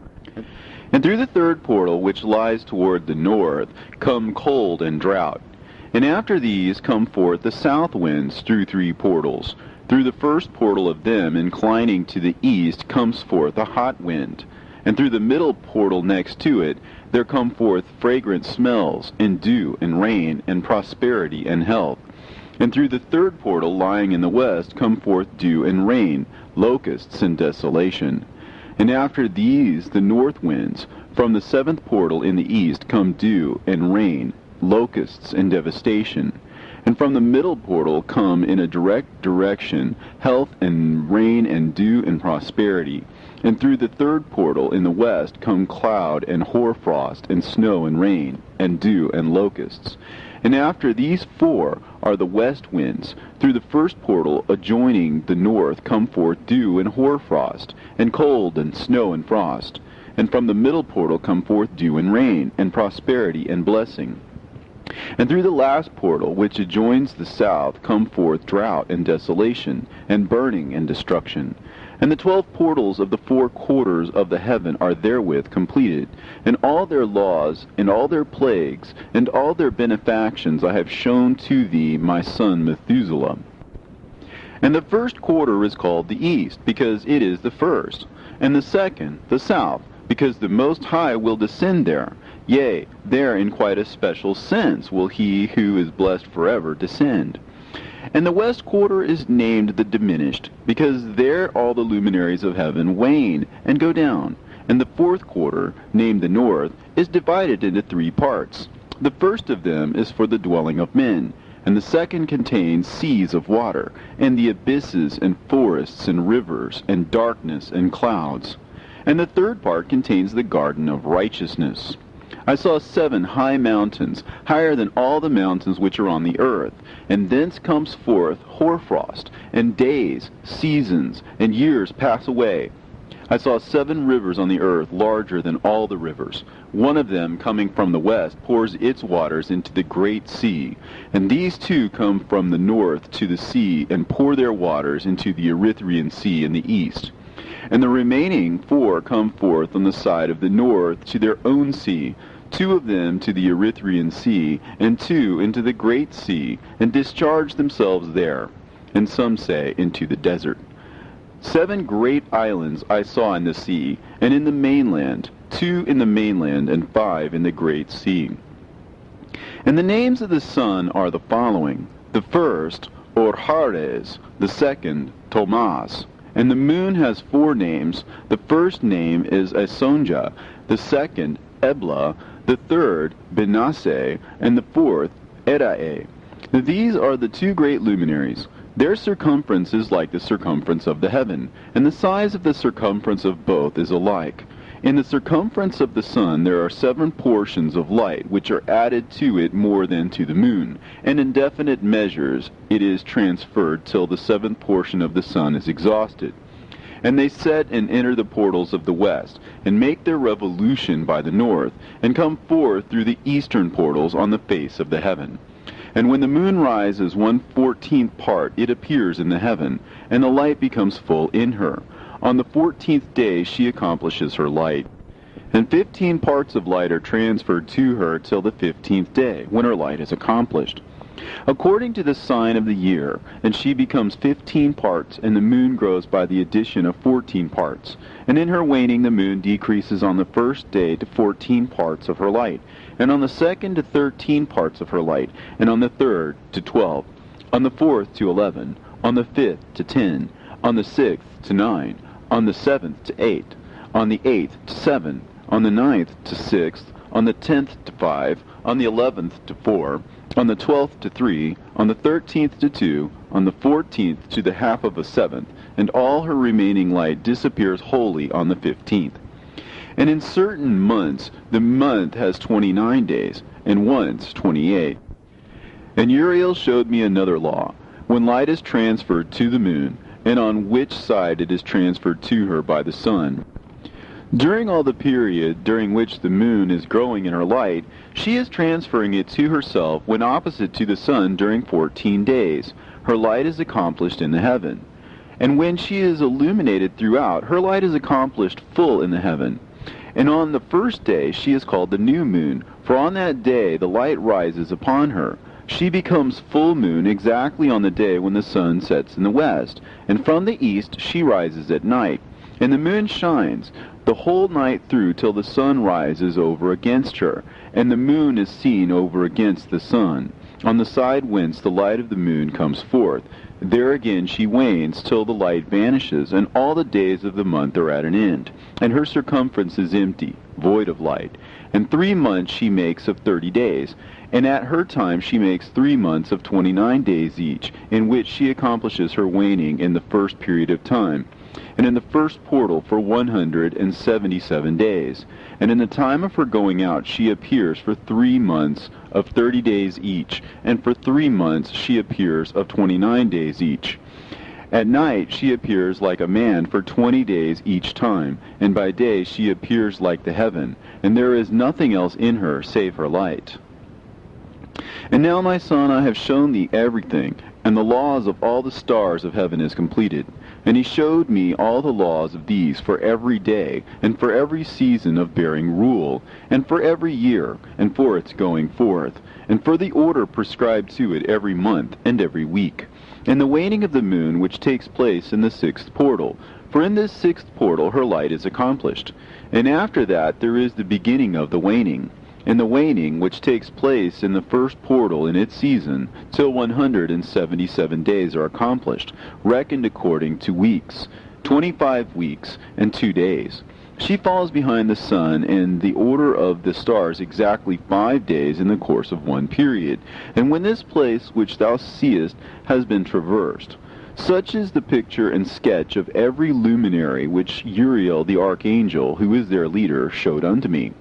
And through the third portal, which lies toward the north, come cold and drought. And after these come forth the south winds through 3 portals. Through the first portal of them, inclining to the east, comes forth a hot wind. And through the middle portal next to it, there come forth fragrant smells, and dew, and rain, and prosperity, and health. And through the third portal lying in the west come forth dew and rain, locusts and desolation. And after these the north winds, from the 7th portal in the east come dew and rain, locusts and devastation. And from the middle portal come in a direct direction health and rain and dew and prosperity. And through the third portal in the west come cloud and hoarfrost and snow and rain and dew and locusts. And after these 4 are the west winds. Through the first portal adjoining the north come forth dew and hoarfrost, and cold and snow and frost. And from the middle portal come forth dew and rain, and prosperity and blessing. And through the last portal, which adjoins the south, come forth drought and desolation, and burning and destruction. And the 12 portals of the 4 quarters of the heaven are therewith completed, and all their laws, and all their plagues, and all their benefactions I have shown to thee, my son Methuselah. And the first quarter is called the east, because it is the first, and the second the south, because the Most High will descend there. Yea, there in quite a special sense will he who is blessed forever descend. And the west quarter is named the diminished, because there all the luminaries of heaven wane and go down. And the 4th quarter, named the north, is divided into 3 parts. The first of them is for the dwelling of men, and the second contains seas of water, and the abysses and forests and rivers, and darkness and clouds. And the third part contains the garden of righteousness. I saw 7 high mountains, higher than all the mountains which are on the earth, and thence comes forth hoarfrost, and days, seasons, and years pass away. I saw 7 rivers on the earth, larger than all the rivers. One of them, coming from the west, pours its waters into the great sea. And these 2 come from the north to the sea, and pour their waters into the Erythraean Sea in the east. And the remaining 4 come forth on the side of the north to their own sea, 2 of them to the Erythraean Sea, and 2 into the great sea, and discharge themselves there, and some say into the desert. 7 great islands I saw in the sea, and in the mainland, 2 in the mainland, and 5 in the great sea. And the names of the sun are the following: the first, Orhares; the second, Tomas. And the moon has 4 names. The first name is Esonja, the second, Ebla, the third, Benase, and the fourth, Erae. These are the 2 great luminaries. Their circumference is like the circumference of the heaven, and the size of the circumference of both is alike. In the circumference of the sun there are 7 portions of light, which are added to it more than to the moon, and in definite measures it is transferred till the 7th portion of the sun is exhausted. And they set and enter the portals of the west, and make their revolution by the north, and come forth through the eastern portals on the face of the heaven. And when the moon rises 1/14th part, it appears in the heaven, and the light becomes full in her. On the 14th day she accomplishes her light. And 15 parts of light are transferred to her till the 15th day, when her light is accomplished, according to the sign of the year, and she becomes 15 parts, and the moon grows by the addition of 14 parts. And in her waning the moon decreases on the first day to 14 parts of her light, and on the second to 13 parts of her light, and on the third to 12, on the fourth to 11, on the 5th to 10, on the 6th to 9, on the 7th to 8, on the 8th to 7, on the 9th to 6th, on the 10th to 5, on the 11th to 4, on the 12th to 3, on the 13th to 2, on the 14th to the half of a 7th, and all her remaining light disappears wholly on the 15th. And in certain months the month has 29 days, and once 28. And Uriel showed me another law, when light is transferred to the moon, and on which side it is transferred to her by the sun. During all the period during which the moon is growing in her light, she is transferring it to herself when opposite to the sun during 14 days. Her light is accomplished in the heaven. And when she is illuminated throughout, her light is accomplished full in the heaven. And on the first day she is called the new moon, for on that day the light rises upon her. She becomes full moon exactly on the day when the sun sets in the west, and from the east she rises at night. And the moon shines the whole night through till the sun rises over against her, and the moon is seen over against the sun, on the side whence the light of the moon comes forth. There again she wanes till the light vanishes, and all the days of the month are at an end, and her circumference is empty, void of light. And 3 months she makes of 30 days, and at her time she makes 3 months of 29 days each, in which she accomplishes her waning in the first period of time, and in the first portal for 177 days. And in the time of her going out she appears for 3 months of 30 days each, and for 3 months she appears of 29 days each. At night she appears like a man for 20 days each time, and by day she appears like the heaven, and there is nothing else in her save her light. And now, my son, I have shown thee everything, and the laws of all the stars of heaven is completed. And he showed me all the laws of these for every day, and for every season of bearing rule, and for every year, and for its going forth, and for the order prescribed to it every month and every week, and the waning of the moon which takes place in the 6th portal. For in this 6th portal her light is accomplished. And after that there is the beginning of the waning. And the waning which takes place in the 1st portal in its season, till 177 days are accomplished, reckoned according to weeks, 25 weeks and 2 days. She falls behind the sun in the order of the stars exactly 5 days in the course of one period. And when this place which thou seest has been traversed, such is the picture and sketch of every luminary which Uriel the archangel, who is their leader, showed unto me.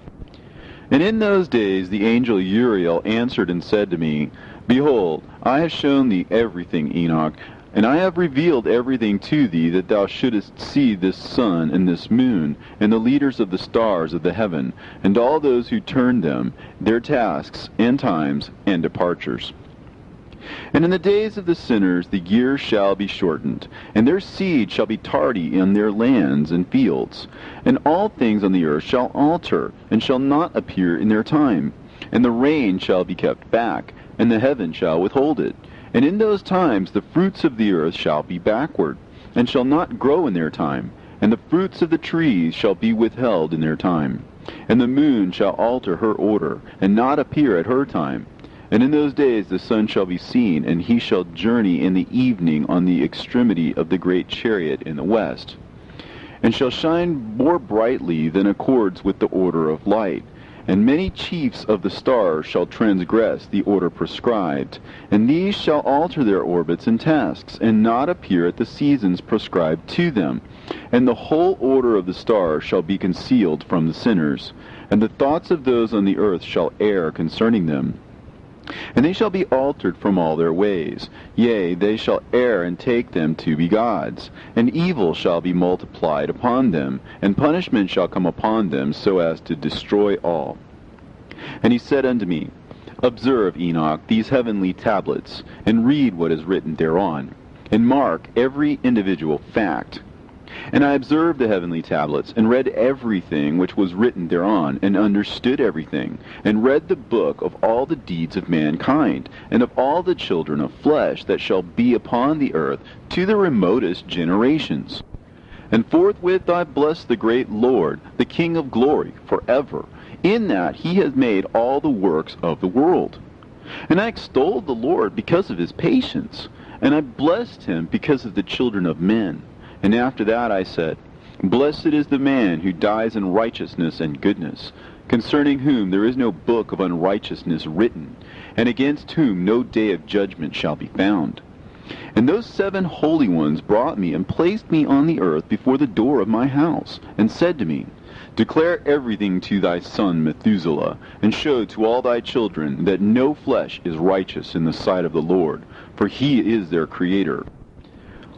And in those days the angel Uriel answered and said to me, Behold, I have shown thee everything, Enoch, and I have revealed everything to thee, that thou shouldest see this sun and this moon, and the leaders of the stars of the heaven, and all those who turn them, their tasks, and times, and departures. And in the days of the sinners the years shall be shortened, and their seed shall be tardy in their lands and fields. And all things on the earth shall alter, and shall not appear in their time. And the rain shall be kept back, and the heaven shall withhold it. And in those times the fruits of the earth shall be backward. and shall not grow in their time, and the fruits of the trees shall be withheld in their time. And the moon shall alter her order, and not appear at her time. And in those days the sun shall be seen, and he shall journey in the evening on the extremity of the great chariot in the west, and shall shine more brightly than accords with the order of light. And many chiefs of the stars shall transgress the order prescribed, and these shall alter their orbits and tasks, and not appear at the seasons prescribed to them. And the whole order of the stars shall be concealed from the sinners, and the thoughts of those on the earth shall err concerning them. And they shall be altered from all their ways. Yea, they shall err and take them to be gods. And evil shall be multiplied upon them, and punishment shall come upon them, so as to destroy all. And he said unto me, Observe, Enoch, these heavenly tablets, and read what is written thereon, and mark every individual fact. And I observed the heavenly tablets, and read everything which was written thereon, and understood everything, and read the book of all the deeds of mankind, and of all the children of flesh that shall be upon the earth, to the remotest generations. And forthwith I blessed the great Lord, the King of glory, forever, in that he has made all the works of the world. And I extolled the Lord because of his patience, and I blessed him because of the children of men. And after that I said, Blessed is the man who dies in righteousness and goodness, concerning whom there is no book of unrighteousness written, and against whom no day of judgment shall be found. And those 7 holy ones brought me and placed me on the earth before the door of my house, and said to me, Declare everything to thy son Methuselah, and show to all thy children that no flesh is righteous in the sight of the Lord, for he is their creator.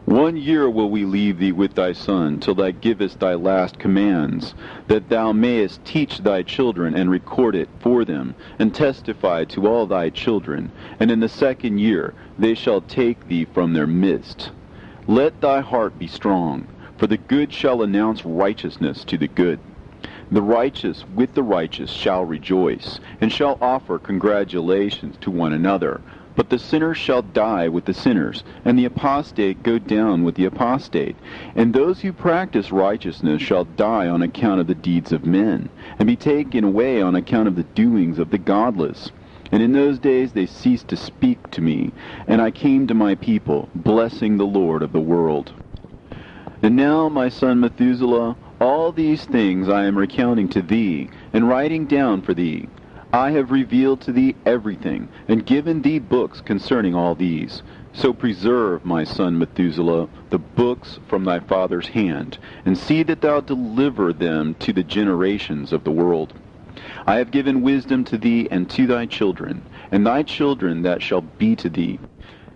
1 year will we leave thee with thy son, till thou givest thy last commands, that thou mayest teach thy children, and record it for them, and testify to all thy children. And in the 2nd year they shall take thee from their midst. Let thy heart be strong, for the good shall announce righteousness to the good. The righteous with the righteous shall rejoice, and shall offer congratulations to one another. But the sinners shall die with the sinners, and the apostate go down with the apostate. And those who practice righteousness shall die on account of the deeds of men, and be taken away on account of the doings of the godless. And in those days they ceased to speak to me, and I came to my people, blessing the Lord of the world. And now, my son Methuselah, all these things I am recounting to thee, and writing down for thee. I have revealed to thee everything, and given thee books concerning all these. So preserve, my son Methuselah, the books from thy father's hand, and see that thou deliver them to the generations of the world. I have given wisdom to thee and to thy children, and thy children that shall be to thee,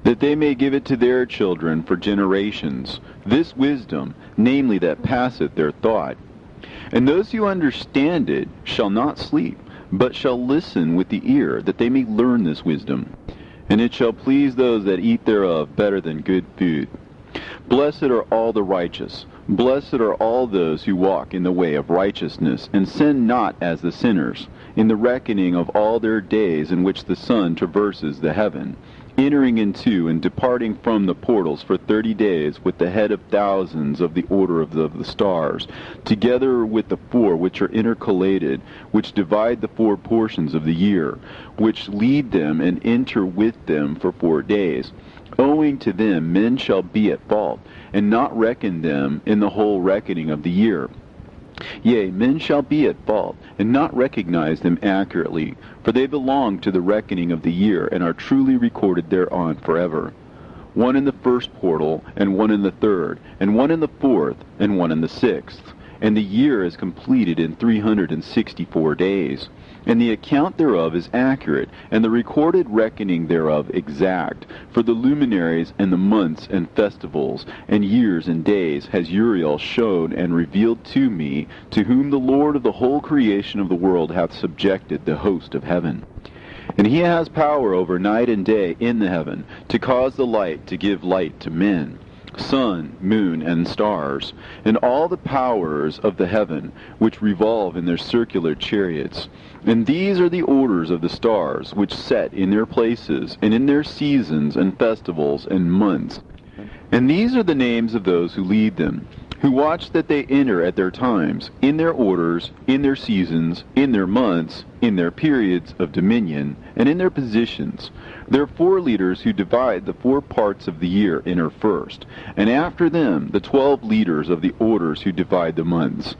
that they may give it to their children for generations, this wisdom, namely that passeth their thought. And those who understand it shall not sleep, but shall listen with the ear, that they may learn this wisdom. And it shall please those that eat thereof better than good food. Blessed are all the righteous. Blessed are all those who walk in the way of righteousness, and sin not as the sinners, in the reckoning of all their days in which the sun traverses the heaven, entering into and departing from the portals for 30 days with the head of thousands of the order of the stars, together with the 4 which are intercalated, which divide the 4 portions of the year, which lead them and enter with them for 4 days. Owing to them men shall be at fault, and not reckon them in the whole reckoning of the year. Yea, men shall be at fault, and not recognize them accurately, for they belong to the reckoning of the year, and are truly recorded thereon forever. 1 in the 1st portal, and 1 in the 3rd, and 1 in the 4th, and 1 in the 6th. And the year is completed in 364 days. And the account thereof is accurate, and the recorded reckoning thereof exact. For the luminaries and the months and festivals and years and days has Uriel shown and revealed to me, to whom the Lord of the whole creation of the world hath subjected the host of heaven. And he has power over night and day in the heaven, to cause the light to give light to men, sun, moon, and stars, and all the powers of the heaven, which revolve in their circular chariots. And these are the orders of the stars, which set in their places, and in their seasons, and festivals, and months. And these are the names of those who lead them, who watch that they enter at their times, in their orders, in their seasons, in their months, in their periods of dominion, and in their positions. Their 4 leaders who divide the 4 parts of the year enter first, and after them the 12 leaders of the orders who divide the months.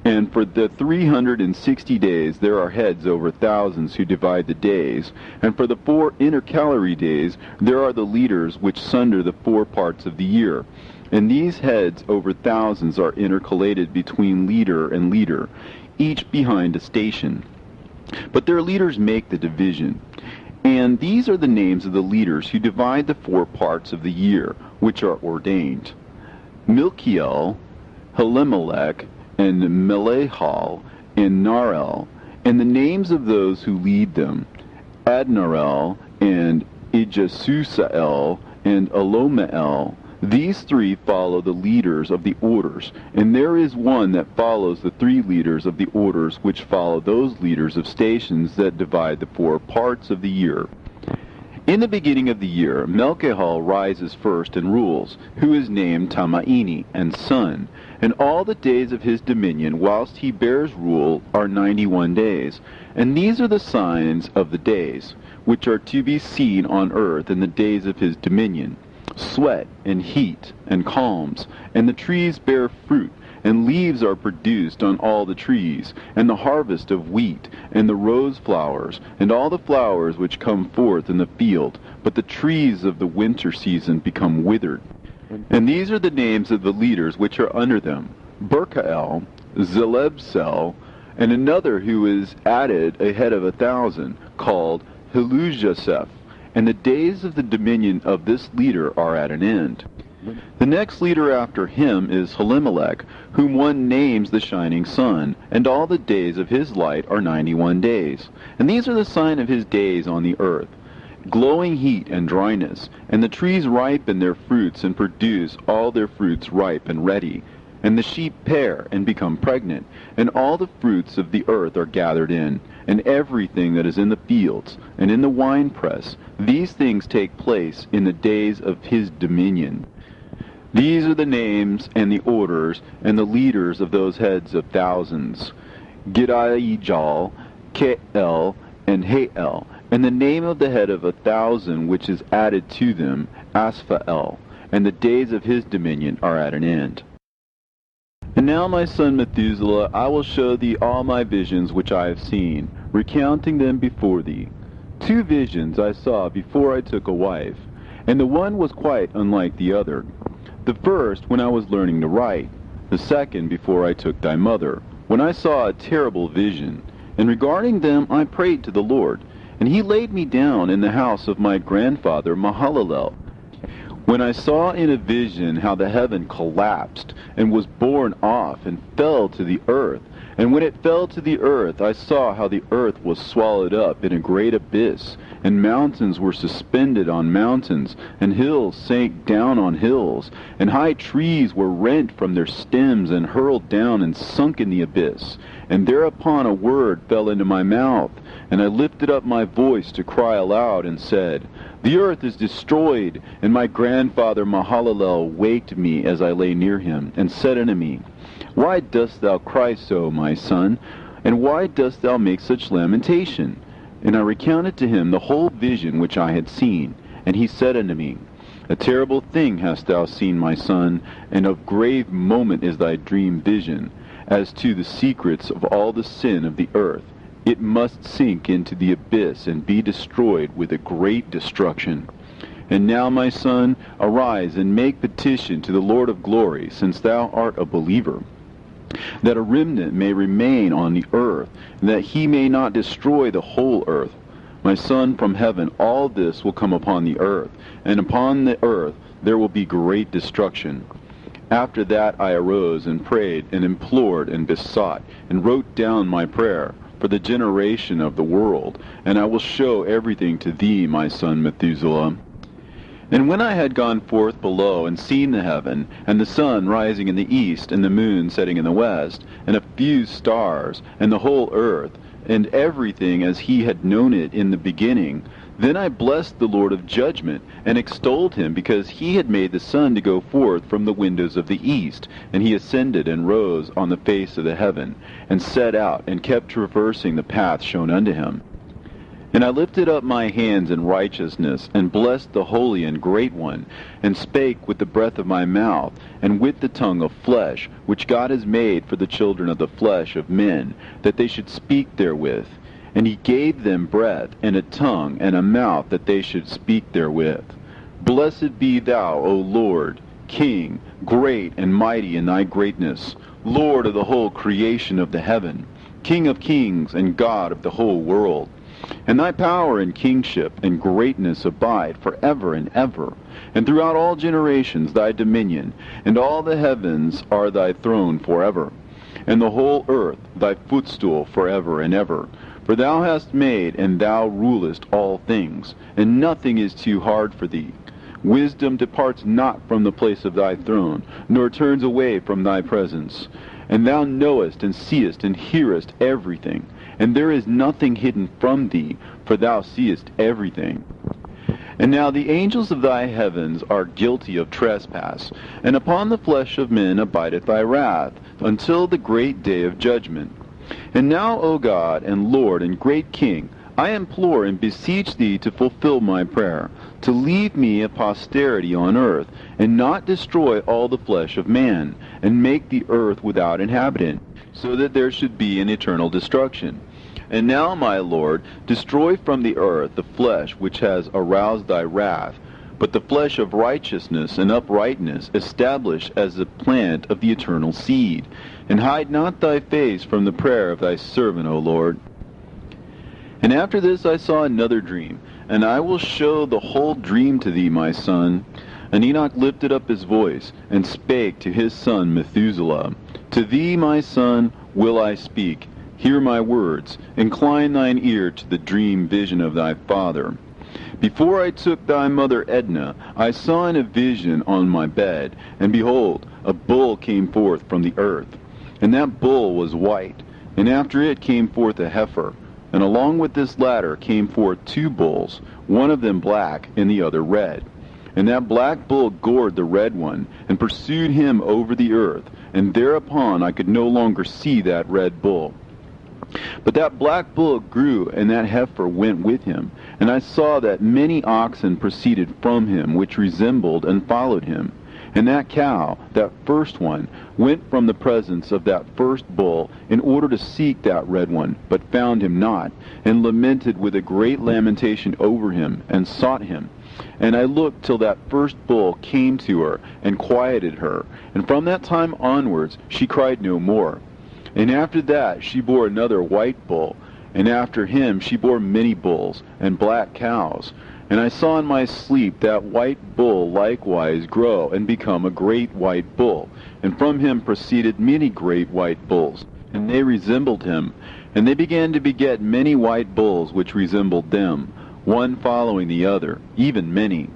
And for the 360 days there are heads over thousands who divide the days, and for the 4 intercalary days there are the leaders which sunder the 4 parts of the year. And these heads over thousands are intercalated between leader and leader, each behind a station. But their leaders make the division. And these are the names of the leaders who divide the 4 parts of the year, which are ordained: Milkiel, Helimelech, and Melehal, and Narel, and the names of those who lead them: Adnarel, and Ijasusael, and Elomeel. These 3 follow the leaders of the orders, and there is one that follows the 3 leaders of the orders which follow those leaders of stations that divide the 4 parts of the year. In the beginning of the year, Melchihal rises first and rules, who is named Tamaini, and son, and all the days of his dominion whilst he bears rule are 91 days. And these are the signs of the days, which are to be seen on earth in the days of his dominion: sweat, and heat, and calms, and the trees bear fruit, and leaves are produced on all the trees, and the harvest of wheat, and the rose flowers, and all the flowers which come forth in the field, but the trees of the winter season become withered. And these are the names of the leaders which are under them: Berkael, Zelebsel, and another who is added a head of 1,000, called Helujaseph. And the days of the dominion of this leader are at an end. The next leader after him is Helimelech, whom one names the shining sun, and all the days of his light are 91 days. And these are the sign of his days on the earth: glowing heat and dryness, and the trees ripen their fruits and produce all their fruits ripe and ready. And the sheep pair and become pregnant, and all the fruits of the earth are gathered in, and everything that is in the fields, and in the winepress. These things take place in the days of his dominion. These are the names and the orders and the leaders of those heads of thousands: Gidaijal, Keel, and Hael, and the name of the head of 1,000 which is added to them, Asphael. And the days of his dominion are at an end. And now, my son Methuselah, I will show thee all my visions which I have seen, recounting them before thee. 2 visions I saw before I took a wife, and the one was quite unlike the other. The first when I was learning to write, the second before I took thy mother, when I saw a terrible vision. And regarding them I prayed to the Lord, and he laid me down in the house of my grandfather Mahalalel. When I saw in a vision how the heaven collapsed, and was borne off, and fell to the earth. And when it fell to the earth, I saw how the earth was swallowed up in a great abyss, and mountains were suspended on mountains, and hills sank down on hills, and high trees were rent from their stems, and hurled down and sunk in the abyss. And thereupon a word fell into my mouth, and I lifted up my voice to cry aloud, and said, The earth is destroyed. And my grandfather Mahalalel waked me as I lay near him, and said unto me, Why dost thou cry so, my son? And why dost thou make such lamentation? And I recounted to him the whole vision which I had seen. And he said unto me, A terrible thing hast thou seen, my son, and of grave moment is thy dream vision. As to the secrets of all the sin of the earth, it must sink into the abyss and be destroyed with a great destruction. And now, my son, arise and make petition to the Lord of glory, since thou art a believer, that a remnant may remain on the earth, and that he may not destroy the whole earth. My son, from heaven all this will come upon the earth, and upon the earth there will be great destruction. After that I arose and prayed and implored and besought, and wrote down my prayer for the generation of the world, and I will show everything to thee, my son Methuselah. And when I had gone forth below and seen the heaven, and the sun rising in the east, and the moon setting in the west, and a few stars, and the whole earth, and everything as he had known it in the beginning. Then I blessed the Lord of judgment, and extolled him, because he had made the sun to go forth from the windows of the east. And he ascended and rose on the face of the heaven, and set out, and kept traversing the path shown unto him. And I lifted up my hands in righteousness, and blessed the Holy and Great One, and spake with the breath of my mouth, and with the tongue of flesh, which God has made for the children of the flesh of men, that they should speak therewith. And he gave them breath, and a tongue, and a mouth, that they should speak therewith. Blessed be thou, O Lord, King, great and mighty in thy greatness, Lord of the whole creation of the heaven, King of kings, and God of the whole world. And thy power and kingship and greatness abide forever and ever. And throughout all generations thy dominion, and all the heavens are thy throne forever, and the whole earth thy footstool forever and ever. For thou hast made, and thou rulest all things, and nothing is too hard for thee. Wisdom departs not from the place of thy throne, nor turns away from thy presence. And thou knowest, and seest, and hearest everything, and there is nothing hidden from thee, for thou seest everything. And now the angels of thy heavens are guilty of trespass, and upon the flesh of men abideth thy wrath, until the great day of judgment. And now, O God, and Lord, and great King, I implore and beseech thee to fulfill my prayer, to leave me a posterity on earth, and not destroy all the flesh of man, and make the earth without inhabitant, so that there should be an eternal destruction. And now, my Lord, destroy from the earth the flesh which has aroused thy wrath, but the flesh of righteousness and uprightness establish as the plant of the eternal seed. And hide not thy face from the prayer of thy servant, O Lord. And after this I saw another dream, and I will show the whole dream to thee, my son. And Enoch lifted up his voice, and spake to his son Methuselah, To thee, my son, will I speak. Hear my words. Incline thine ear to the dream vision of thy father. Before I took thy mother Edna, I saw in a vision on my bed, and behold, a bull came forth from the earth. And that bull was white, and after it came forth a heifer. And along with this latter came forth two bulls, one of them black, and the other red. And that black bull gored the red one, and pursued him over the earth, and thereupon I could no longer see that red bull. But that black bull grew, and that heifer went with him. And I saw that many oxen proceeded from him, which resembled and followed him. And that cow, that first one, went from the presence of that first bull, in order to seek that red one, but found him not, and lamented with a great lamentation over him, and sought him. And I looked till that first bull came to her, and quieted her. And from that time onwards she cried no more. And after that she bore another white bull, and after him she bore many bulls, and black cows. And I saw in my sleep that white bull likewise grow, and become a great white bull. And from him proceeded many great white bulls, and they resembled him. And they began to beget many white bulls which resembled them, one following the other, even many.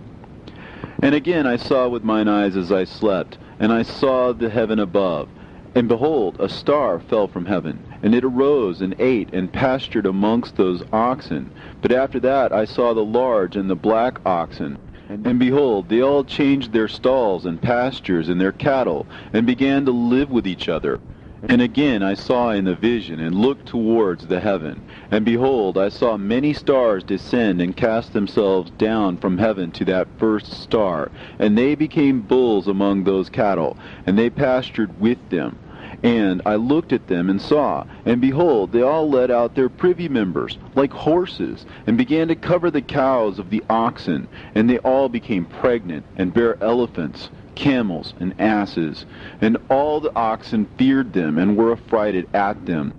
And again I saw with mine eyes as I slept, and I saw the heaven above. And behold, a star fell from heaven, and it arose and ate and pastured amongst those oxen. But after that I saw the large and the black oxen. And behold, they all changed their stalls and pastures and their cattle, and began to live with each other. And again I saw in the vision, and looked towards the heaven. And behold, I saw many stars descend and cast themselves down from heaven to that first star. And they became bulls among those cattle, and they pastured with them. And I looked at them and saw, and behold, they all let out their privy members, like horses, and began to cover the cows of the oxen. And they all became pregnant, and bare elephants, camels, and asses. And all the oxen feared them, and were affrighted at them.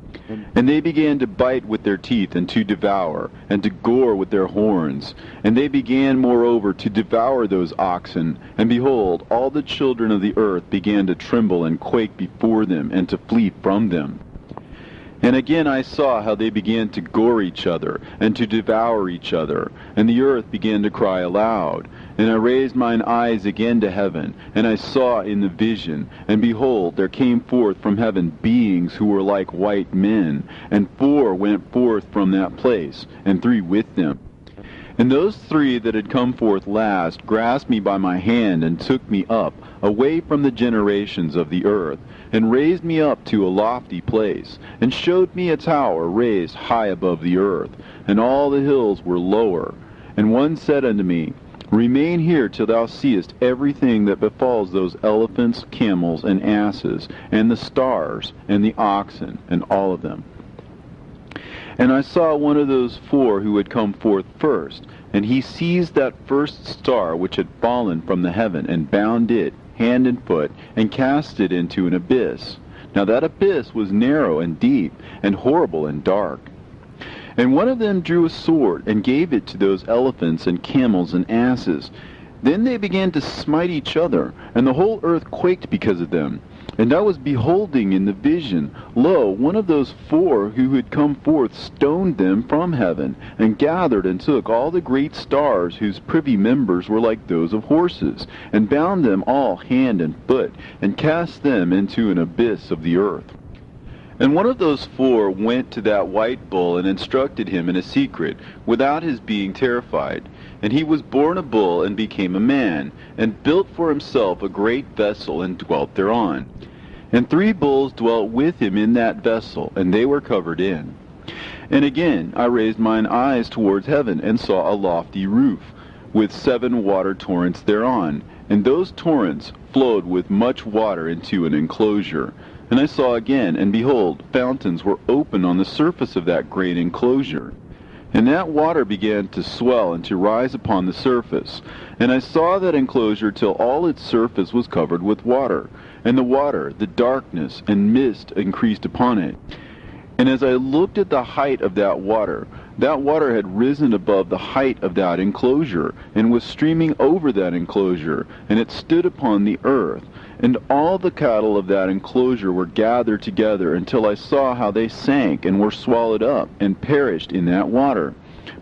And they began to bite with their teeth, and to devour, and to gore with their horns. And they began moreover to devour those oxen. And behold, all the children of the earth began to tremble and quake before them, and to flee from them. And again I saw how they began to gore each other, and to devour each other, and the earth began to cry aloud. And I raised mine eyes again to heaven, and I saw in the vision, and behold, there came forth from heaven beings who were like white men, and 4 went forth from that place, and 3 with them. And those 3 that had come forth last grasped me by my hand, and took me up, away from the generations of the earth, and raised me up to a lofty place, and showed me a tower raised high above the earth, and all the hills were lower. And one said unto me, Remain here till thou seest everything that befalls those elephants, camels, and asses, and the stars, and the oxen, and all of them. And I saw one of those 4 who had come forth first, and he seized that first star which had fallen from the heaven, and bound it, hand and foot, and cast it into an abyss. Now that abyss was narrow and deep, and horrible and dark. And one of them drew a sword, and gave it to those elephants and camels and asses. Then they began to smite each other, and the whole earth quaked because of them. And I was beholding in the vision, lo, one of those 4 who had come forth stoned them from heaven, and gathered and took all the great stars whose privy members were like those of horses, and bound them all hand and foot, and cast them into an abyss of the earth. And one of those 4 went to that white bull, and instructed him in a secret, without his being terrified. And he was born a bull, and became a man, and built for himself a great vessel, and dwelt thereon. And 3 bulls dwelt with him in that vessel, and they were covered in. And again I raised mine eyes towards heaven, and saw a lofty roof, with 7 water torrents thereon, and those torrents flowed with much water into an enclosure. And I saw again, and behold, fountains were open on the surface of that great enclosure. And that water began to swell and to rise upon the surface. And I saw that enclosure till all its surface was covered with water. And the water, the darkness, and mist increased upon it. And as I looked at the height of that water had risen above the height of that enclosure, and was streaming over that enclosure, and it stood upon the earth. And all the cattle of that enclosure were gathered together, until I saw how they sank, and were swallowed up, and perished in that water.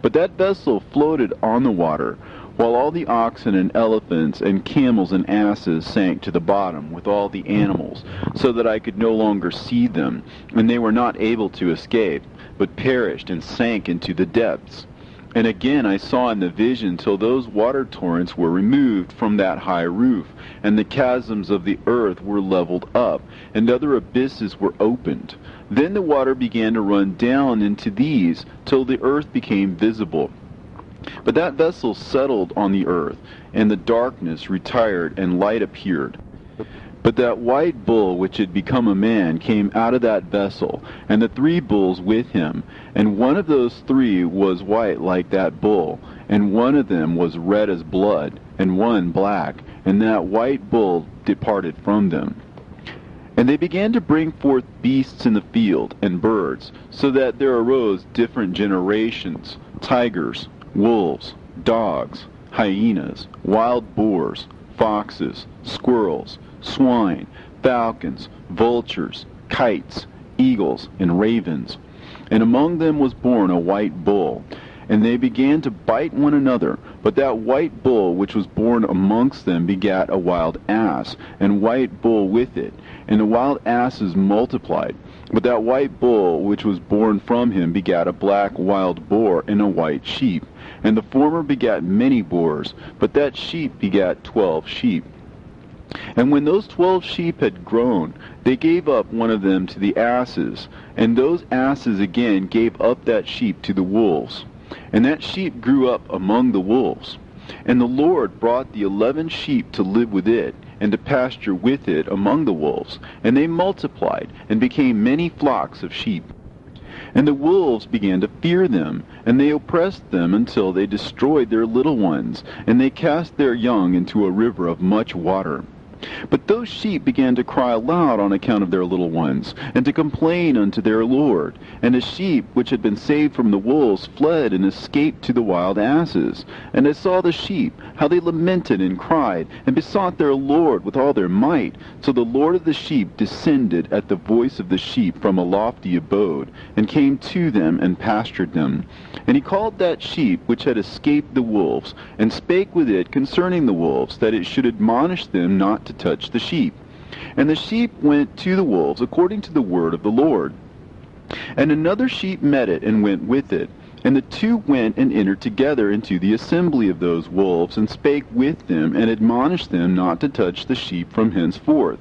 But that vessel floated on the water, while all the oxen and elephants and camels and asses sank to the bottom with all the animals, so that I could no longer see them, and they were not able to escape, but perished and sank into the depths. And again I saw in the vision till those water torrents were removed from that high roof, and the chasms of the earth were leveled up, and other abysses were opened. Then the water began to run down into these, till the earth became visible. But that vessel settled on the earth, and the darkness retired, and light appeared. But that white bull which had become a man came out of that vessel, and the 3 bulls with him. And one of those 3 was white like that bull, and one of them was red as blood, and one black. And that white bull departed from them. And they began to bring forth beasts in the field, and birds, so that there arose different generations, tigers, wolves, dogs, hyenas, wild boars, foxes, squirrels, swine, falcons, vultures, kites, eagles, and ravens. And among them was born a white bull. And they began to bite one another. But that white bull which was born amongst them begat a wild ass, and white bull with it. And the wild asses multiplied. But that white bull which was born from him begat a black wild boar and a white sheep. And the former begat many boars, but that sheep begat 12 sheep. And when those 12 sheep had grown, they gave up one of them to the asses, and those asses again gave up that sheep to the wolves. And that sheep grew up among the wolves. And the Lord brought the 11 sheep to live with it, and to pasture with it among the wolves. And they multiplied, and became many flocks of sheep. And the wolves began to fear them, and they oppressed them until they destroyed their little ones, and they cast their young into a river of much water. But those sheep began to cry aloud on account of their little ones, and to complain unto their Lord. And the sheep which had been saved from the wolves fled and escaped to the wild asses. And I saw the sheep, how they lamented and cried, and besought their Lord with all their might. So the Lord of the sheep descended at the voice of the sheep from a lofty abode, and came to them and pastured them. And he called that sheep which had escaped the wolves, and spake with it concerning the wolves, that it should admonish them not to touch the sheep. And the sheep went to the wolves according to the word of the Lord. And another sheep met it, and went with it. And the two went and entered together into the assembly of those wolves, and spake with them, and admonished them not to touch the sheep from henceforth.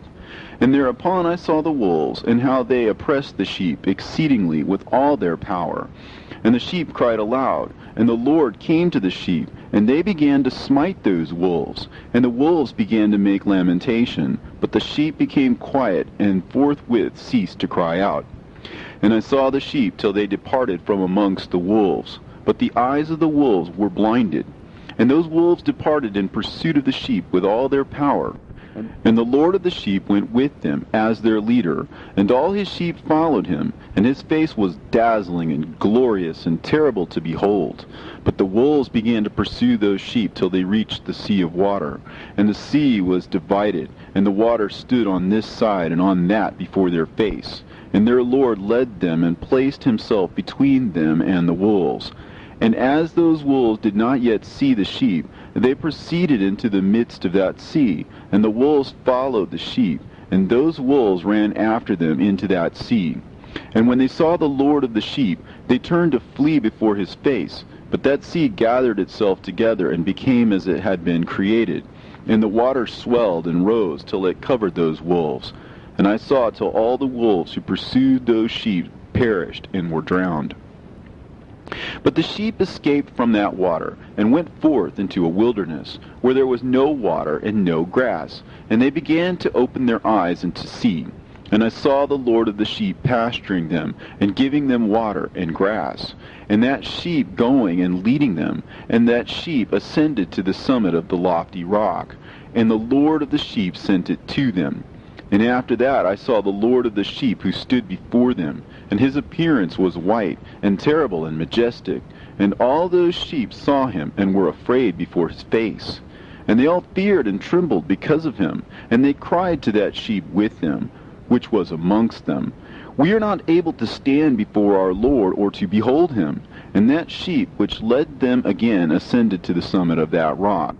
And thereupon I saw the wolves, and how they oppressed the sheep exceedingly with all their power. And the sheep cried aloud, and the Lord came to the sheep, and they began to smite those wolves. And the wolves began to make lamentation, but the sheep became quiet, and forthwith ceased to cry out. And I saw the sheep till they departed from amongst the wolves. But the eyes of the wolves were blinded. And those wolves departed in pursuit of the sheep with all their power. And the Lord of the sheep went with them as their leader, and all his sheep followed him, and his face was dazzling and glorious and terrible to behold. But the wolves began to pursue those sheep till they reached the sea of water. And the sea was divided, and the water stood on this side and on that before their face. And their Lord led them, and placed himself between them and the wolves. And as those wolves did not yet see the sheep, they proceeded into the midst of that sea, and the wolves followed the sheep, and those wolves ran after them into that sea. And when they saw the Lord of the sheep, they turned to flee before his face. But that sea gathered itself together, and became as it had been created. And the water swelled and rose till it covered those wolves. And I saw till all the wolves who pursued those sheep perished and were drowned. But the sheep escaped from that water, and went forth into a wilderness, where there was no water and no grass. And they began to open their eyes and to see. And I saw the Lord of the sheep pasturing them, and giving them water and grass. And that sheep going and leading them, and that sheep ascended to the summit of the lofty rock. And the Lord of the sheep sent it to them. And after that I saw the Lord of the sheep, who stood before them, and his appearance was white, and terrible, and majestic. And all those sheep saw him, and were afraid before his face. And they all feared and trembled because of him. And they cried to that sheep with them, which was amongst them, We are not able to stand before our Lord, or to behold him. And that sheep which led them again ascended to the summit of that rock.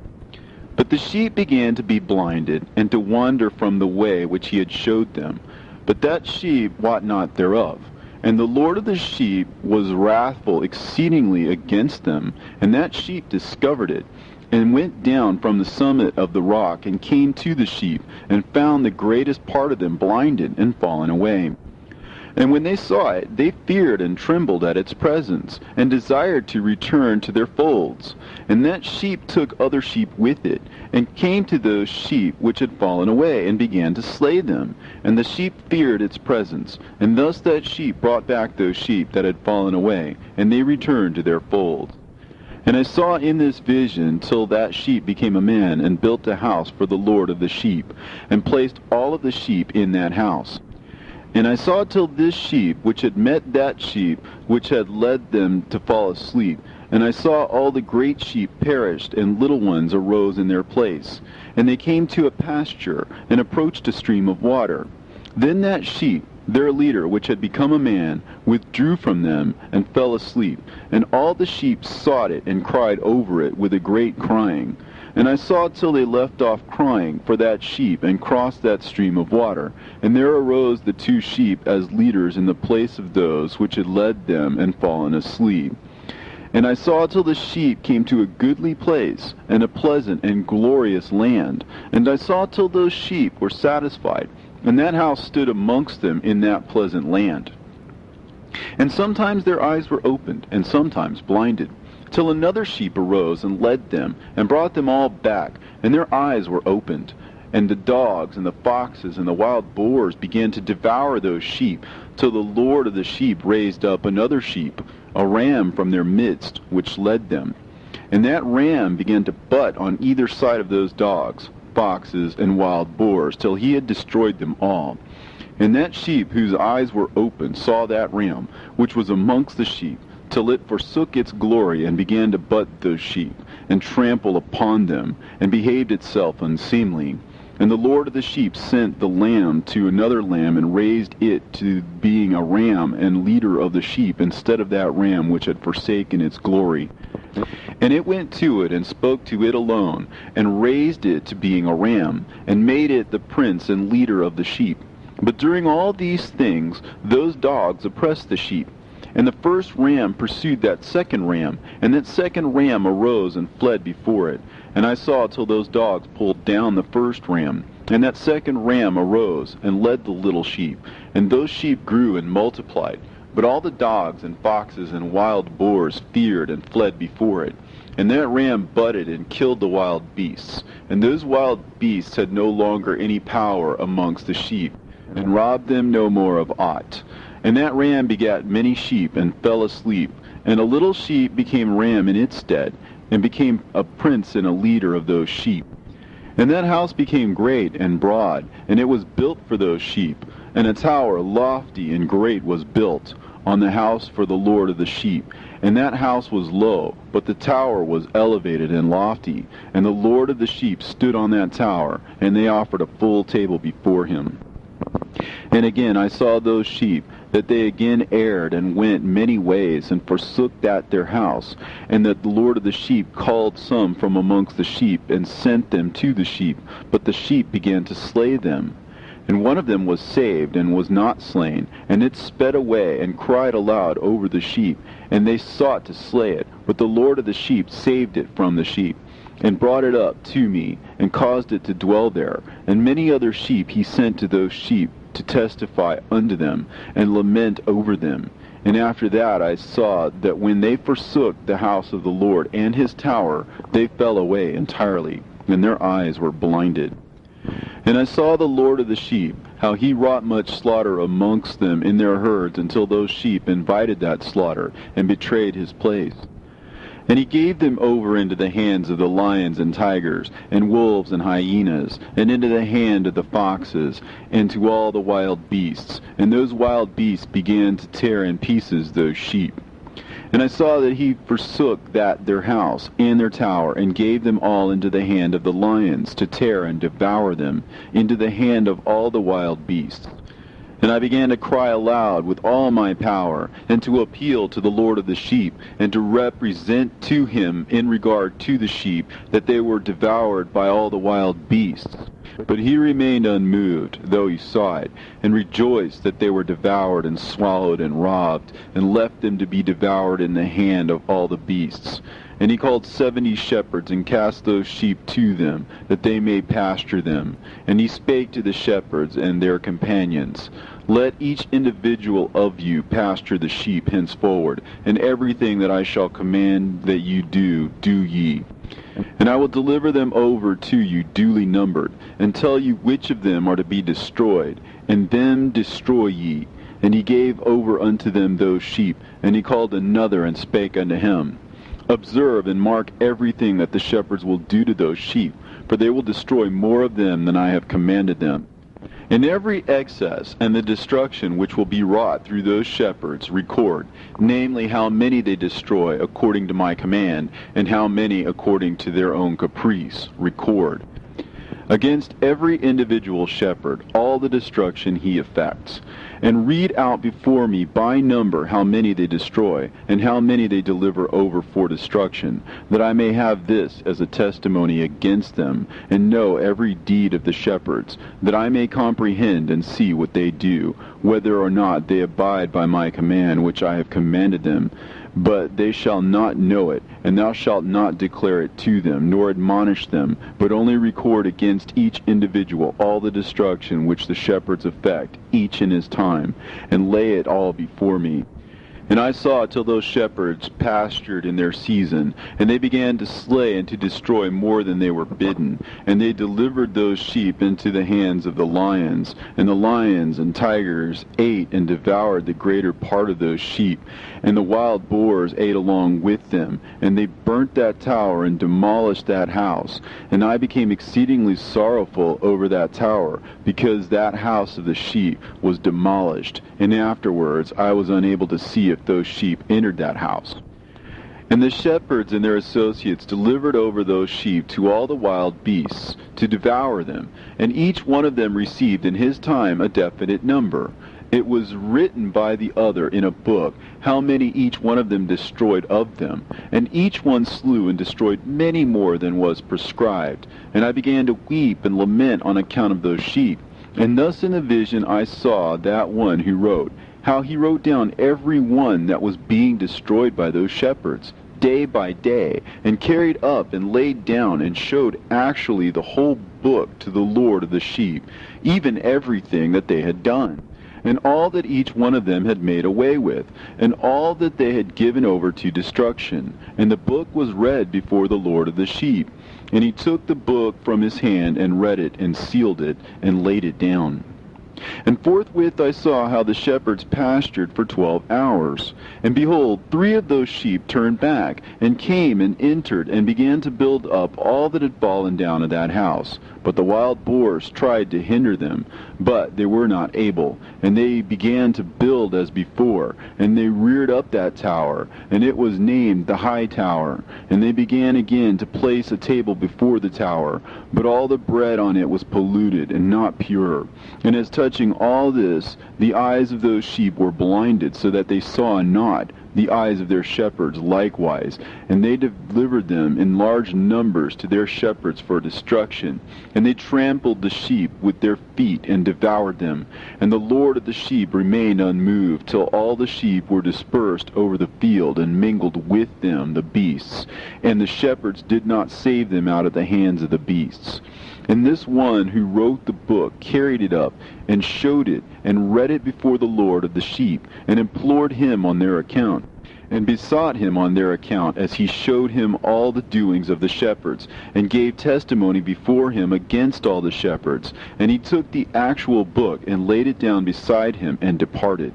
But the sheep began to be blinded, and to wander from the way which he had showed them. But that sheep wot not thereof. And the Lord of the sheep was wrathful exceedingly against them. And that sheep discovered it, and went down from the summit of the rock, and came to the sheep, and found the greatest part of them blinded and fallen away. And when they saw it, they feared and trembled at its presence, and desired to return to their folds. And that sheep took other sheep with it, and came to those sheep which had fallen away, and began to slay them. And the sheep feared its presence, and thus that sheep brought back those sheep that had fallen away, and they returned to their folds. And I saw in this vision till that sheep became a man, and built a house for the Lord of the sheep, and placed all of the sheep in that house. And I saw till this sheep, which had met that sheep, which had led them to fall asleep. And I saw all the great sheep perished, and little ones arose in their place. And they came to a pasture, and approached a stream of water. Then that sheep, their leader, which had become a man, withdrew from them, and fell asleep. And all the sheep sought it, and cried over it with a great crying. And I saw till they left off crying for that sheep, and crossed that stream of water. And there arose the two sheep as leaders in the place of those which had led them and fallen asleep. And I saw till the sheep came to a goodly place, and a pleasant and glorious land. And I saw till those sheep were satisfied, and that house stood amongst them in that pleasant land. And sometimes their eyes were opened, and sometimes blinded, till another sheep arose and led them, and brought them all back, and their eyes were opened. And the dogs and the foxes and the wild boars began to devour those sheep, till the Lord of the sheep raised up another sheep, a ram from their midst, which led them. And that ram began to butt on either side of those dogs. foxes, and wild boars, till he had destroyed them all. And that sheep whose eyes were open saw that ram, which was amongst the sheep, till it forsook its glory, and began to butt those sheep, and trample upon them, and behaved itself unseemly. And the Lord of the sheep sent the lamb to another lamb, and raised it to being a ram and leader of the sheep, instead of that ram which had forsaken its glory. And it went to it, and spoke to it alone, and raised it to being a ram, and made it the prince and leader of the sheep. But during all these things those dogs oppressed the sheep. And the first ram pursued that second ram, and that second ram arose and fled before it. And I saw till those dogs pulled down the first ram. And that second ram arose and led the little sheep, and those sheep grew and multiplied. But all the dogs and foxes and wild boars feared and fled before it. And that ram butted and killed the wild beasts. And those wild beasts had no longer any power amongst the sheep, and robbed them no more of aught. And that ram begat many sheep, and fell asleep. And a little sheep became ram in its stead, and became a prince and a leader of those sheep. And that house became great and broad, and it was built for those sheep. And a tower lofty and great was built on the house for the Lord of the sheep. And that house was low, but the tower was elevated and lofty. And the Lord of the sheep stood on that tower, and they offered a full table before him. And again I saw those sheep, that they again erred and went many ways, and forsook that their house, and that the Lord of the sheep called some from amongst the sheep, and sent them to the sheep, but the sheep began to slay them. And one of them was saved, and was not slain, and it sped away, and cried aloud over the sheep, and they sought to slay it, but the Lord of the sheep saved it from the sheep, and brought it up to me, and caused it to dwell there. And many other sheep he sent to those sheep, to testify unto them, and lament over them. And after that I saw that when they forsook the house of the Lord and his tower, they fell away entirely, and their eyes were blinded. And I saw the Lord of the sheep, how he wrought much slaughter amongst them in their herds, until those sheep invited that slaughter, and betrayed his place. And he gave them over into the hands of the lions and tigers, and wolves and hyenas, and into the hand of the foxes, and to all the wild beasts. And those wild beasts began to tear in pieces those sheep. And I saw that he forsook that their house and their tower, and gave them all into the hand of the lions, to tear and devour them, into the hand of all the wild beasts. And I began to cry aloud with all my power, and to appeal to the Lord of the sheep, and to represent to him in regard to the sheep, that they were devoured by all the wild beasts. But he remained unmoved, though he saw it, and rejoiced that they were devoured and swallowed and robbed, and left them to be devoured in the hand of all the beasts. And he called 70 shepherds, and cast those sheep to them, that they may pasture them. And he spake to the shepherds and their companions, Let each individual of you pasture the sheep henceforward, and everything that I shall command that you do, do ye. And I will deliver them over to you duly numbered, and tell you which of them are to be destroyed, and them destroy ye. And he gave over unto them those sheep, and he called another, and spake unto him, Observe and mark everything that the shepherds will do to those sheep, for they will destroy more of them than I have commanded them. And every excess and the destruction which will be wrought through those shepherds record, namely how many they destroy according to my command, and how many according to their own caprice record. Against every individual shepherd all the destruction he effects. And read out before me by number how many they destroy, and how many they deliver over for destruction, that I may have this as a testimony against them, and know every deed of the shepherds, that I may comprehend and see what they do, whether or not they abide by my command which I have commanded them. But they shall not know it, and thou shalt not declare it to them, nor admonish them, but only record against each individual all the destruction which the shepherds effect, each in his time, and lay it all before me. And I saw till those shepherds pastured in their season, and they began to slay and to destroy more than they were bidden. And they delivered those sheep into the hands of the lions, and the lions and tigers ate and devoured the greater part of those sheep. And the wild boars ate along with them, and they burnt that tower and demolished that house. And I became exceedingly sorrowful over that tower, because that house of the sheep was demolished. And afterwards I was unable to see if those sheep entered that house. And the shepherds and their associates delivered over those sheep to all the wild beasts to devour them, and each one of them received in his time a definite number. It was written by the other in a book how many each one of them destroyed of them, and each one slew and destroyed many more than was prescribed. And I began to weep and lament on account of those sheep. And thus in the vision I saw that one who wrote, how he wrote down every one that was being destroyed by those shepherds, day by day, and carried up and laid down and showed actually the whole book to the Lord of the sheep, even everything that they had done, and all that each one of them had made away with, and all that they had given over to destruction. And the book was read before the Lord of the sheep. And he took the book from his hand and read it and sealed it and laid it down. And forthwith I saw how the shepherds pastured for 12 hours. And behold, 3 of those sheep turned back, and came and entered, and began to build up all that had fallen down of that house. But the wild boars tried to hinder them, but they were not able. And they began to build as before, and they reared up that tower, and it was named the High Tower. And they began again to place a table before the tower, but all the bread on it was polluted and not pure. And as touching all this, the eyes of those sheep were blinded, so that they saw not, the eyes of their shepherds likewise. And they delivered them in large numbers to their shepherds for destruction. And they trampled the sheep with their feet and devoured them. And the Lord of the sheep remained unmoved, till all the sheep were dispersed over the field, and mingled with them the beasts. And the shepherds did not save them out of the hands of the beasts. And this one who wrote the book carried it up, and showed it, and read it before the Lord of the sheep, and implored him on their account, and besought him on their account, as he showed him all the doings of the shepherds, and gave testimony before him against all the shepherds. And he took the actual book, and laid it down beside him, and departed.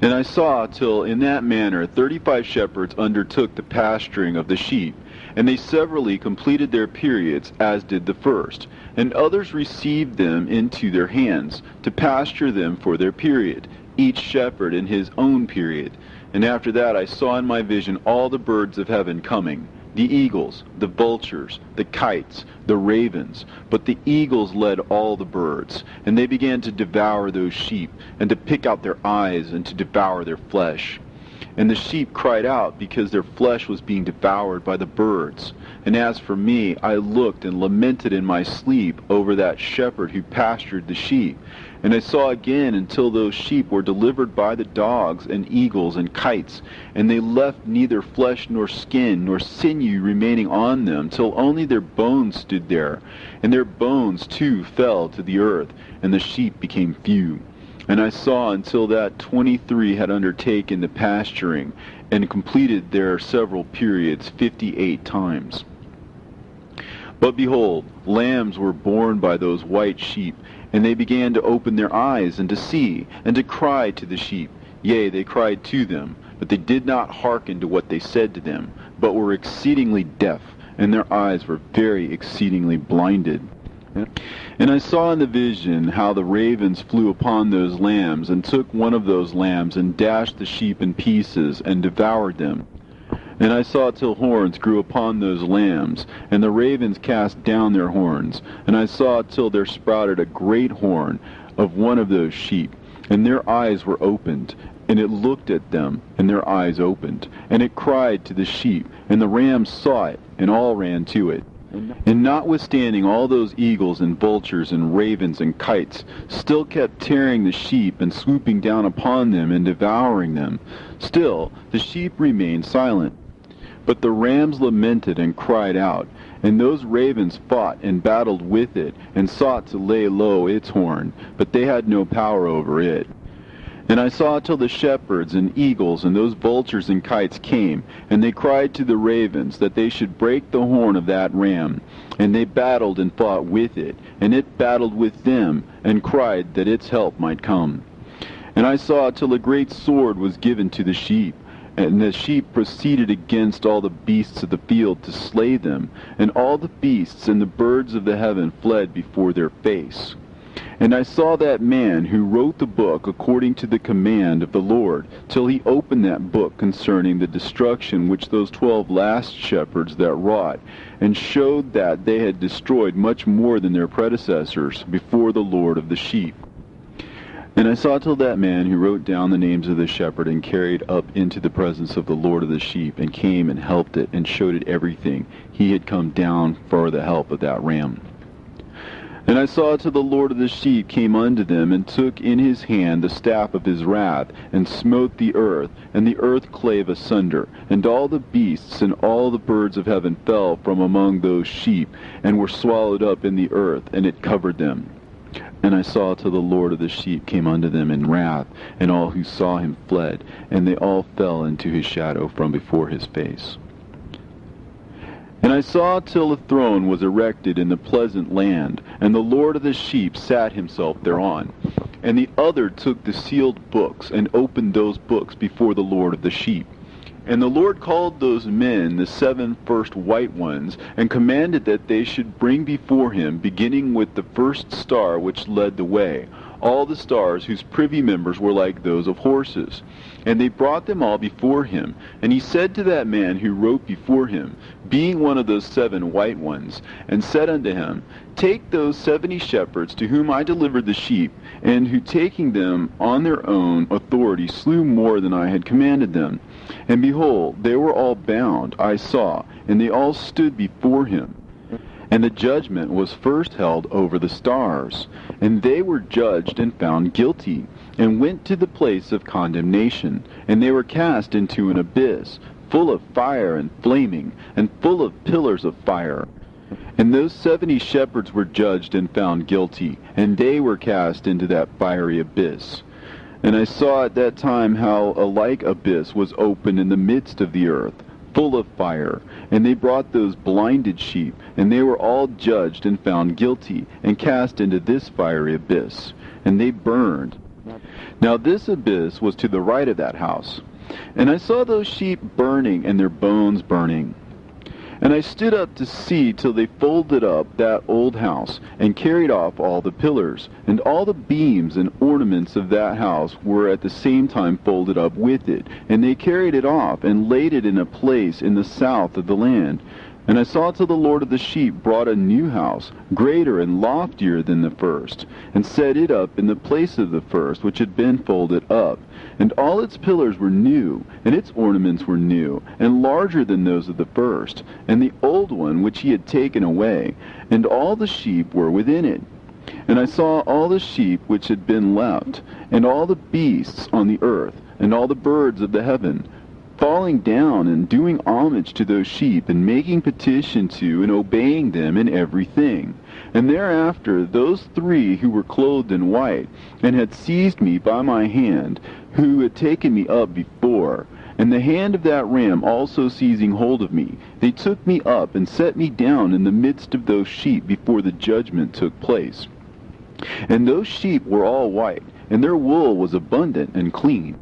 And I saw till in that manner 35 shepherds undertook the pasturing of the sheep, and they severally completed their periods, as did the first. And others received them into their hands, to pasture them for their period, each shepherd in his own period. And after that I saw in my vision all the birds of heaven coming, the eagles, the vultures, the kites, the ravens. But the eagles led all the birds, and they began to devour those sheep, and to pick out their eyes, and to devour their flesh. And the sheep cried out, because their flesh was being devoured by the birds. And as for me, I looked and lamented in my sleep over that shepherd who pastured the sheep. And I saw again until those sheep were delivered by the dogs and eagles and kites, and they left neither flesh nor skin nor sinew remaining on them, till only their bones stood there. And their bones too fell to the earth, and the sheep became few. And I saw until that 23 had undertaken the pasturing, and completed their several periods 58 times. But behold, lambs were born by those white sheep, and they began to open their eyes, and to see, and to cry to the sheep. Yea, they cried to them, but they did not hearken to what they said to them, but were exceedingly deaf, and their eyes were very exceedingly blinded. And I saw in the vision how the ravens flew upon those lambs, and took one of those lambs, and dashed the sheep in pieces, and devoured them. And I saw till horns grew upon those lambs, and the ravens cast down their horns. And I saw till there sprouted a great horn of one of those sheep, and their eyes were opened. And it looked at them, and their eyes opened. And it cried to the sheep, and the rams saw it, and all ran to it. And notwithstanding all those eagles and vultures and ravens and kites still kept tearing the sheep, and swooping down upon them, and devouring them, still the sheep remained silent. But the rams lamented and cried out, and those ravens fought and battled with it, and sought to lay low its horn, but they had no power over it. And I saw till the shepherds and eagles and those vultures and kites came, and they cried to the ravens that they should break the horn of that ram. And they battled and fought with it, and it battled with them, and cried that its help might come. And I saw till a great sword was given to the sheep, and the sheep proceeded against all the beasts of the field to slay them, and all the beasts and the birds of the heaven fled before their face. And I saw that man who wrote the book according to the command of the Lord, till he opened that book concerning the destruction which those 12 last shepherds that wrought, and showed that they had destroyed much more than their predecessors before the Lord of the sheep. And I saw till that man who wrote down the names of the shepherd and carried up into the presence of the Lord of the sheep, and came and helped it, and showed it everything. He had come down for the help of that ram. And I saw till the Lord of the sheep came unto them, and took in his hand the staff of his wrath, and smote the earth, and the earth clave asunder, and all the beasts and all the birds of heaven fell from among those sheep, and were swallowed up in the earth, and it covered them. And I saw till the Lord of the sheep came unto them in wrath, and all who saw him fled, and they all fell into his shadow from before his face. And I saw till a throne was erected in the pleasant land, and the Lord of the sheep sat himself thereon. And the other took the sealed books, and opened those books before the Lord of the sheep. And the Lord called those men the 7 first white ones, and commanded that they should bring before him, beginning with the first star which led the way, all the stars whose privy members were like those of horses. And they brought them all before him. And he said to that man who wrote before him, being one of those 7 white ones, and said unto him, Take those 70 shepherds to whom I delivered the sheep, and who taking them on their own authority slew more than I had commanded them. And behold, they were all bound, I saw, and they all stood before him. And the judgment was first held over the stars. And they were judged and found guilty, and went to the place of condemnation. And they were cast into an abyss, full of fire and flaming, and full of pillars of fire. And those 70 shepherds were judged and found guilty, and they were cast into that fiery abyss. And I saw at that time how a like abyss was opened in the midst of the earth, full of fire. And they brought those blinded sheep, and they were all judged and found guilty, and cast into this fiery abyss. And they burned. Now this abyss was to the right of that house. And I saw those sheep burning, and their bones burning. And I stood up to see till they folded up that old house, and carried off all the pillars, and all the beams and ornaments of that house were at the same time folded up with it. And they carried it off, and laid it in a place in the south of the land. And I saw till the Lord of the sheep brought a new house, greater and loftier than the first, and set it up in the place of the first, which had been folded up. And all its pillars were new, and its ornaments were new, and larger than those of the first, and the old one which he had taken away, and all the sheep were within it. And I saw all the sheep which had been left, and all the beasts on the earth, and all the birds of the heaven, falling down and doing homage to those sheep, and making petition to and obeying them in everything. And thereafter those 3 who were clothed in white, and had seized me by my hand, who had taken me up before, and the hand of that ram also seizing hold of me, they took me up and set me down in the midst of those sheep before the judgment took place. And those sheep were all white, and their wool was abundant and clean.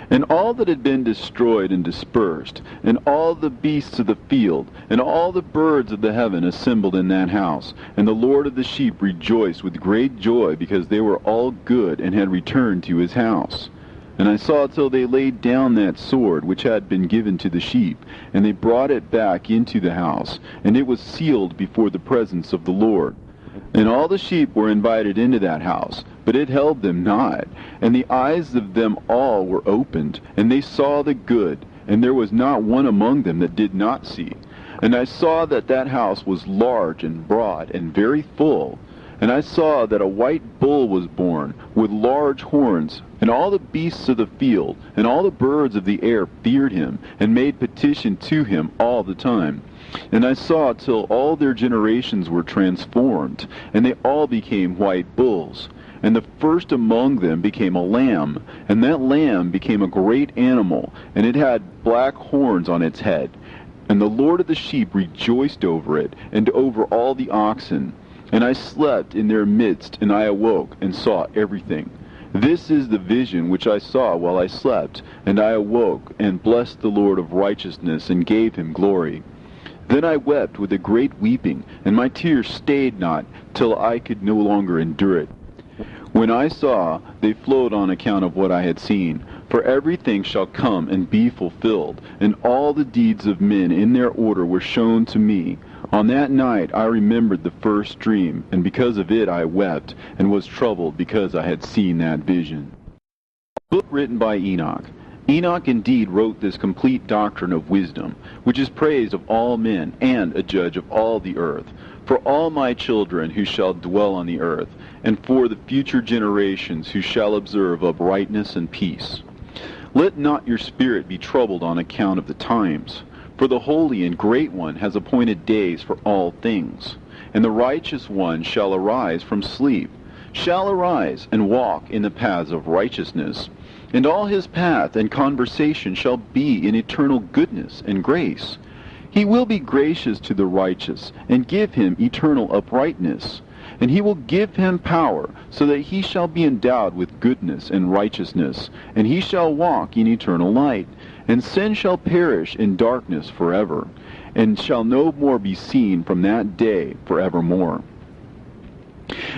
And all that had been destroyed and dispersed, and all the beasts of the field, and all the birds of the heaven assembled in that house. And the Lord of the sheep rejoiced with great joy, because they were all good, and had returned to his house. And I saw till they laid down that sword which had been given to the sheep, and they brought it back into the house, and it was sealed before the presence of the Lord. And all the sheep were invited into that house, but it held them not. And the eyes of them all were opened, and they saw the good, and there was not one among them that did not see. And I saw that that house was large and broad and very full. And I saw that a white bull was born, with large horns, and all the beasts of the field, and all the birds of the air feared him, and made petition to him all the time. And I saw till all their generations were transformed, and they all became white bulls. And the first among them became a lamb, and that lamb became a great animal, and it had black horns on its head. And the Lord of the sheep rejoiced over it, and over all the oxen. And I slept in their midst, and I awoke, and saw everything. This is the vision which I saw while I slept, and I awoke, and blessed the Lord of righteousness, and gave him glory. Then I wept with a great weeping, and my tears stayed not, till I could no longer endure it. When I saw, they flowed on account of what I had seen. For everything shall come and be fulfilled, and all the deeds of men in their order were shown to me. On that night I remembered the first dream, and because of it I wept, and was troubled because I had seen that vision. Book written by Enoch. Enoch indeed wrote this complete doctrine of wisdom, which is praised of all men, and a judge of all the earth, for all my children who shall dwell on the earth, and for the future generations who shall observe uprightness and peace. Let not your spirit be troubled on account of the times, for the Holy and Great One has appointed days for all things, and the righteous one shall arise from sleep, shall arise and walk in the paths of righteousness, and all his path and conversation shall be in eternal goodness and grace. He will be gracious to the righteous, and give him eternal uprightness. And he will give him power, so that he shall be endowed with goodness and righteousness, and he shall walk in eternal light. And sin shall perish in darkness forever, and shall no more be seen from that day forevermore.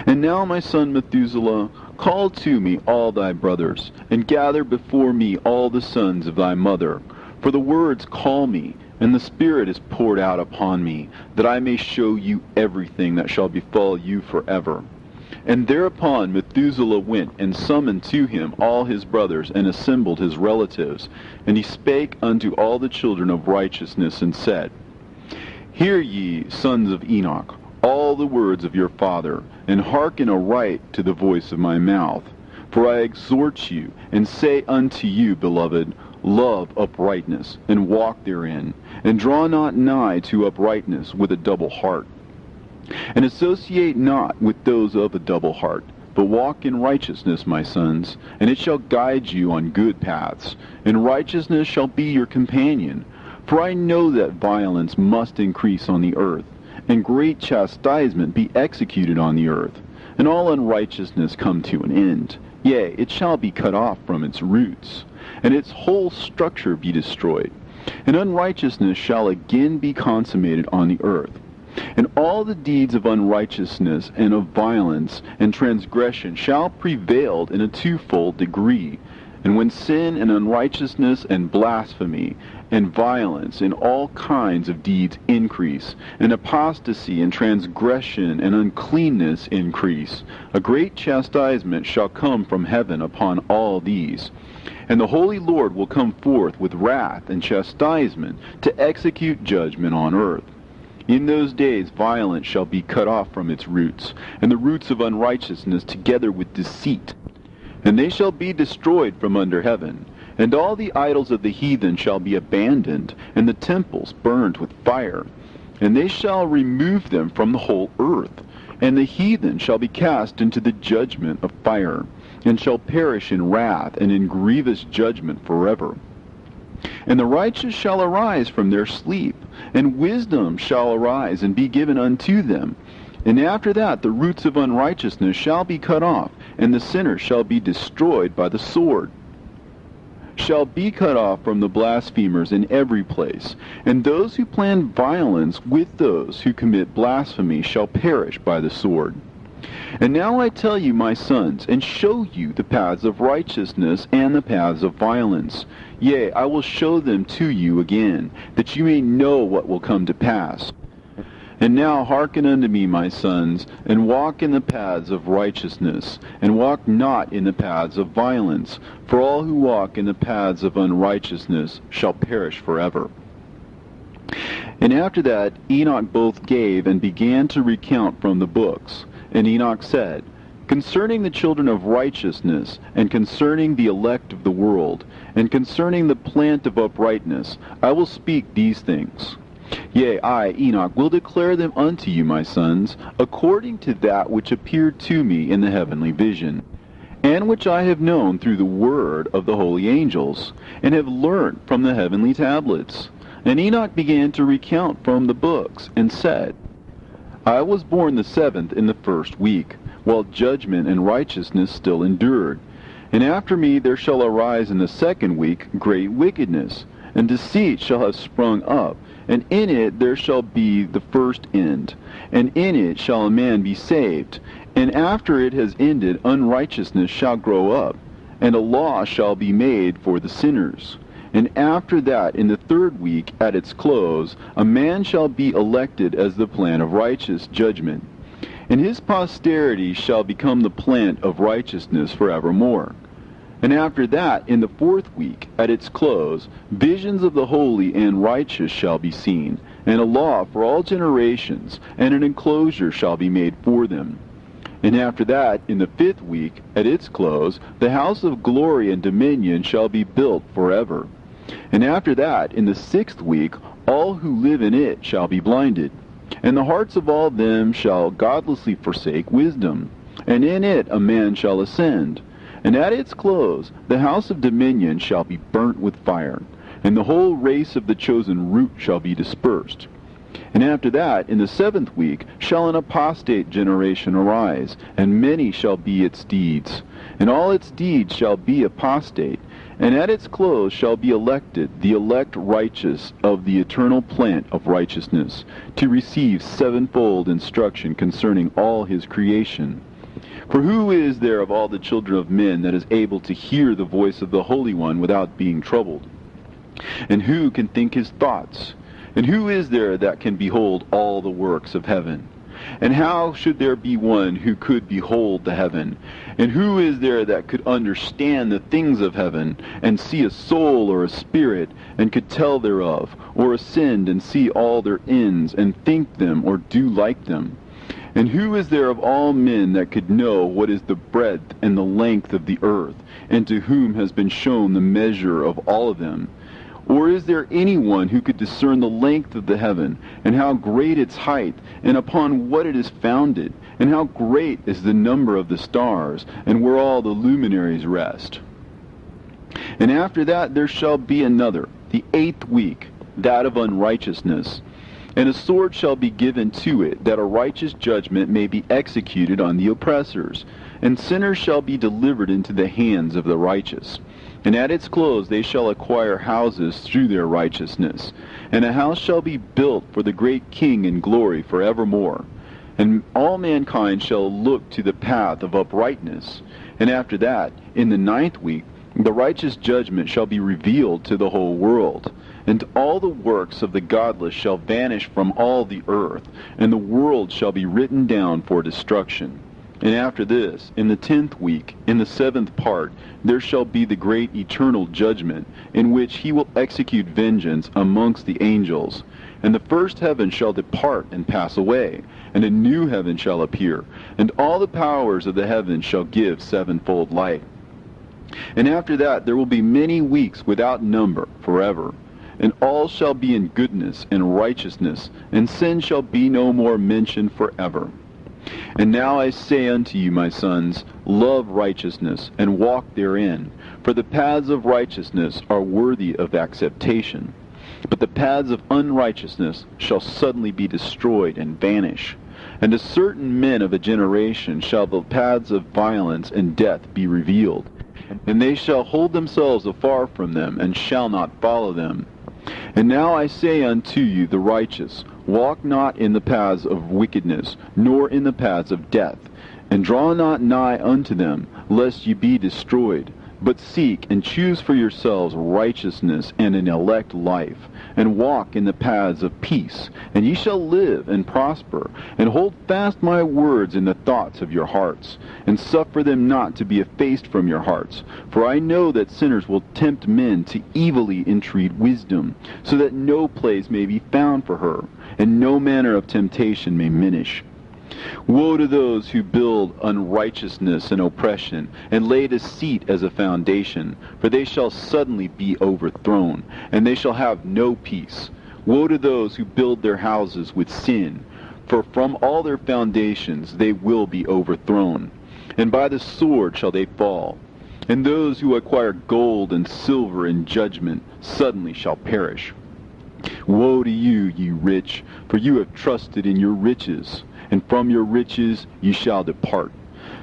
And now, my son Methuselah, call to me all thy brothers, and gather before me all the sons of thy mother. For the words call me, and the Spirit is poured out upon me, that I may show you everything that shall befall you forever. And thereupon Methuselah went and summoned to him all his brothers, and assembled his relatives. And he spake unto all the children of righteousness, and said, Hear ye, sons of Enoch, all the words of your father, and hearken aright to the voice of my mouth. For I exhort you, and say unto you, beloved, love uprightness, and walk therein, and draw not nigh to uprightness with a double heart. And associate not with those of a double heart, but walk in righteousness, my sons, and it shall guide you on good paths, and righteousness shall be your companion. For I know that violence must increase on the earth, and great chastisement be executed on the earth, and all unrighteousness come to an end. Yea, it shall be cut off from its roots, and its whole structure be destroyed. And unrighteousness shall again be consummated on the earth. And all the deeds of unrighteousness and of violence and transgression shall prevail in a twofold degree. And when sin and unrighteousness and blasphemy and violence and all kinds of deeds increase, and apostasy and transgression and uncleanness increase, a great chastisement shall come from heaven upon all these. And the Holy Lord will come forth with wrath and chastisement to execute judgment on earth. In those days violence shall be cut off from its roots, and the roots of unrighteousness together with deceit. And they shall be destroyed from under heaven, and all the idols of the heathen shall be abandoned, and the temples burned with fire. And they shall remove them from the whole earth, and the heathen shall be cast into the judgment of fire, and shall perish in wrath and in grievous judgment forever. And the righteous shall arise from their sleep, and wisdom shall arise and be given unto them. And after that the roots of unrighteousness shall be cut off, and the sinner shall be destroyed by the sword. Shall be cut off from the blasphemers in every place, and those who plan violence with those who commit blasphemy shall perish by the sword. And now I tell you, my sons, and show you the paths of righteousness and the paths of violence. Yea, I will show them to you again, that you may know what will come to pass. And now hearken unto me, my sons, and walk in the paths of righteousness, and walk not in the paths of violence, for all who walk in the paths of unrighteousness shall perish forever. And after that Enoch both gave and began to recount from the books. And Enoch said, Concerning the children of righteousness, and concerning the elect of the world, and concerning the plant of uprightness, I will speak these things. Yea, I, Enoch, will declare them unto you, my sons, according to that which appeared to me in the heavenly vision, and which I have known through the word of the holy angels, and have learnt from the heavenly tablets. And Enoch began to recount from the books, and said, I was born the 7th in the 1st week, while judgment and righteousness still endured. And after me there shall arise in the 2nd week great wickedness, and deceit shall have sprung up, and in it there shall be the first end, and in it shall a man be saved. And after it has ended, unrighteousness shall grow up, and a law shall be made for the sinners. And after that, in the 3rd week, at its close, a man shall be elected as the plan of righteous judgment, and his posterity shall become the plant of righteousness forevermore. And after that, in the 4th week, at its close, visions of the holy and righteous shall be seen, and a law for all generations, and an enclosure shall be made for them. And after that, in the 5th week, at its close, the house of glory and dominion shall be built forever. And after that, in the 6th week, all who live in it shall be blinded, and the hearts of all them shall godlessly forsake wisdom, and in it a man shall ascend. And at its close, the house of dominion shall be burnt with fire, and the whole race of the chosen root shall be dispersed. And after that, in the 7th week, shall an apostate generation arise, and many shall be its deeds. And all its deeds shall be apostate, and at its close shall be elected the elect righteous of the eternal plant of righteousness, to receive sevenfold instruction concerning all his creation. For who is there of all the children of men that is able to hear the voice of the Holy One without being troubled? And who can think his thoughts? And who is there that can behold all the works of heaven? And how should there be one who could behold the heaven? And who is there that could understand the things of heaven, and see a soul or a spirit, and could tell thereof, or ascend and see all their ends, and think them, or do like them? And who is there of all men that could know what is the breadth and the length of the earth, and to whom has been shown the measure of all of them? Or is there anyone who could discern the length of the heaven, and how great its height, and upon what it is founded, and how great is the number of the stars, and where all the luminaries rest? And after that there shall be another, the 8th week, that of unrighteousness. And a sword shall be given to it, that a righteous judgment may be executed on the oppressors, and sinners shall be delivered into the hands of the righteous. And at its close they shall acquire houses through their righteousness, and a house shall be built for the great King in glory forevermore. And all mankind shall look to the path of uprightness. And after that, in the 9th week, the righteous judgment shall be revealed to the whole world. And all the works of the godless shall vanish from all the earth, and the world shall be written down for destruction. And after this, in the 10th week, in the 7th part, there shall be the great eternal judgment, in which he will execute vengeance amongst the angels. And the first heaven shall depart and pass away, and a new heaven shall appear, and all the powers of the heavens shall give sevenfold light. And after that there will be many weeks without number forever. And all shall be in goodness and righteousness, and sin shall be no more mentioned forever. And now I say unto you, my sons, love righteousness, and walk therein. For the paths of righteousness are worthy of acceptation. But the paths of unrighteousness shall suddenly be destroyed and vanish. And to certain men of a generation shall the paths of violence and death be revealed. And they shall hold themselves afar from them, and shall not follow them. And now I say unto you, the righteous, walk not in the paths of wickedness, nor in the paths of death, and draw not nigh unto them, lest ye be destroyed. But seek and choose for yourselves righteousness and an elect life, and walk in the paths of peace, and ye shall live and prosper. And hold fast my words in the thoughts of your hearts, and suffer them not to be effaced from your hearts. For I know that sinners will tempt men to evilly entreat wisdom, so that no place may be found for her, and no manner of temptation may minish. Woe to those who build unrighteousness and oppression, and lay deceit as a foundation, for they shall suddenly be overthrown, and they shall have no peace. Woe to those who build their houses with sin, for from all their foundations they will be overthrown, and by the sword shall they fall. And those who acquire gold and silver in judgment suddenly shall perish. Woe to you, ye rich, for you have trusted in your riches, and from your riches ye shall depart,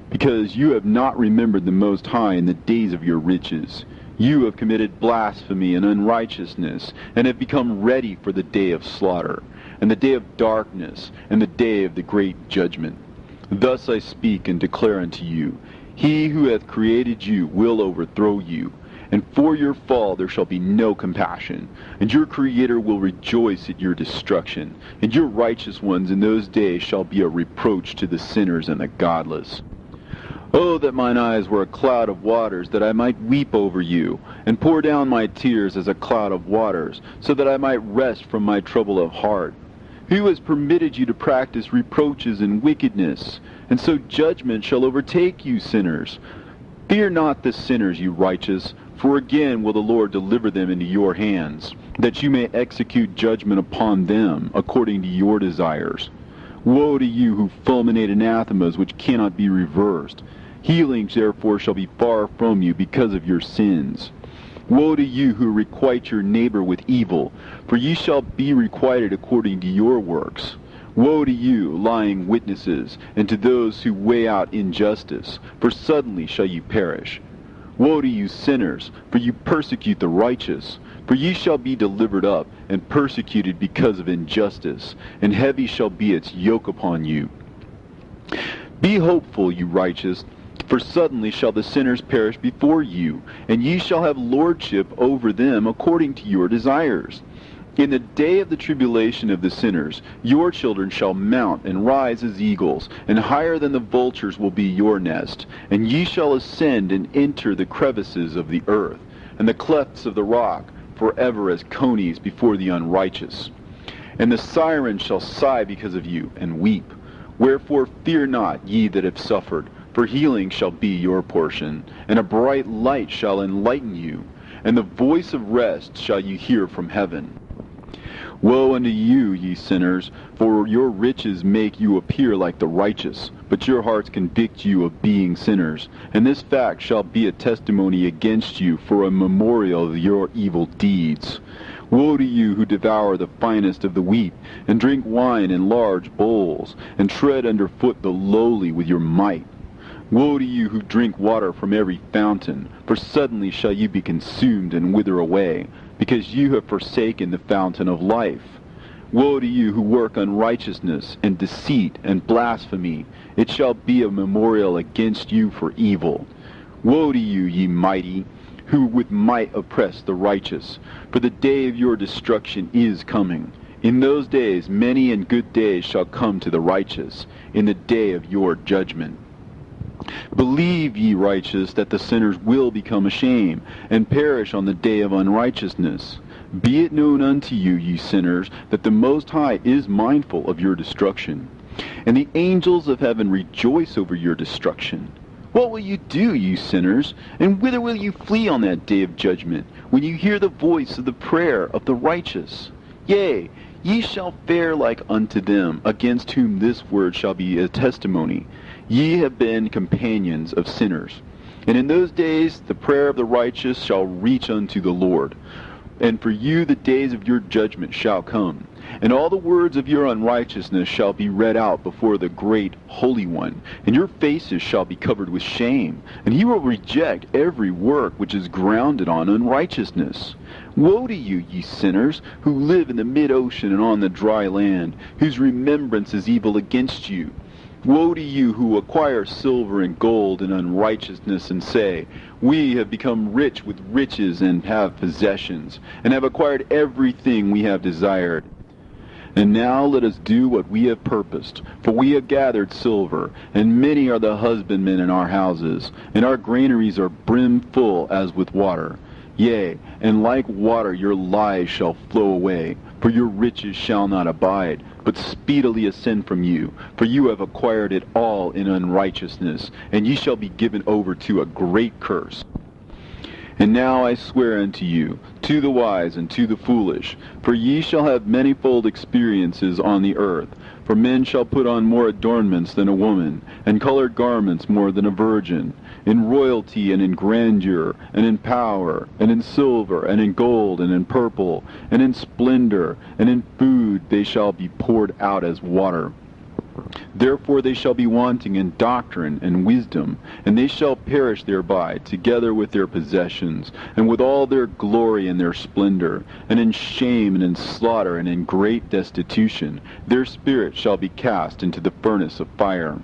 because you have not remembered the Most High in the days of your riches. You have committed blasphemy and unrighteousness, and have become ready for the day of slaughter, and the day of darkness, and the day of the great judgment. Thus I speak and declare unto you, He who hath created you will overthrow you, and for your fall there shall be no compassion, and your Creator will rejoice at your destruction, and your righteous ones in those days shall be a reproach to the sinners and the godless. Oh, that mine eyes were a cloud of waters, that I might weep over you, and pour down my tears as a cloud of waters, so that I might rest from my trouble of heart. Who has permitted you to practice reproaches and wickedness? And so judgment shall overtake you, sinners. Fear not the sinners, you righteous, for again will the Lord deliver them into your hands, that you may execute judgment upon them according to your desires. Woe to you who fulminate anathemas which cannot be reversed. Healings therefore shall be far from you because of your sins. Woe to you who requite your neighbor with evil, for ye shall be requited according to your works. Woe to you, lying witnesses, and to those who weigh out injustice, for suddenly shall ye perish. Woe to you, sinners, for you persecute the righteous, for ye shall be delivered up, and persecuted because of injustice, and heavy shall be its yoke upon you. Be hopeful, you righteous, for suddenly shall the sinners perish before you, and ye shall have lordship over them according to your desires. In the day of the tribulation of the sinners, your children shall mount and rise as eagles, and higher than the vultures will be your nest. And ye shall ascend and enter the crevices of the earth, and the clefts of the rock, forever as conies before the unrighteous. And the sirens shall sigh because of you, and weep. Wherefore fear not, ye that have suffered, for healing shall be your portion, and a bright light shall enlighten you, and the voice of rest shall you hear from heaven. Woe unto you, ye sinners, for your riches make you appear like the righteous, but your hearts convict you of being sinners, and this fact shall be a testimony against you for a memorial of your evil deeds. Woe to you who devour the finest of the wheat, and drink wine in large bowls, and tread under foot the lowly with your might. Woe to you who drink water from every fountain, for suddenly shall you be consumed and wither away, because you have forsaken the fountain of life. Woe to you who work unrighteousness and deceit and blasphemy, it shall be a memorial against you for evil. Woe to you, ye mighty, who with might oppress the righteous, for the day of your destruction is coming. In those days many and good days shall come to the righteous, in the day of your judgment. Believe, ye righteous, that the sinners will become ashamed, and perish on the day of unrighteousness. Be it known unto you, ye sinners, that the Most High is mindful of your destruction, and the angels of heaven rejoice over your destruction. What will you do, ye sinners, and whither will you flee on that day of judgment, when you hear the voice of the prayer of the righteous? Yea, ye shall fare like unto them, against whom this word shall be a testimony. Ye have been companions of sinners. And in those days the prayer of the righteous shall reach unto the Lord. And for you the days of your judgment shall come, and all the words of your unrighteousness shall be read out before the great Holy One, and your faces shall be covered with shame, and he will reject every work which is grounded on unrighteousness. Woe to you, ye sinners, who live in the mid-ocean and on the dry land, whose remembrance is evil against you. Woe to you who acquire silver and gold in unrighteousness, and say, We have become rich with riches and have possessions, and have acquired everything we have desired. And now let us do what we have purposed, for we have gathered silver, and many are the husbandmen in our houses, and our granaries are brimful as with water. Yea, and like water your lies shall flow away, for your riches shall not abide, but speedily ascend from you, for you have acquired it all in unrighteousness, and ye shall be given over to a great curse. And now I swear unto you, to the wise and to the foolish, for ye shall have manifold experiences on the earth. For men shall put on more adornments than a woman, and colored garments more than a virgin. In royalty and in grandeur, and in power, and in silver, and in gold, and in purple, and in splendor, and in food they shall be poured out as water. Therefore they shall be wanting in doctrine and wisdom, and they shall perish thereby, together with their possessions, and with all their glory and their splendor, and in shame and in slaughter and in great destitution. Their spirit shall be cast into the furnace of fire.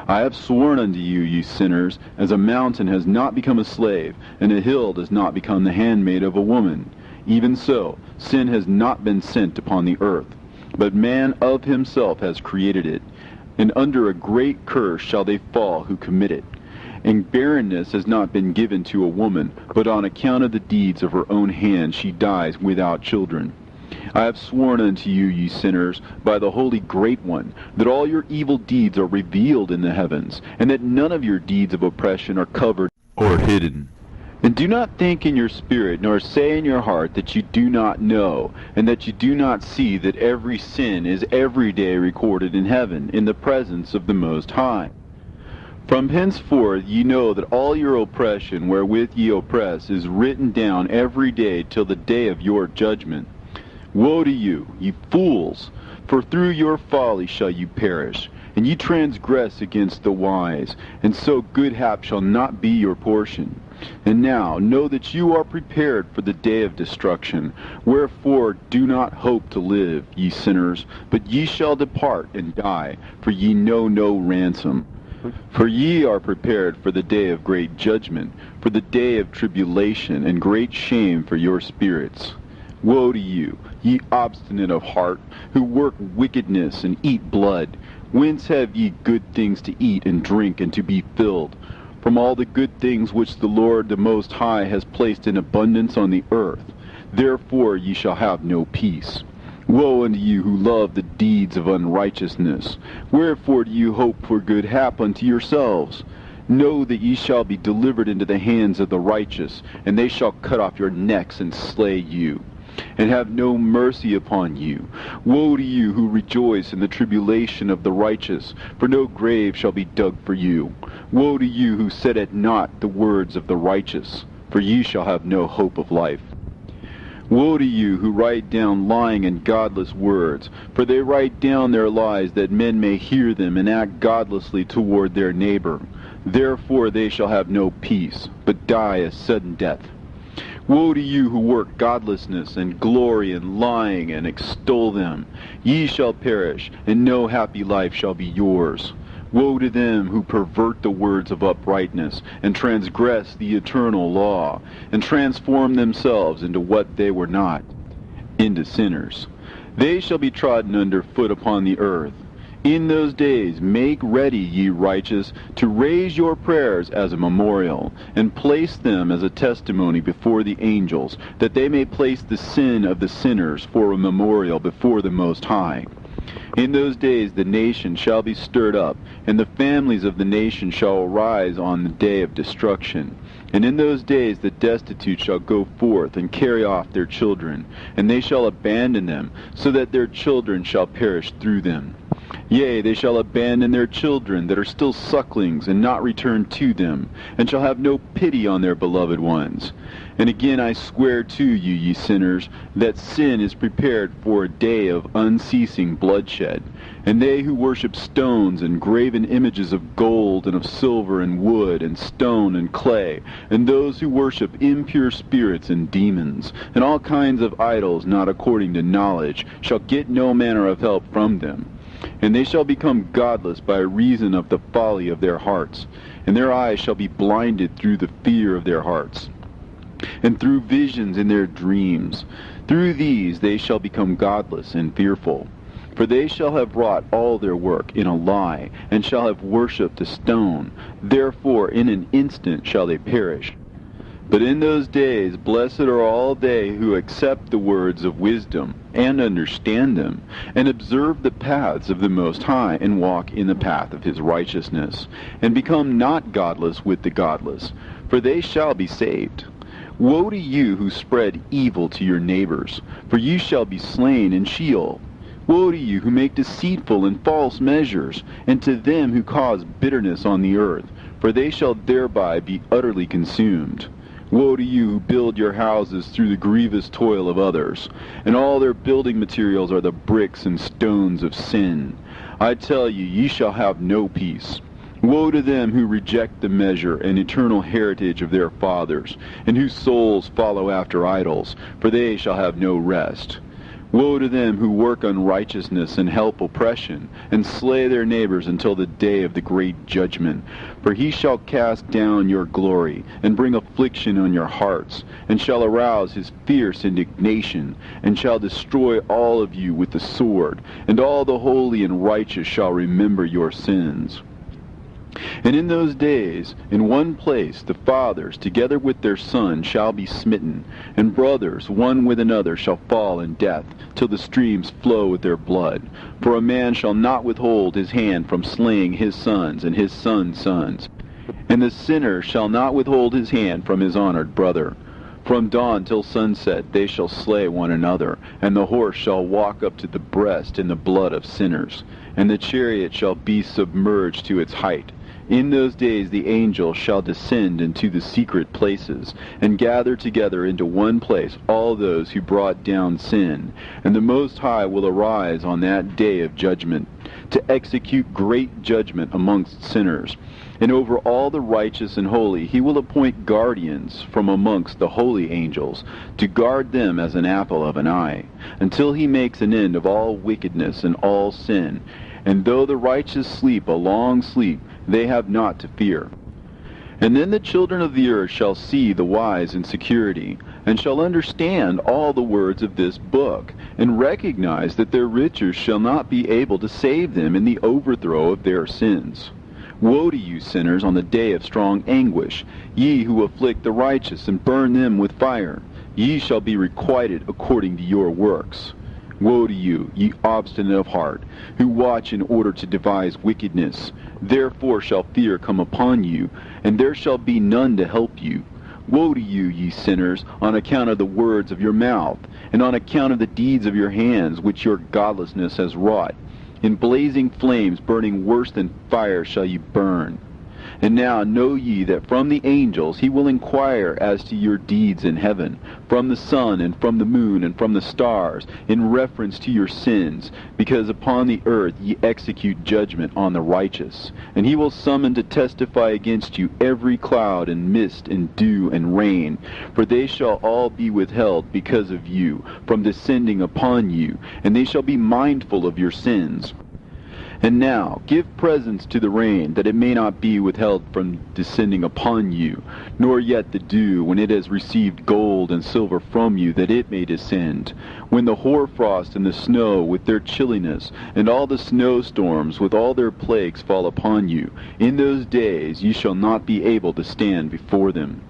I have sworn unto you, ye sinners, as a mountain has not become a slave, and a hill does not become the handmaid of a woman. Even so, sin has not been sent upon the earth, but man of himself has created it. And under a great curse shall they fall who commit it. And barrenness has not been given to a woman, but on account of the deeds of her own hand she dies without children. I have sworn unto you, ye sinners, by the Holy Great One, that all your evil deeds are revealed in the heavens, and that none of your deeds of oppression are covered or hidden. And do not think in your spirit, nor say in your heart that you do not know, and that you do not see that every sin is every day recorded in heaven, in the presence of the Most High. From henceforth ye know that all your oppression wherewith ye oppress is written down every day till the day of your judgment. Woe to you, ye fools! For through your folly shall you perish, and ye transgress against the wise, and so good hap shall not be your portion. And now know that you are prepared for the day of destruction. Wherefore do not hope to live, ye sinners, but ye shall depart and die, for ye know no ransom. For ye are prepared for the day of great judgment, for the day of tribulation and great shame for your spirits. Woe to you, ye obstinate of heart, who work wickedness and eat blood. Whence have ye good things to eat and drink and to be filled? From all the good things which the Lord the Most High has placed in abundance on the earth. Therefore ye shall have no peace. Woe unto you who love the deeds of unrighteousness. Wherefore do you hope for good hap unto yourselves? Know that ye shall be delivered into the hands of the righteous, and they shall cut off your necks and slay you, and have no mercy upon you. Woe to you who rejoice in the tribulation of the righteous, for no grave shall be dug for you. Woe to you who set at naught the words of the righteous, for ye shall have no hope of life. Woe to you who write down lying and godless words, for they write down their lies that men may hear them and act godlessly toward their neighbor. Therefore they shall have no peace, but die a sudden death. Woe to you who work godlessness and glory in lying and extol them. Ye shall perish, and no happy life shall be yours. Woe to them who pervert the words of uprightness, and transgress the eternal law, and transform themselves into what they were not, into sinners. They shall be trodden under foot upon the earth. In those days make ready, ye righteous, to raise your prayers as a memorial, and place them as a testimony before the angels, that they may place the sin of the sinners for a memorial before the Most High. In those days the nation shall be stirred up, and the families of the nation shall arise on the day of destruction. And in those days the destitute shall go forth and carry off their children, and they shall abandon them, so that their children shall perish through them. Yea, they shall abandon their children that are still sucklings, and not return to them, and shall have no pity on their beloved ones. And again I swear to you, ye sinners, that sin is prepared for a day of unceasing bloodshed. And they who worship stones and graven images of gold and of silver and wood and stone and clay, and those who worship impure spirits and demons, and all kinds of idols not according to knowledge, shall get no manner of help from them. And they shall become godless by reason of the folly of their hearts, and their eyes shall be blinded through the fear of their hearts, and through visions in their dreams. Through these they shall become godless and fearful. For they shall have wrought all their work in a lie, and shall have worshipped a stone. Therefore in an instant shall they perish. But in those days blessed are all they who accept the words of wisdom, and understand them, and observe the paths of the Most High, and walk in the path of his righteousness, and become not godless with the godless, for they shall be saved. Woe to you who spread evil to your neighbors, for you shall be slain in Sheol. Woe to you who make deceitful and false measures, and to them who cause bitterness on the earth, for they shall thereby be utterly consumed. Woe to you who build your houses through the grievous toil of others, and all their building materials are the bricks and stones of sin. I tell you, ye shall have no peace. Woe to them who reject the measure and eternal heritage of their fathers, and whose souls follow after idols, for they shall have no rest. Woe to them who work unrighteousness and help oppression, and slay their neighbors until the day of the great judgment. For he shall cast down your glory, and bring affliction on your hearts, and shall arouse his fierce indignation, and shall destroy all of you with the sword, and all the holy and righteous shall remember your sins. And in those days, in one place, the fathers, together with their sons, shall be smitten, and brothers, one with another, shall fall in death, till the streams flow with their blood. For a man shall not withhold his hand from slaying his sons and his sons' sons, and the sinner shall not withhold his hand from his honored brother. From dawn till sunset they shall slay one another, and the horse shall walk up to the breast in the blood of sinners, and the chariot shall be submerged to its height. In those days the angels shall descend into the secret places, and gather together into one place all those who brought down sin. And the Most High will arise on that day of judgment, to execute great judgment amongst sinners. And over all the righteous and holy he will appoint guardians from amongst the holy angels, to guard them as an apple of an eye, until he makes an end of all wickedness and all sin. And though the righteous sleep a long sleep, they have not to fear. And then the children of the earth shall see the wise in security, and shall understand all the words of this book, and recognize that their riches shall not be able to save them in the overthrow of their sins. Woe to you, sinners, on the day of strong anguish, ye who afflict the righteous and burn them with fire. Ye shall be requited according to your works. Woe to you, ye obstinate of heart, who watch in order to devise wickedness. Therefore shall fear come upon you, and there shall be none to help you. Woe to you, ye sinners, on account of the words of your mouth, and on account of the deeds of your hands, which your godlessness has wrought. In blazing flames, burning worse than fire, shall ye burn. And now know ye that from the angels he will inquire as to your deeds in heaven, from the sun and from the moon and from the stars, in reference to your sins, because upon the earth ye execute judgment on the righteous. And he will summon to testify against you every cloud and mist and dew and rain, for they shall all be withheld because of you, from descending upon you, and they shall be mindful of your sins. And now give presents to the rain, that it may not be withheld from descending upon you, nor yet the dew, when it has received gold and silver from you, that it may descend. When the hoarfrost and the snow with their chilliness, and all the snowstorms with all their plagues fall upon you, in those days ye shall not be able to stand before them.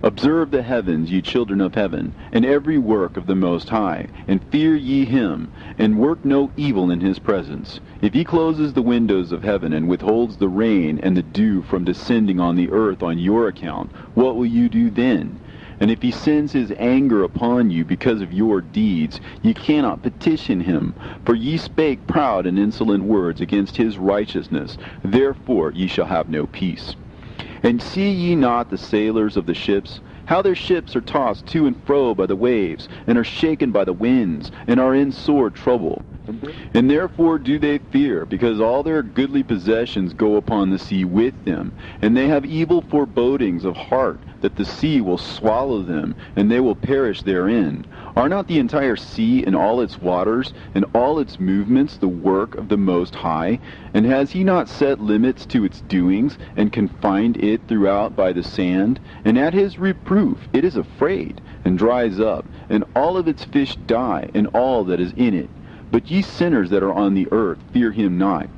Observe the heavens, ye children of heaven, and every work of the Most High, and fear ye him, and work no evil in his presence. If he closes the windows of heaven, and withholds the rain and the dew from descending on the earth on your account, what will you do then? And if he sends his anger upon you because of your deeds, ye cannot petition him, for ye spake proud and insolent words against his righteousness. Therefore ye shall have no peace. And see ye not the sailors of the ships, how their ships are tossed to and fro by the waves, and are shaken by the winds, and are in sore trouble? And therefore do they fear, because all their goodly possessions go upon the sea with them, and they have evil forebodings of heart, that the sea will swallow them, and they will perish therein. Are not the entire sea and all its waters, and all its movements, the work of the Most High? And has he not set limits to its doings, and confined it throughout by the sand? And at his reproof it is afraid, and dries up, and all of its fish die, and all that is in it. But ye sinners that are on the earth, fear him not.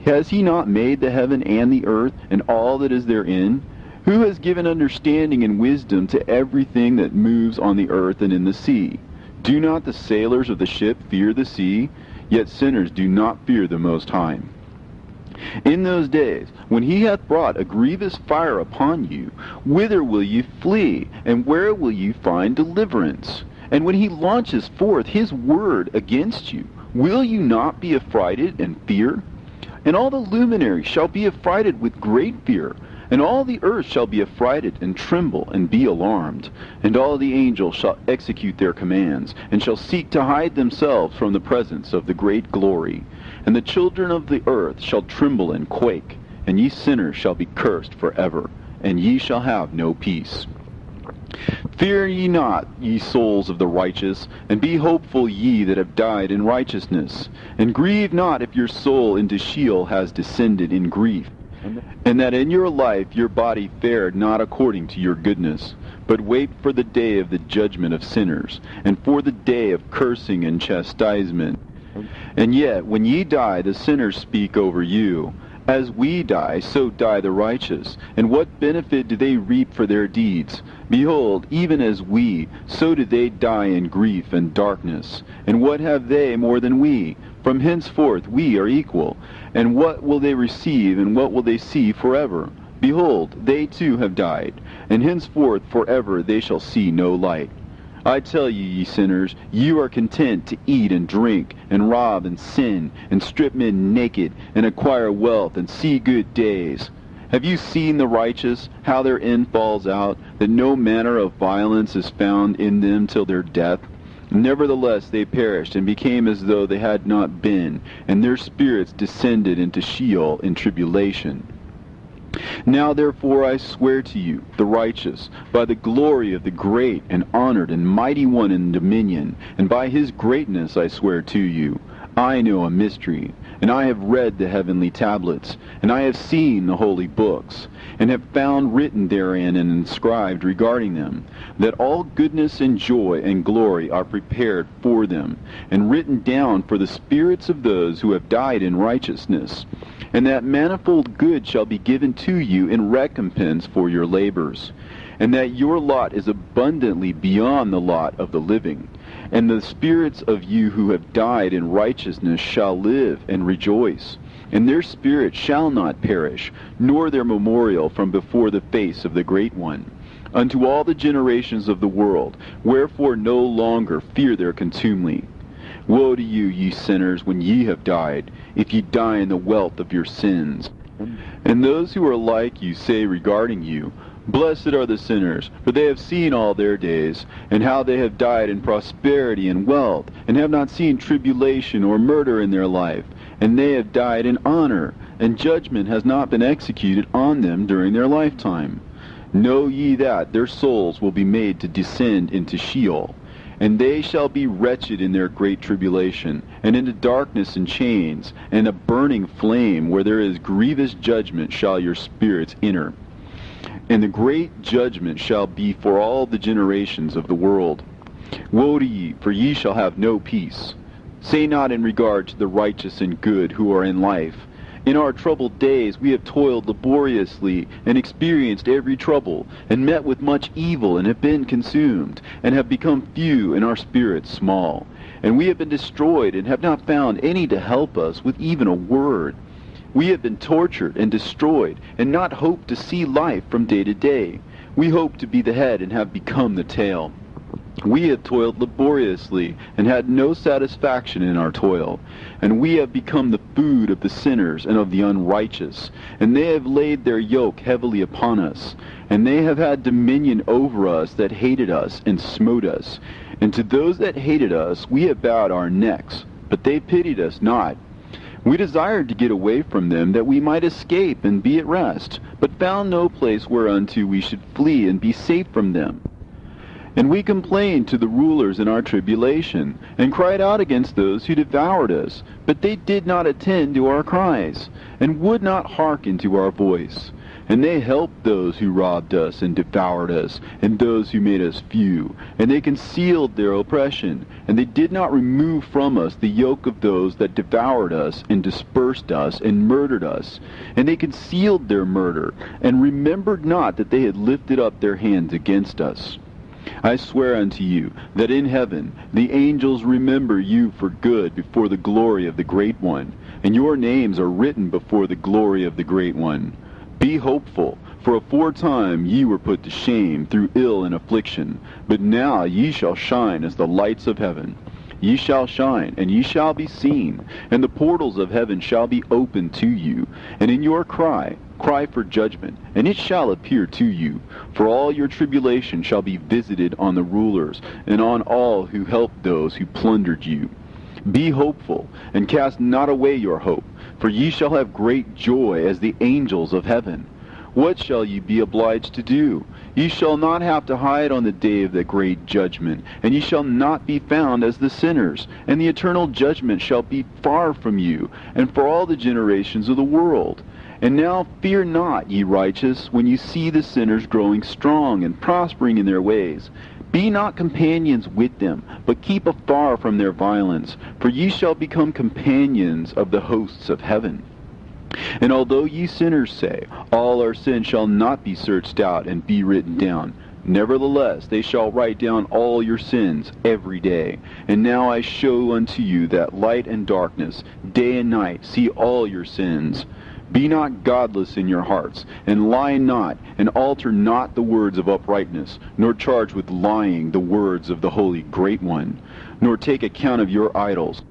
Has he not made the heaven and the earth, and all that is therein? Who has given understanding and wisdom to everything that moves on the earth and in the sea? Do not the sailors of the ship fear the sea? Yet sinners do not fear the Most High. In those days, when he hath brought a grievous fire upon you, whither will ye flee, and where will ye find deliverance? And when he launches forth his word against you, will you not be affrighted and fear? And all the luminaries shall be affrighted with great fear, and all the earth shall be affrighted and tremble and be alarmed. And all the angels shall execute their commands, and shall seek to hide themselves from the presence of the great glory. And the children of the earth shall tremble and quake, and ye sinners shall be cursed forever, and ye shall have no peace. Fear ye not, ye souls of the righteous, and be hopeful ye that have died in righteousness. And grieve not if your soul into Sheol has descended in grief, and that in your life your body fared not according to your goodness. But wait for the day of the judgment of sinners, and for the day of cursing and chastisement. And yet, when ye die, the sinners speak over you. As we die, so die the righteous. And what benefit do they reap for their deeds? Behold, even as we, so do they die in grief and darkness. And what have they more than we? From henceforth we are equal. And what will they receive, and what will they see forever? Behold, they too have died, and henceforth forever they shall see no light. I tell you, ye sinners, you are content to eat and drink, and rob and sin, and strip men naked, and acquire wealth, and see good days. Have you seen the righteous, how their end falls out, that no manner of violence is found in them till their death? Nevertheless they perished, and became as though they had not been, and their spirits descended into Sheol in tribulation. Now therefore I swear to you, the righteous, by the glory of the great and honored and mighty one in dominion, and by his greatness I swear to you, I know a mystery, and I have read the heavenly tablets, and I have seen the holy books, and have found written therein and inscribed regarding them, that all goodness and joy and glory are prepared for them, and written down for the spirits of those who have died in righteousness, and that manifold good shall be given to you in recompense for your labors, and that your lot is abundantly beyond the lot of the living. And the spirits of you who have died in righteousness shall live and rejoice, and their spirits shall not perish, nor their memorial from before the face of the Great One, unto all the generations of the world. Wherefore no longer fear their contumely. Woe to you, ye sinners, when ye have died, if ye die in the wealth of your sins. And those who are like you say regarding you, Blessed are the sinners, for they have seen all their days, and how they have died in prosperity and wealth, and have not seen tribulation or murder in their life, and they have died in honor, and judgment has not been executed on them during their lifetime. Know ye that their souls will be made to descend into Sheol, and they shall be wretched in their great tribulation, and into darkness and chains, and a burning flame, where there is grievous judgment shall your spirits enter. And the great judgment shall be for all the generations of the world. Woe to ye, for ye shall have no peace. Say not in regard to the righteous and good who are in life, In our troubled days we have toiled laboriously, and experienced every trouble, and met with much evil, and have been consumed, and have become few, and our spirits small. And we have been destroyed, and have not found any to help us with even a word. We have been tortured and destroyed, and not hoped to see life from day to day. We hope to be the head, and have become the tail. We have toiled laboriously, and had no satisfaction in our toil. And we have become the food of the sinners and of the unrighteous. And they have laid their yoke heavily upon us. And they have had dominion over us that hated us and smote us. And to those that hated us we have bowed our necks, but they pitied us not. We desired to get away from them, that we might escape and be at rest, but found no place whereunto we should flee and be safe from them. And we complained to the rulers in our tribulation, and cried out against those who devoured us, but they did not attend to our cries, and would not hearken to our voice. And they helped those who robbed us and devoured us, and those who made us few. And they concealed their oppression, and they did not remove from us the yoke of those that devoured us, and dispersed us, and murdered us. And they concealed their murder, and remembered not that they had lifted up their hands against us. I swear unto you, that in heaven the angels remember you for good before the glory of the Great One. and your names are written before the glory of the Great One. Be hopeful, for aforetime ye were put to shame through ill and affliction, but now ye shall shine as the lights of heaven. Ye shall shine, and ye shall be seen, and the portals of heaven shall be opened to you. And in your cry for judgment, and it shall appear to you. For all your tribulation shall be visited on the rulers, and on all who helped those who plundered you. Be hopeful, and cast not away your hope, for ye shall have great joy as the angels of heaven. What shall ye be obliged to do? Ye shall not have to hide on the day of the great judgment, and ye shall not be found as the sinners, and the eternal judgment shall be far from you, and for all the generations of the world. And now fear not, ye righteous, when ye see the sinners growing strong and prospering in their ways. Be not companions with them, but keep afar from their violence, for ye shall become companions of the hosts of heaven. And although ye sinners say, all our sins shall not be searched out and be written down, nevertheless they shall write down all your sins every day. And now I show unto you that light and darkness, day and night, see all your sins. Be not godless in your hearts, and lie not, and alter not the words of uprightness, nor charge with lying the words of the Holy Great One, nor take account of your idols.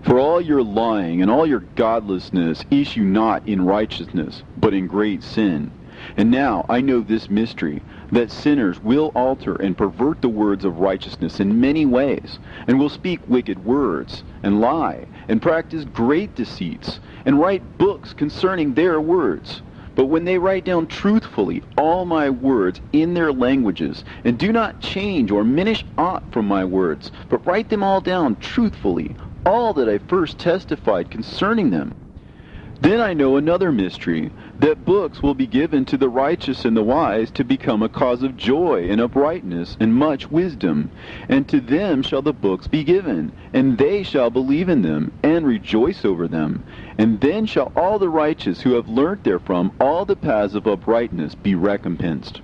For all your lying and all your godlessness issue not in righteousness, but in great sin. And now I know this mystery, that sinners will alter and pervert the words of righteousness in many ways, and will speak wicked words, and lie, and practice great deceits, and write books concerning their words. But when they write down truthfully all my words in their languages, and do not change or minish aught from my words, but write them all down truthfully, all that I first testified concerning them, then I know another mystery, that books will be given to the righteous and the wise to become a cause of joy and uprightness and much wisdom. And to them shall the books be given, and they shall believe in them and rejoice over them. And then shall all the righteous who have learnt therefrom all the paths of uprightness be recompensed.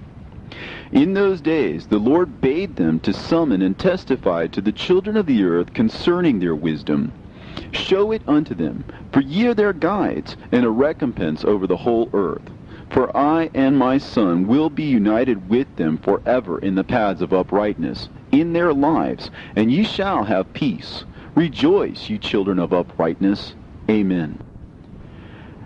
In those days the Lord bade them to summon and testify to the children of the earth concerning their wisdom. Show it unto them, for ye are their guides, and a recompense over the whole earth. For I and my Son will be united with them forever in the paths of uprightness, in their lives, and ye shall have peace. Rejoice, ye children of uprightness. Amen.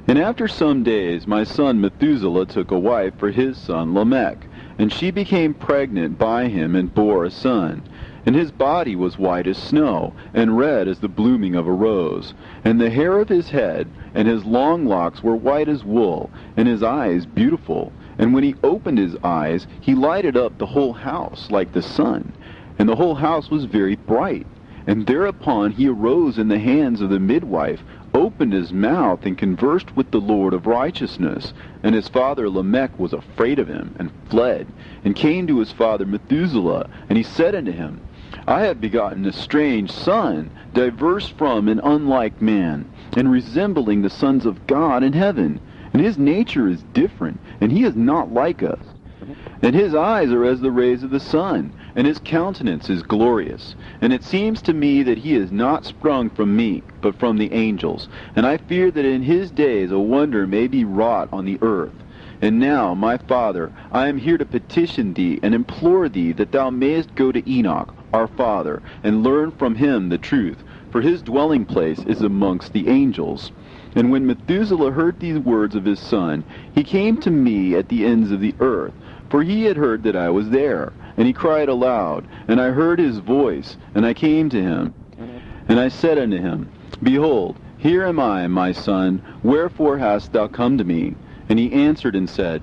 And after some days my son Methuselah took a wife for his son Lamech, and she became pregnant by him and bore a son. And his body was white as snow, and red as the blooming of a rose. And the hair of his head and his long locks were white as wool, and his eyes beautiful. And when he opened his eyes, he lighted up the whole house like the sun. And the whole house was very bright. And thereupon he arose in the hands of the midwife, opened his mouth, and conversed with the Lord of righteousness. And his father Lamech was afraid of him, and fled, and came to his father Methuselah. And he said unto him, I have begotten a strange son, diverse from and unlike man, and resembling the sons of God in heaven. And his nature is different, and he is not like us. And his eyes are as the rays of the sun, and his countenance is glorious. And it seems to me that he is not sprung from me, but from the angels. And I fear that in his days a wonder may be wrought on the earth. And now, my father, I am here to petition thee and implore thee that thou mayest go to Enoch, our father, and learn from him the truth, for his dwelling place is amongst the angels. And when Methuselah heard these words of his son, he came to me at the ends of the earth, for he had heard that I was there. And he cried aloud, and I heard his voice, and I came to him. And I said unto him, Behold, here am I, my son, wherefore hast thou come to me? And he answered and said,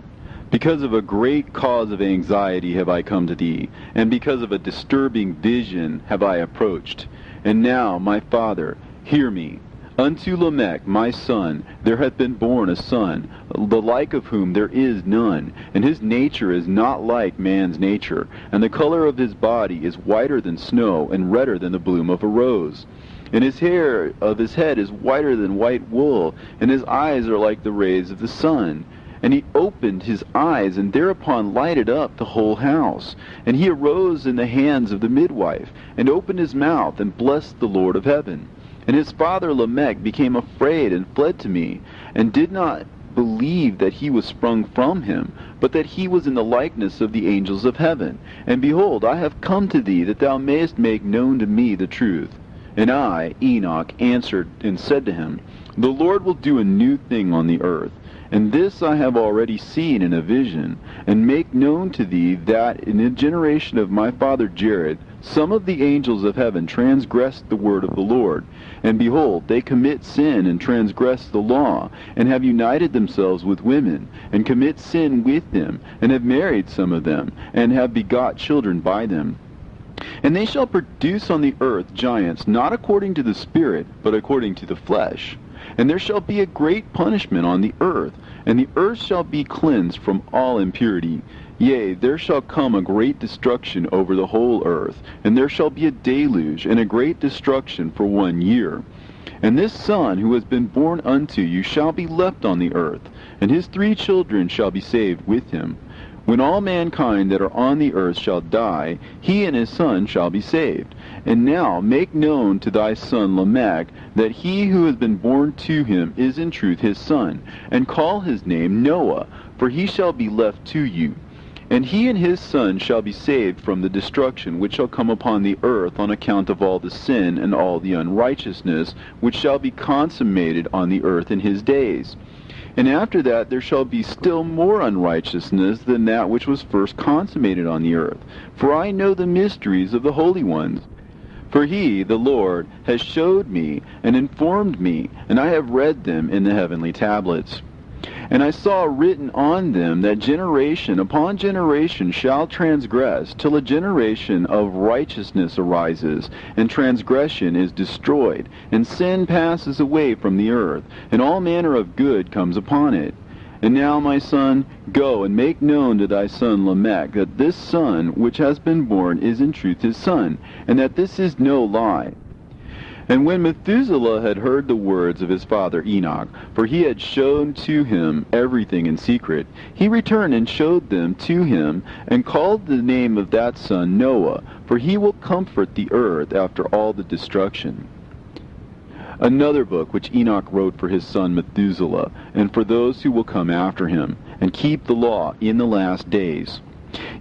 Because of a great cause of anxiety have I come to thee, and because of a disturbing vision have I approached. And now, my father, hear me. Unto Lamech, my son, there hath been born a son, the like of whom there is none, and his nature is not like man's nature, and the color of his body is whiter than snow, and redder than the bloom of a rose. And his hair of his head is whiter than white wool, and his eyes are like the rays of the sun. And he opened his eyes, and thereupon lighted up the whole house. And he arose in the hands of the midwife, and opened his mouth, and blessed the Lord of heaven. And his father Lamech became afraid and fled to me, and did not believe that he was sprung from him, but that he was in the likeness of the angels of heaven. And behold, I have come to thee, that thou mayest make known to me the truth. And I, Enoch, answered and said to him, The Lord will do a new thing on the earth. And this I have already seen in a vision, and make known to thee that in the generation of my father Jared, some of the angels of heaven transgressed the word of the Lord. And behold, they commit sin and transgress the law, and have united themselves with women, and commit sin with them, and have married some of them, and have begot children by them. And they shall produce on the earth giants, not according to the Spirit, but according to the flesh. And there shall be a great punishment on the earth, and the earth shall be cleansed from all impurity. Yea, there shall come a great destruction over the whole earth, and there shall be a deluge, and a great destruction for 1 year. And this son who has been born unto you shall be left on the earth, and his 3 children shall be saved with him. When all mankind that are on the earth shall die, he and his son shall be saved. And now make known to thy son Lamech that he who has been born to him is in truth his son, and call his name Noah, for he shall be left to you. And he and his son shall be saved from the destruction which shall come upon the earth on account of all the sin and all the unrighteousness which shall be consummated on the earth in his days. And after that there shall be still more unrighteousness than that which was first consummated on the earth. For I know the mysteries of the holy ones. For he, the Lord, has showed me and informed me, and I have read them in the heavenly tablets. And I saw written on them that generation upon generation shall transgress, till a generation of righteousness arises, and transgression is destroyed, and sin passes away from the earth, and all manner of good comes upon it. And now, my son, go and make known to thy son Lamech that this son which has been born is in truth his son, and that this is no lie. And when Methuselah had heard the words of his father Enoch, for he had shown to him everything in secret, he returned and showed them to him, and called the name of that son Noah, for he will comfort the earth after all the destruction. Another book which Enoch wrote for his son Methuselah, and for those who will come after him, and keep the law in the last days.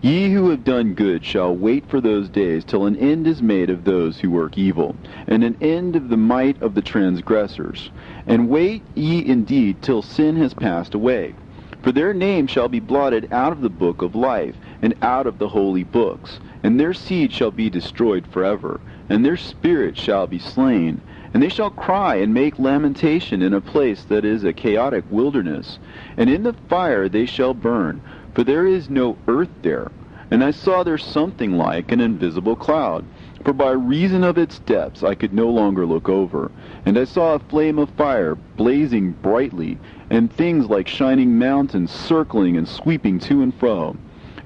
Ye who have done good shall wait for those days till an end is made of those who work evil, and an end of the might of the transgressors. And wait ye indeed till sin has passed away. For their name shall be blotted out of the book of life, and out of the holy books. And their seed shall be destroyed forever, and their spirit shall be slain. And they shall cry and make lamentation in a place that is a chaotic wilderness. And in the fire they shall burn, for there is no earth there. And I saw there something like an invisible cloud, for by reason of its depths I could no longer look over. And I saw a flame of fire blazing brightly, and things like shining mountains circling and sweeping to and fro.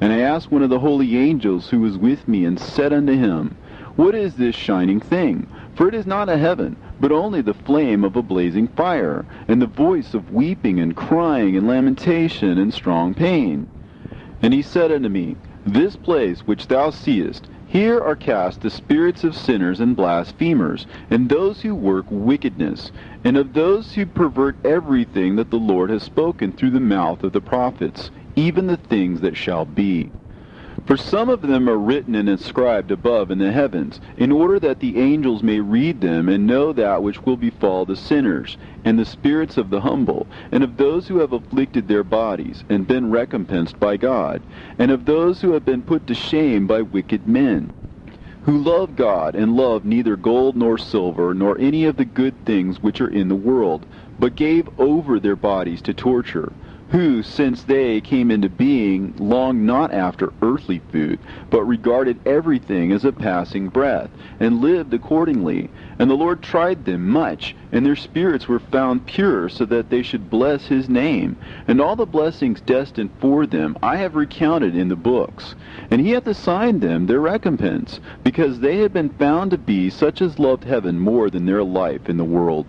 And I asked one of the holy angels who was with me, and said unto him, What is this shining thing? For it is not a heaven, but only the flame of a blazing fire, and the voice of weeping and crying and lamentation and strong pain. And he said unto me, This place which thou seest, here are cast the spirits of sinners and blasphemers, and those who work wickedness, and of those who pervert everything that the Lord has spoken through the mouth of the prophets, even the things that shall be. For some of them are written and inscribed above in the heavens, in order that the angels may read them and know that which will befall the sinners, and the spirits of the humble, and of those who have afflicted their bodies, and been recompensed by God, and of those who have been put to shame by wicked men, who love God, and love neither gold nor silver, nor any of the good things which are in the world, but gave over their bodies to torture, who, since they came into being, longed not after earthly food, but regarded everything as a passing breath, and lived accordingly. And the Lord tried them much, and their spirits were found pure, so that they should bless his name. And all the blessings destined for them I have recounted in the books. And he hath assigned them their recompense, because they had been found to be such as loved heaven more than their life in the world.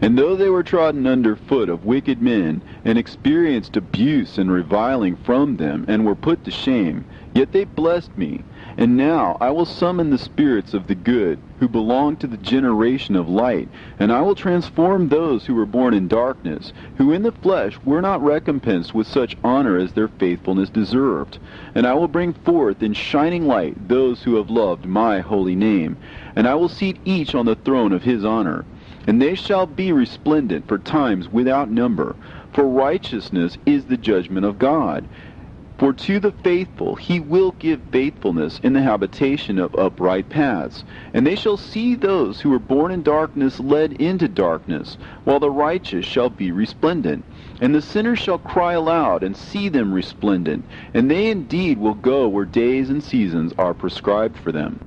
And though they were trodden under foot of wicked men, and experienced abuse and reviling from them, and were put to shame, yet they blessed me. And now I will summon the spirits of the good, who belong to the generation of light, and I will transform those who were born in darkness, who in the flesh were not recompensed with such honor as their faithfulness deserved. And I will bring forth in shining light those who have loved my holy name, and I will seat each on the throne of his honor. And they shall be resplendent for times without number, for righteousness is the judgment of God. For to the faithful he will give faithfulness in the habitation of upright paths. And they shall see those who were born in darkness led into darkness, while the righteous shall be resplendent. And the sinners shall cry aloud and see them resplendent, and they indeed will go where days and seasons are prescribed for them.